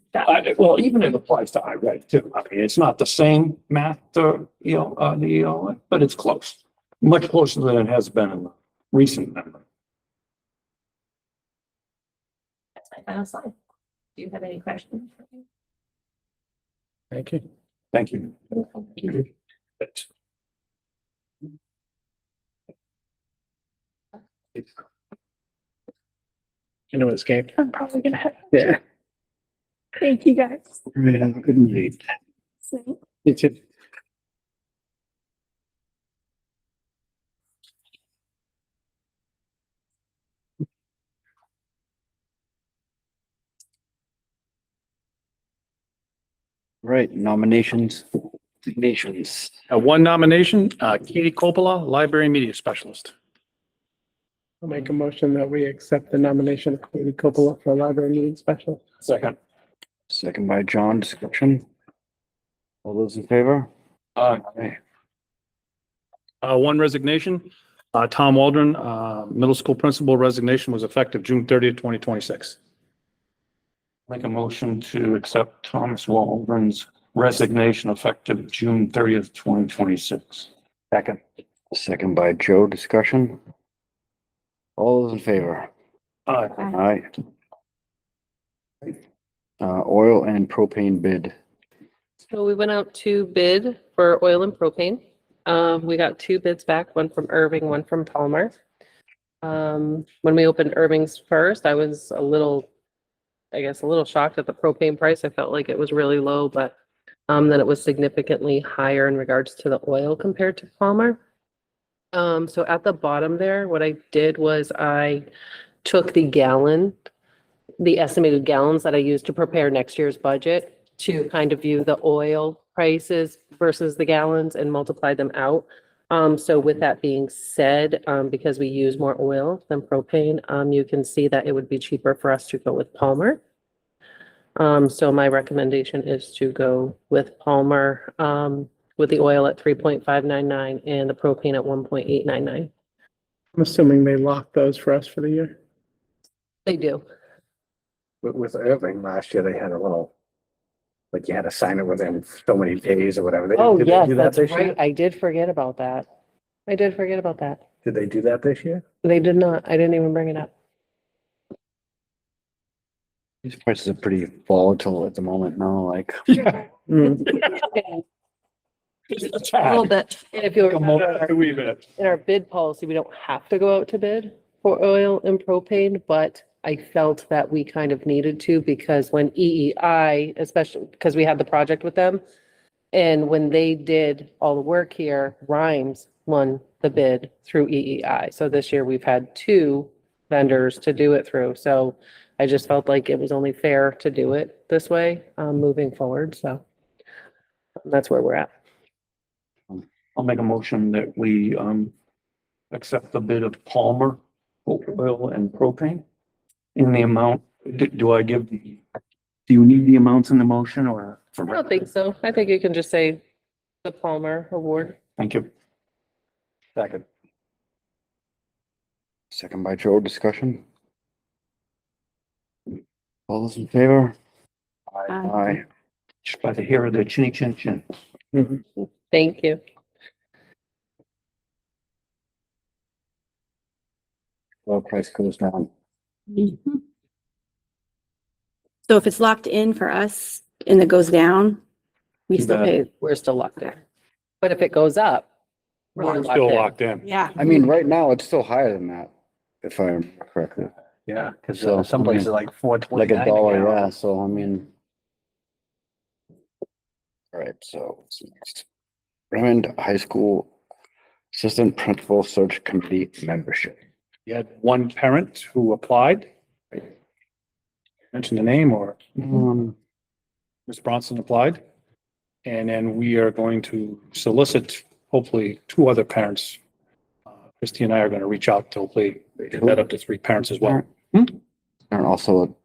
Well, even it applies to iReady too. I mean, it's not the same math, the ELA, but it's close. Much closer than it has been in the recent memory.
That's my final slide. Do you have any questions?
Thank you.
Thank you.
You know what escaped?
I'm probably gonna have,
Yeah.
thank you guys.
Good indeed.
It's it.
Right, nominations.
One nomination, Katie Coppola, Library Media Specialist.
I'll make a motion that we accept the nomination of Katie Coppola for library meeting specialist.
Second.
Second by John, discussion. All those in favor? Aye.
One resignation, Tom Waldron, middle school principal resignation was effective June 30th, 2026.
Make a motion to accept Thomas Waldron's resignation effective June 30th, 2026.
Second. Second by Joe, discussion. All those in favor?
Aye.
Aye. Oil and propane bid.
So we went out to bid for oil and propane. We got 2 bids back, one from Irving, one from Palmer. When we opened Irving's first, I was a little shocked at the propane price. I felt like it was really low, but then it was significantly higher in regards to the oil compared to Palmer. So at the bottom there, what I did was I took the estimated gallons that I used to prepare next year's budget to kind of view the oil prices versus the gallons and multiply them out. So with that being said, because we use more oil than propane, you can see that it would be cheaper for us to go with Palmer. So my recommendation is to go with Palmer, with the oil at 3.599 and the propane at 1.899.
I'm assuming they locked those for us for the year.
They do.
With Irving last year, they had a little, like you had to sign it within so many days or whatever.
Oh,
Did they
yes,
do that
that's
this year?
right. I did forget about that.
Did they do that this year?
They did not. I didn't even bring it up.
These prices are pretty volatile at the moment now, like.
Mm.
A little bit. And if you'll remember,
A wee bit.
in our bid policy, we don't have to go out to bid for oil and propane, but I felt that we kind of needed to because when EEI, especially because we had the project with them, And when they did all the work here, Rhymes won the bid through EEI. So this year we've had 2 vendors to do it through. So I just felt like it was only fair to do it this way, moving forward. So that's where we're at.
I'll make a motion that we, accept the bid of Palmer Oil and Propane in the amount, do I give the, do you need the amounts in the motion or?
I don't think so. I think you can just say the Palmer Award.
Thank you.
Second.
Second by Joe, discussion. All those in favor? Aye.
Just by the hair of the chinny chin chin.
Thank you.
Oil price goes down.
Mhm. So if it's locked in for us and it goes down, we still pay.
We're still locked in. But if it goes up, we're
Still
locked in.
locked in.
Yeah.
I mean, right now, it's still higher than that, if I remember correctly.
Yeah, because
So,
some places are like $4.29.
Like a dollar,
gallon.
yeah, so I mean. All right, so what's next? Raymond High School Assistant Principal Search Committee membership.
You had one parent who applied. Mention the name or Ms. Bronson applied. And then we are going to solicit hopefully 2 other parents. Christy and I are going to reach out to hopefully get that up to 3 parents as well.
And also,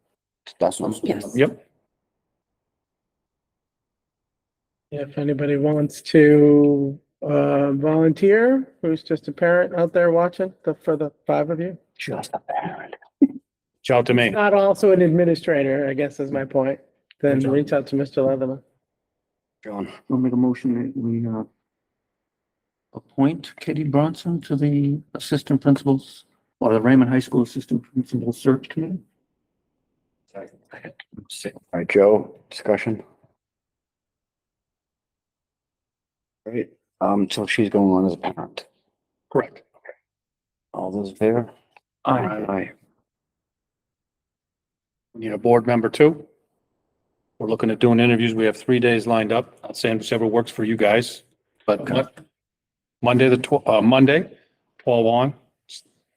that's one.
Yes.
Yep.
If anybody wants to volunteer, who's just a parent out there watching, for the 5 of you.
Just a parent.
Reach out to me.
Not also an administrator, I guess is my point. Then reach out to Mr. Leatherman.
John,
I'll make a motion that we, appoint Katie Bronson to the assistant principals or the Raymond High School Assistant Principal Search Committee.
all right, Joe, discussion? Great, so she's going on as a parent.
Correct.
All those in favor? Aye.
We need a board member too. We're looking at doing interviews. We have 3 days lined up. Not saying whichever works for you guys, but Monday, 12 on,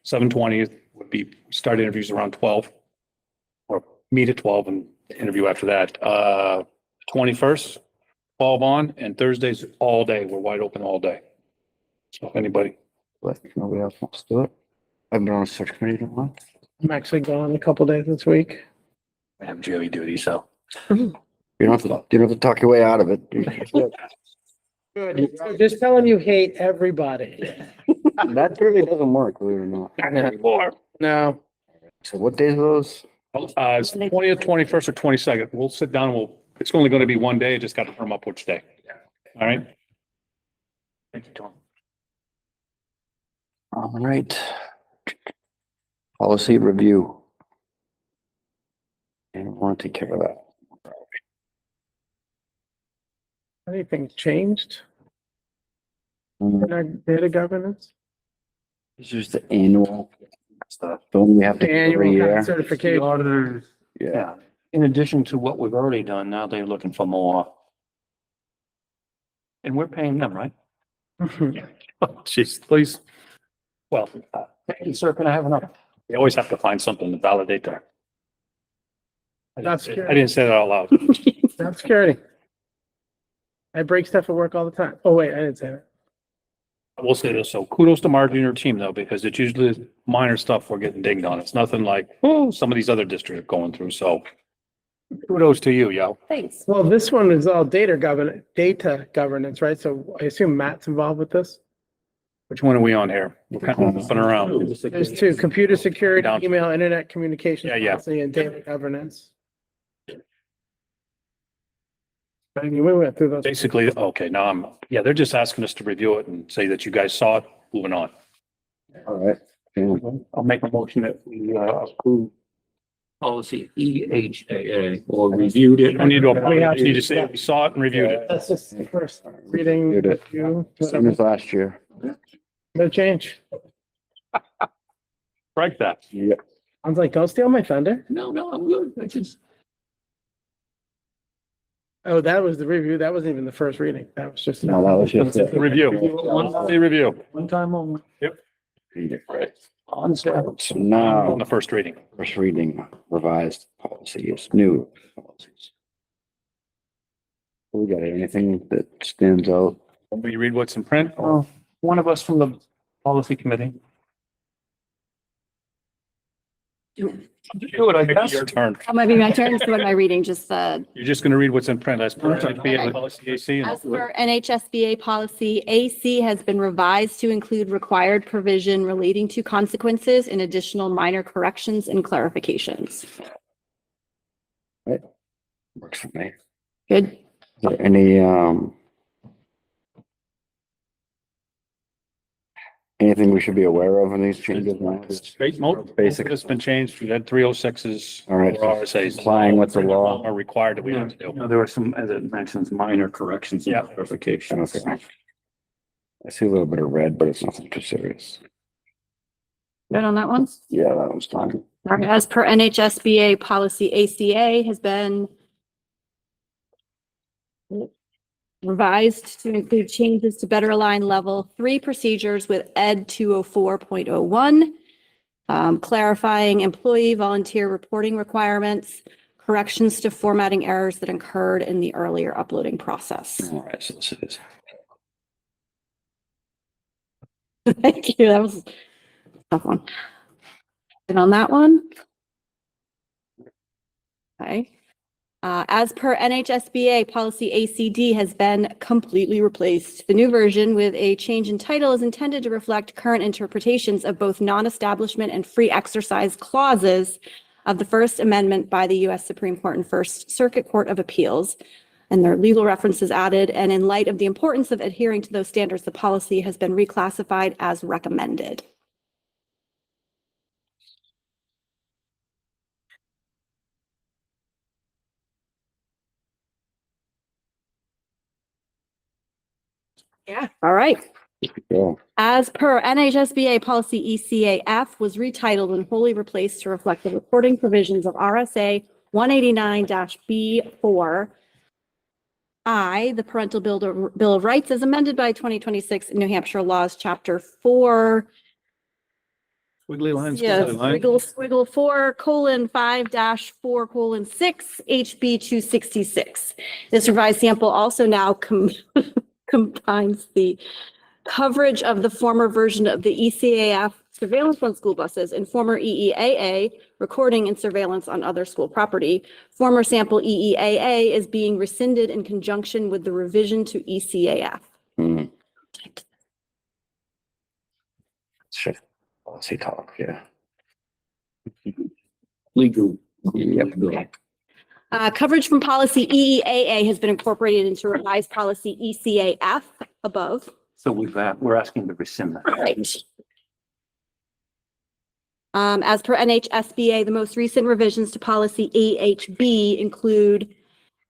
7:20 would be start interviews around 12. Or meet at 12 and interview after that. 21st, 12 on, and Thursdays all day. We're wide open all day. So if anybody,
But nobody else wants to do it? I've been on a search committee in a while.
I'm actually gone a couple days this week.
I have jury duty, so.
You don't have to talk your way out of it.
Good. So just tell them you hate everybody.
That really doesn't work, believe it or not.
not anymore.
No.
So what days are those?
It's 20th, 21st or 22nd. We'll sit down and it's only going to be one day. Just got to firm up which day. All right.
Thank you, Tom.
All right. Policy review. And I want to take care of that.
Anything changed
Mm,
in our data governance?
It's just the annual stuff. Don't we have to do every
Annual
year?
The
certification.
auditors,
Yeah.
yeah, in addition to what we've already done, now they're looking for more. And we're paying them, right?
Jeez, please. Well,
Thank you, sir, can I have enough?
you always have to find something to validate that.
That's
I
good.
didn't say that out loud.
Job security. I break stuff at work all the time. Oh, wait, I didn't say that.
I will say this, so kudos to Margie and her team though, because it's usually minor stuff we're getting dinged on. It's nothing like, oh, some of these other districts are going through, so kudos to you, yo.
Thanks.
Well, this one is all data governance, right? So I assume Matt's involved with this?
Which one are we on here? We're kind of moving around.
There's 2, computer security,
Down.
email, internet communications
Yeah, yeah.
policy, and data governance. I mean, we went through those.
Basically, okay, now they're just asking us to review it and say that you guys saw it, moving on.
All right. Yeah.
I'll make a motion that we, approve policy EHAA or reviewed it.
We need to say we saw it and reviewed it.
That's just the first reading.
Did it.
review,
Same as last year.
No change.
Strike that.
Yeah.
I was like, don't steal my thunder.
No, I'm good. I just.
Oh, that was the review. That wasn't even the first reading. That was just.
No, that was just it.
Review. One review.
One time only. On Saturday.
So now,
On the first reading.
first reading revised policies, new policies. We got anything that stands out?
Will you read what's in print?
Oh, one of us from the policy committee. Do it, I guess.
Your turn.
That might be my turn. So what am I reading? Just,
You're just gonna read what's in print as per NHSBA policy AC.
as per NHSBA policy, AC has been revised to include required provision relating to consequences and additional minor corrections and clarifications.
Works for me.
Good.
Is there any, anything we should be aware of in these changes?
Basic has been changed. We had 306s.
All right.
or RSAs.
Complying with the law.
Are required that we have to do.
No, there were some, as it mentions, minor corrections
Yeah.
and clarifications.
Okay. I see a little bit of red, but it's nothing too serious.
Good on that one?
Yeah, that one's fine.
All right, as per NHSBA policy, ACA has been revised to include changes to better align level 3 procedures with Ed 204.01, clarifying employee volunteer reporting requirements, corrections to formatting errors that occurred in the earlier uploading process.
All right, so this is.
Thank you. That was a tough one. And on that one. Okay. As per NHSBA, policy ACD has been completely replaced. The new version with a change in title is intended to reflect current interpretations of both non-establishment and free exercise clauses of the First Amendment by the U.S. Supreme Court and First Circuit Court of Appeals. And there are legal references added. And in light of the importance of adhering to those standards, the policy has been reclassified as recommended. Yeah. All right.
Yeah.
As per NHSBA policy ECAF was retitled and wholly replaced to reflect the reporting provisions of RSA 189-B4. I, the Parental Bill of Rights as amended by 2026 New Hampshire laws, chapter 4.
Wiggly lines.
Yeah,
wiggly line.
squiggle 4:5-4:6 HB 266. This revised sample also now combines the coverage of the former version of the ECAF surveillance on school buses and former EEAA recording and surveillance on other school property. Former sample EEAA is being rescinded in conjunction with the revision to ECAF.
Hmm. Sure. Policy talk, yeah.
Legal.
Yep.
Coverage from policy EEAA has been incorporated into revised policy ECAF above.
So we're asking to rescind that.
Right. As per NHSBA, the most recent revisions to policy AHB included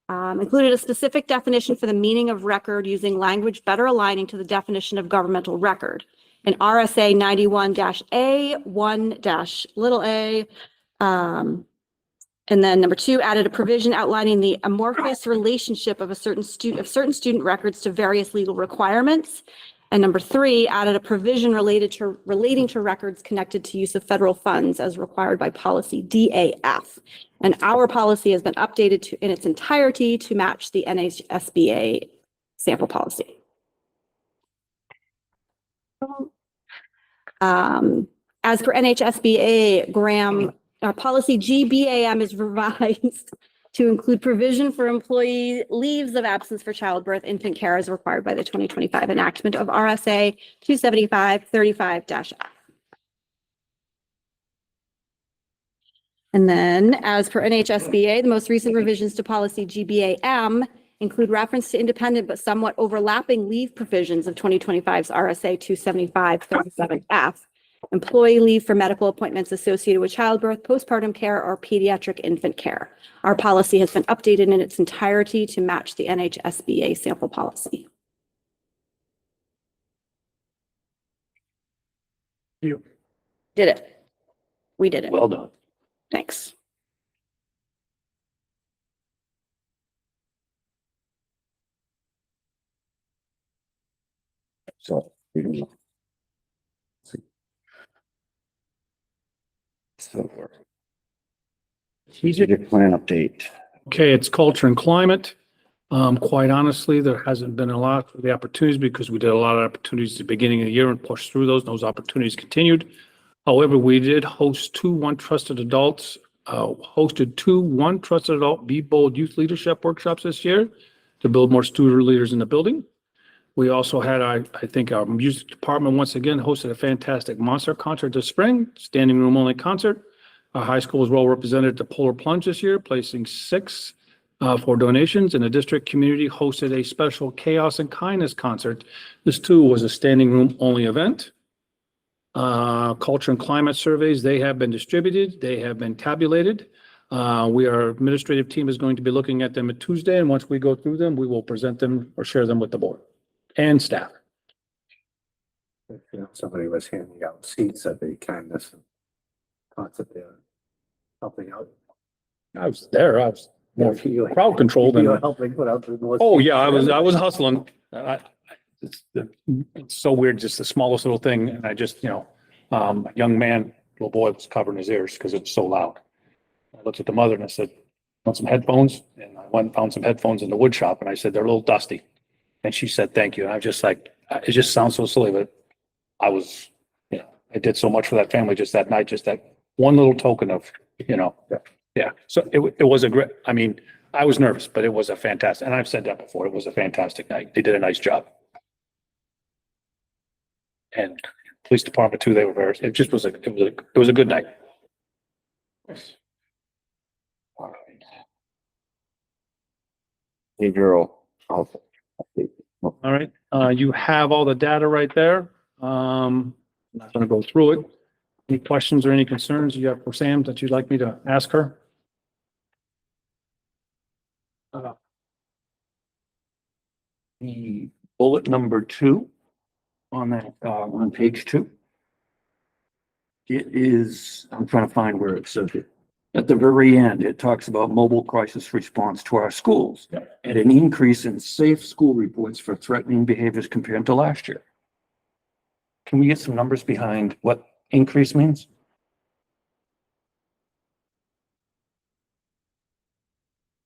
a specific definition for the meaning of record using language better aligning to the definition of governmental record. In RSA 91-A, 1-a, and then number 2, added a provision outlining the amorphous relationship of certain student records to various legal requirements. And number 3, added a provision relating to records connected to use of federal funds as required by policy DAF. And our policy has been updated in its entirety to match the NHSBA sample policy. As per NHSBA, policy GBAM is revised to include provision for employee leaves of absence for childbirth, infant care as required by the 2025 enactment of RSA 275-35-F. And then as per NHSBA, the most recent revisions to policy GBAM include reference to independent but somewhat overlapping leave provisions of 2025's RSA 275-37-F. Employee leave for medical appointments associated with childbirth, postpartum care, or pediatric infant care. Our policy has been updated in its entirety to match the NHSBA sample policy.
You.
Did it. We did it.
Well done.
Thanks.
So. we don't know. So. Strategic plan update.
Okay, it's culture and climate. Quite honestly, there hasn't been a lot of the opportunities because we did a lot of opportunities at the beginning of the year and pushed through those. Those opportunities continued. However, we did host two One Trusted Adult Be Bold Youth Leadership workshops this year to build more student leaders in the building. We also had, I think our music department once again hosted a fantastic monster concert this spring, standing room only concert. Our high school was well represented at the Polar Plunge this year, placing 6 for donations, and the district community hosted a special Chaos and Kindness concert. This too was a standing room only event. Culture and climate surveys, they have been distributed, they have been tabulated. Our administrative team is going to be looking at them at Tuesday, and once we go through them, we will present them or share them with the board and staff.
You know, somebody was handing out seats at the kindness concert there, helping out.
I was there, I was more
You
crowd controlled
were
and,
helping put out the.
oh yeah, I was hustling. It's so weird, just the smallest little thing, and I just, a young man, little boy was covering his ears because it was so loud. I looked at the mother and I said, want some headphones? And I went and found some headphones in the wood shop and I said, they're a little dusty. And she said, thank you. And I was just like, it just sounds so silly, but I was, I did so much for that family just that night, just that one little token of, yeah. So it was a great, I mean, I was nervous, but it was a fantastic, and I've said that before, it was a fantastic night. They did a nice job. And police department too, they were very, it just was it was a good night.
Behavioral health update.
All right, you have all the data right there. I'm not gonna go through it. Any questions or any concerns you have for Sam that you'd like me to ask her?
The bullet number 2 on that, on page 2. It is, I'm trying to find where it says it. At the very end, it talks about mobile crisis response to our schools and an increase in safe school reports for threatening behaviors compared to last year. Can we get some numbers behind what increase means?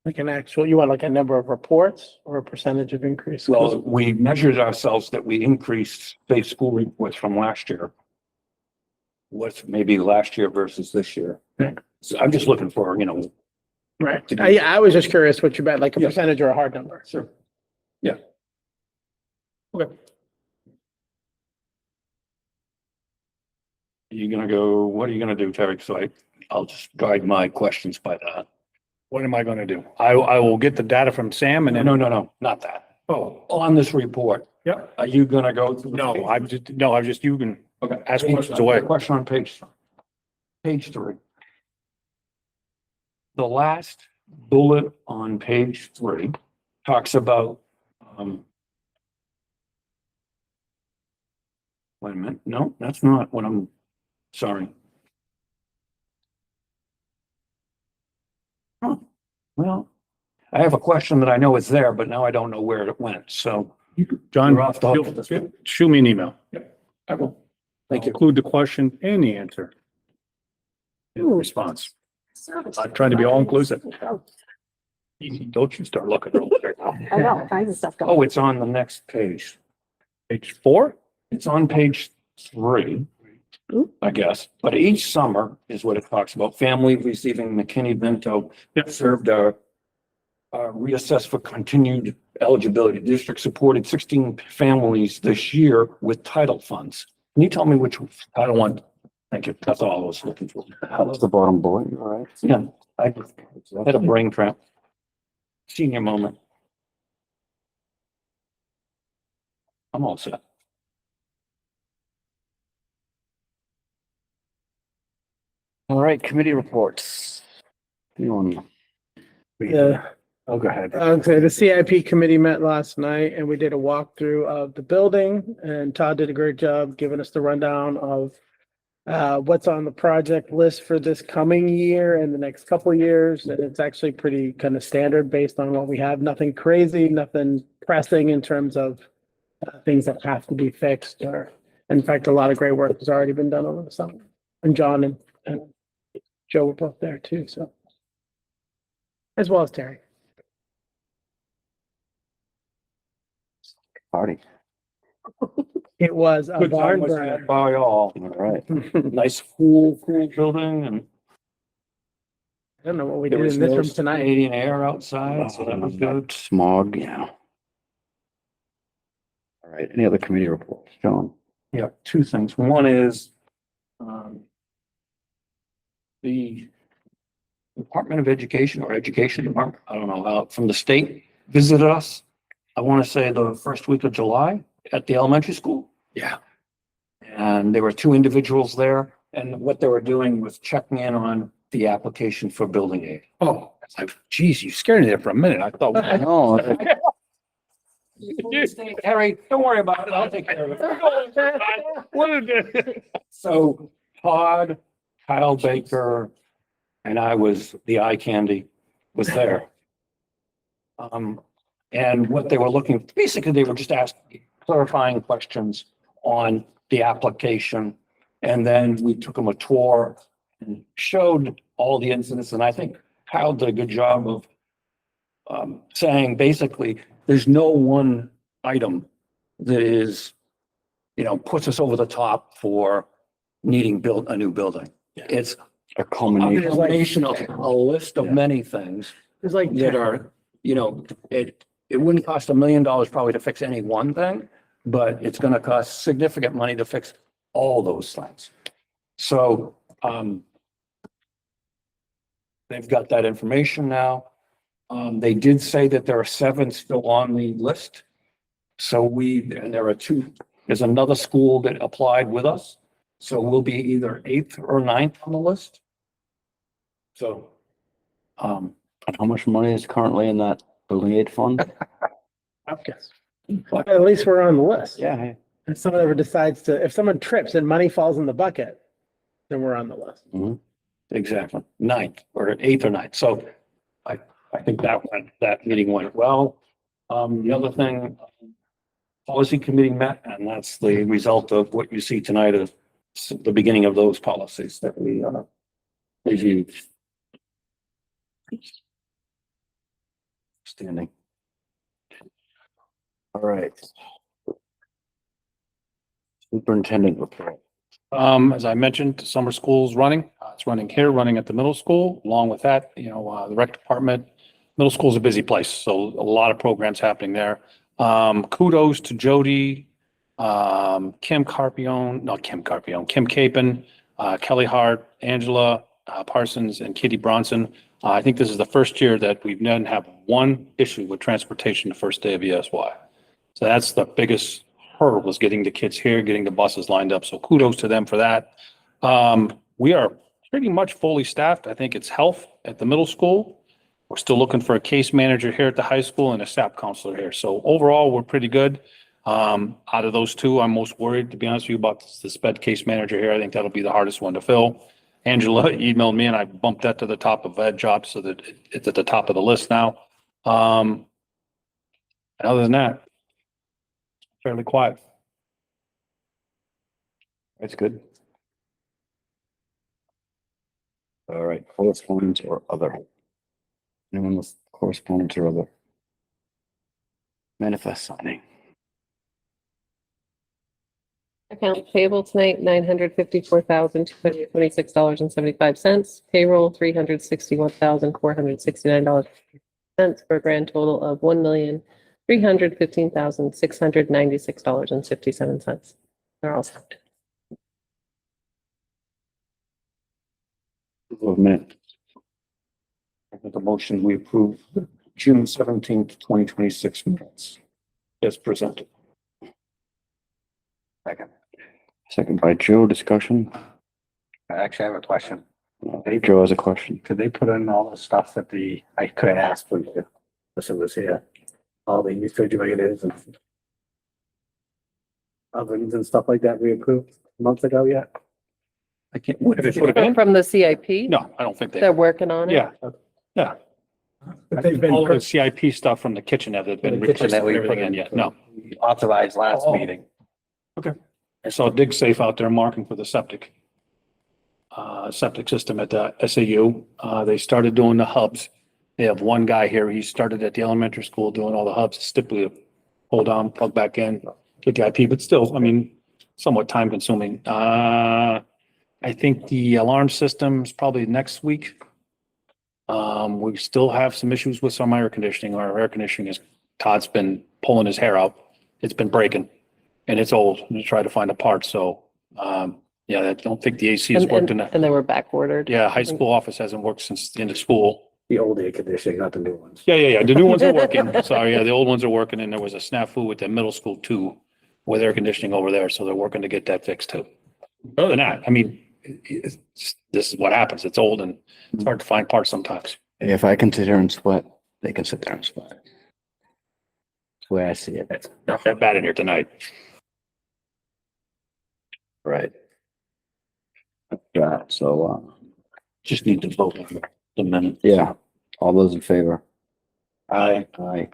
Like an actual, you want like a number of reports or a percentage of increase?
Well, we measured ourselves that we increased safe school reports from last year. What's maybe last year versus this year? So I'm just looking for,
Right. I was just curious what you meant, like a percentage or a hard number.
Sure. Yeah. Okay. What are you gonna do, Terry? So I'll just guide my questions by that.
What am I gonna do? I will get the data from Sam and then.
No, not that. Oh, on this report.
Yep.
Are you gonna go through?
No, you can
Okay.
ask questions away.
Question on page 3. The last bullet on page 3 talks about, wait a minute. No, that's not what I'm, sorry. Huh. Well, I have a question that I know is there, but now I don't know where it went. So
John,
You're off the hook with this one.
shoot me an email.
I will. Thank you.
Include the question and the answer. In the response. I'm trying to be all inclusive. Easy, don't you start looking over there.
I know, kinds of stuff going.
Oh, it's on the next page.
Page 4?
It's on page 3, I guess, but each summer is what it talks about. Family receiving McKinney-Vento served reassessed for continued eligibility. District supported 16 families this year with title funds. Can you tell me which Title 1? Thank you. That's all I was looking for.
That's the bottom bullet, all right?
Yeah, I had a brain cramp. Senior moment. I'm all set.
All right, committee reports. Anyone?
Yeah.
Oh, go ahead.
Okay, the CIP committee met last night and we did a walkthrough of the building, and Todd did a great job giving us the rundown of what's on the project list for this coming year and the next couple of years. And it's actually pretty kind of standard based on what we have. Nothing crazy, nothing pressing in terms of things that have to be fixed or, in fact, a lot of great work has already been done over the summer. And John and Joe were both there too, so. As well as Terry.
Party.
It was a
Good
barn
time was
burner.
had by all.
All right.
Nice cool building and
I don't know what we
there
did
was
in this
no
room tonight.
Canadian air outside, so that was good.
Smog, yeah. All right, any other committee reports? John?
Yeah, two things. One is, the Department of Education or Education Department, I don't know, from the state visited us. I want to say the first week of July at the elementary school.
Yeah.
And there were two individuals there and what they were doing was checking in on the application for building aid.
Oh, it's like, geez, you scared me there for a minute. I thought.
No,
Harry, don't worry about it. I'll take care of it. So Todd, Kyle Baker, and I was the eye candy was there. And what they were looking, basically, they were just asking clarifying questions on the application. And then we took them a tour and showed all the incidents. And I think Kyle did a good job of saying basically, there's no one item that is, puts us over the top for needing a new building. It's
a
a
culmination.
combination of a list of
Yeah.
many things
It's like,
that are, it wouldn't cost $1 million probably to fix any one thing, but it's gonna cost significant money to fix all those things. So, they've got that information now. They did say that there are 7 still on the list. So and there are 2, there's another school that applied with us. So we'll be either 8th or 9th on the list. So,
And how much money is currently in that building aid fund?
yes. At least we're on the list.
Yeah.
If someone ever decides if someone trips and money falls in the bucket, then we're on the list.
exactly, 9th or 8th or 9th. So I think that meeting went well. The other thing, policy committee met, and that's the result of what you see tonight is the beginning of those policies that we reviewed.
Standing. All right. Superintendent report.
As I mentioned, summer school's running. It's running here, running at the middle school. Along with that, the rec department, middle school's a busy place, so a lot of programs happening there. Kudos to Jody, Kim Capon, Kelly Hart, Angela Parsons, and Kitty Bronson. I think this is the first year that we've done have one issue with transportation the first day of ESY. So that's the biggest hurdle, was getting the kids here, getting the buses lined up. So kudos to them for that. We are pretty much fully staffed. I think it's health at the middle school. We're still looking for a case manager here at the high school and a SAP counselor here. So overall, we're pretty good. Out of those two, I'm most worried, to be honest with you, about the sped case manager here. I think that'll be the hardest one to fill. Angela emailed me and I bumped that to the top of ed jobs so that it's at the top of the list now. And other than that, fairly quiet.
That's good. All right, correspondence or other? Anyone with correspondence or other? Manifest signing.
Account payable tonight, $954,226.75. Payroll, $361,469 for a grand total of $1,315,696.57. They're all set.
Approval of minutes.
I think the motion we approve June 17th, 2026 minutes as presented.
Second by Joe, discussion.
I actually have a question.
Joe has a question.
Could they put in all the stuff that I could have asked for you? Listen, was here, all the refrigerators and ovens and stuff like that we approved months ago yet?
I can't, what if it put it in?
From the CIP?
No, I don't think they.
They're working on it?
Yeah, yeah.
But they've been,
All the CIP stuff from the kitchen that have been
The kitchen
replaced
that
and
we put
everything in
in,
yet, no.
authorized last
Oh.
meeting.
I saw Dig Safe out there marking for the septic system at the SAU. They started doing the hubs. They have one guy here. He started at the elementary school doing all the hubs, typically hold on, plug back in, get the IP, but still, I mean, somewhat time consuming. I think the alarm system is probably next week. We still have some issues with some air conditioning. Our air conditioning is, Todd's been pulling his hair out. It's been breaking and it's old. We try to find a part. So, yeah, I don't think the AC has worked in
And they were back ordered.
Yeah, high school office hasn't worked since the end of school.
The old air conditioning, not the new ones.
Yeah. The new ones are working. Sorry, yeah, the old ones are working and there was a snafu with the middle school too, with air conditioning over there. So they're working to get that fixed too. Other than that, I mean, this is what happens. It's old and it's hard to find parts sometimes.
If I can sit there and sweat, they can sit there and sweat. That's the way I see it.
It's not that bad in here tonight.
Right. Yeah, so,
Just need to vote on the minute.
yeah, all those in favor?
I,
Aye.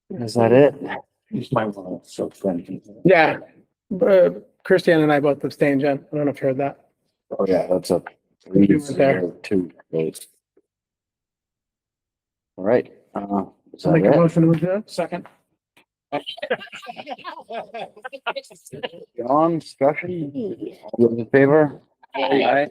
Is that it?
it's my one, so friendly.
yeah, Christiane and I both abstained, Jen. I don't know if you heard that.
Oh, yeah, that's a.
You were there.
Two votes. All right, is that
Make a
it?
motion to adjourn.
Second.
On discussion? All those in favor? Aye.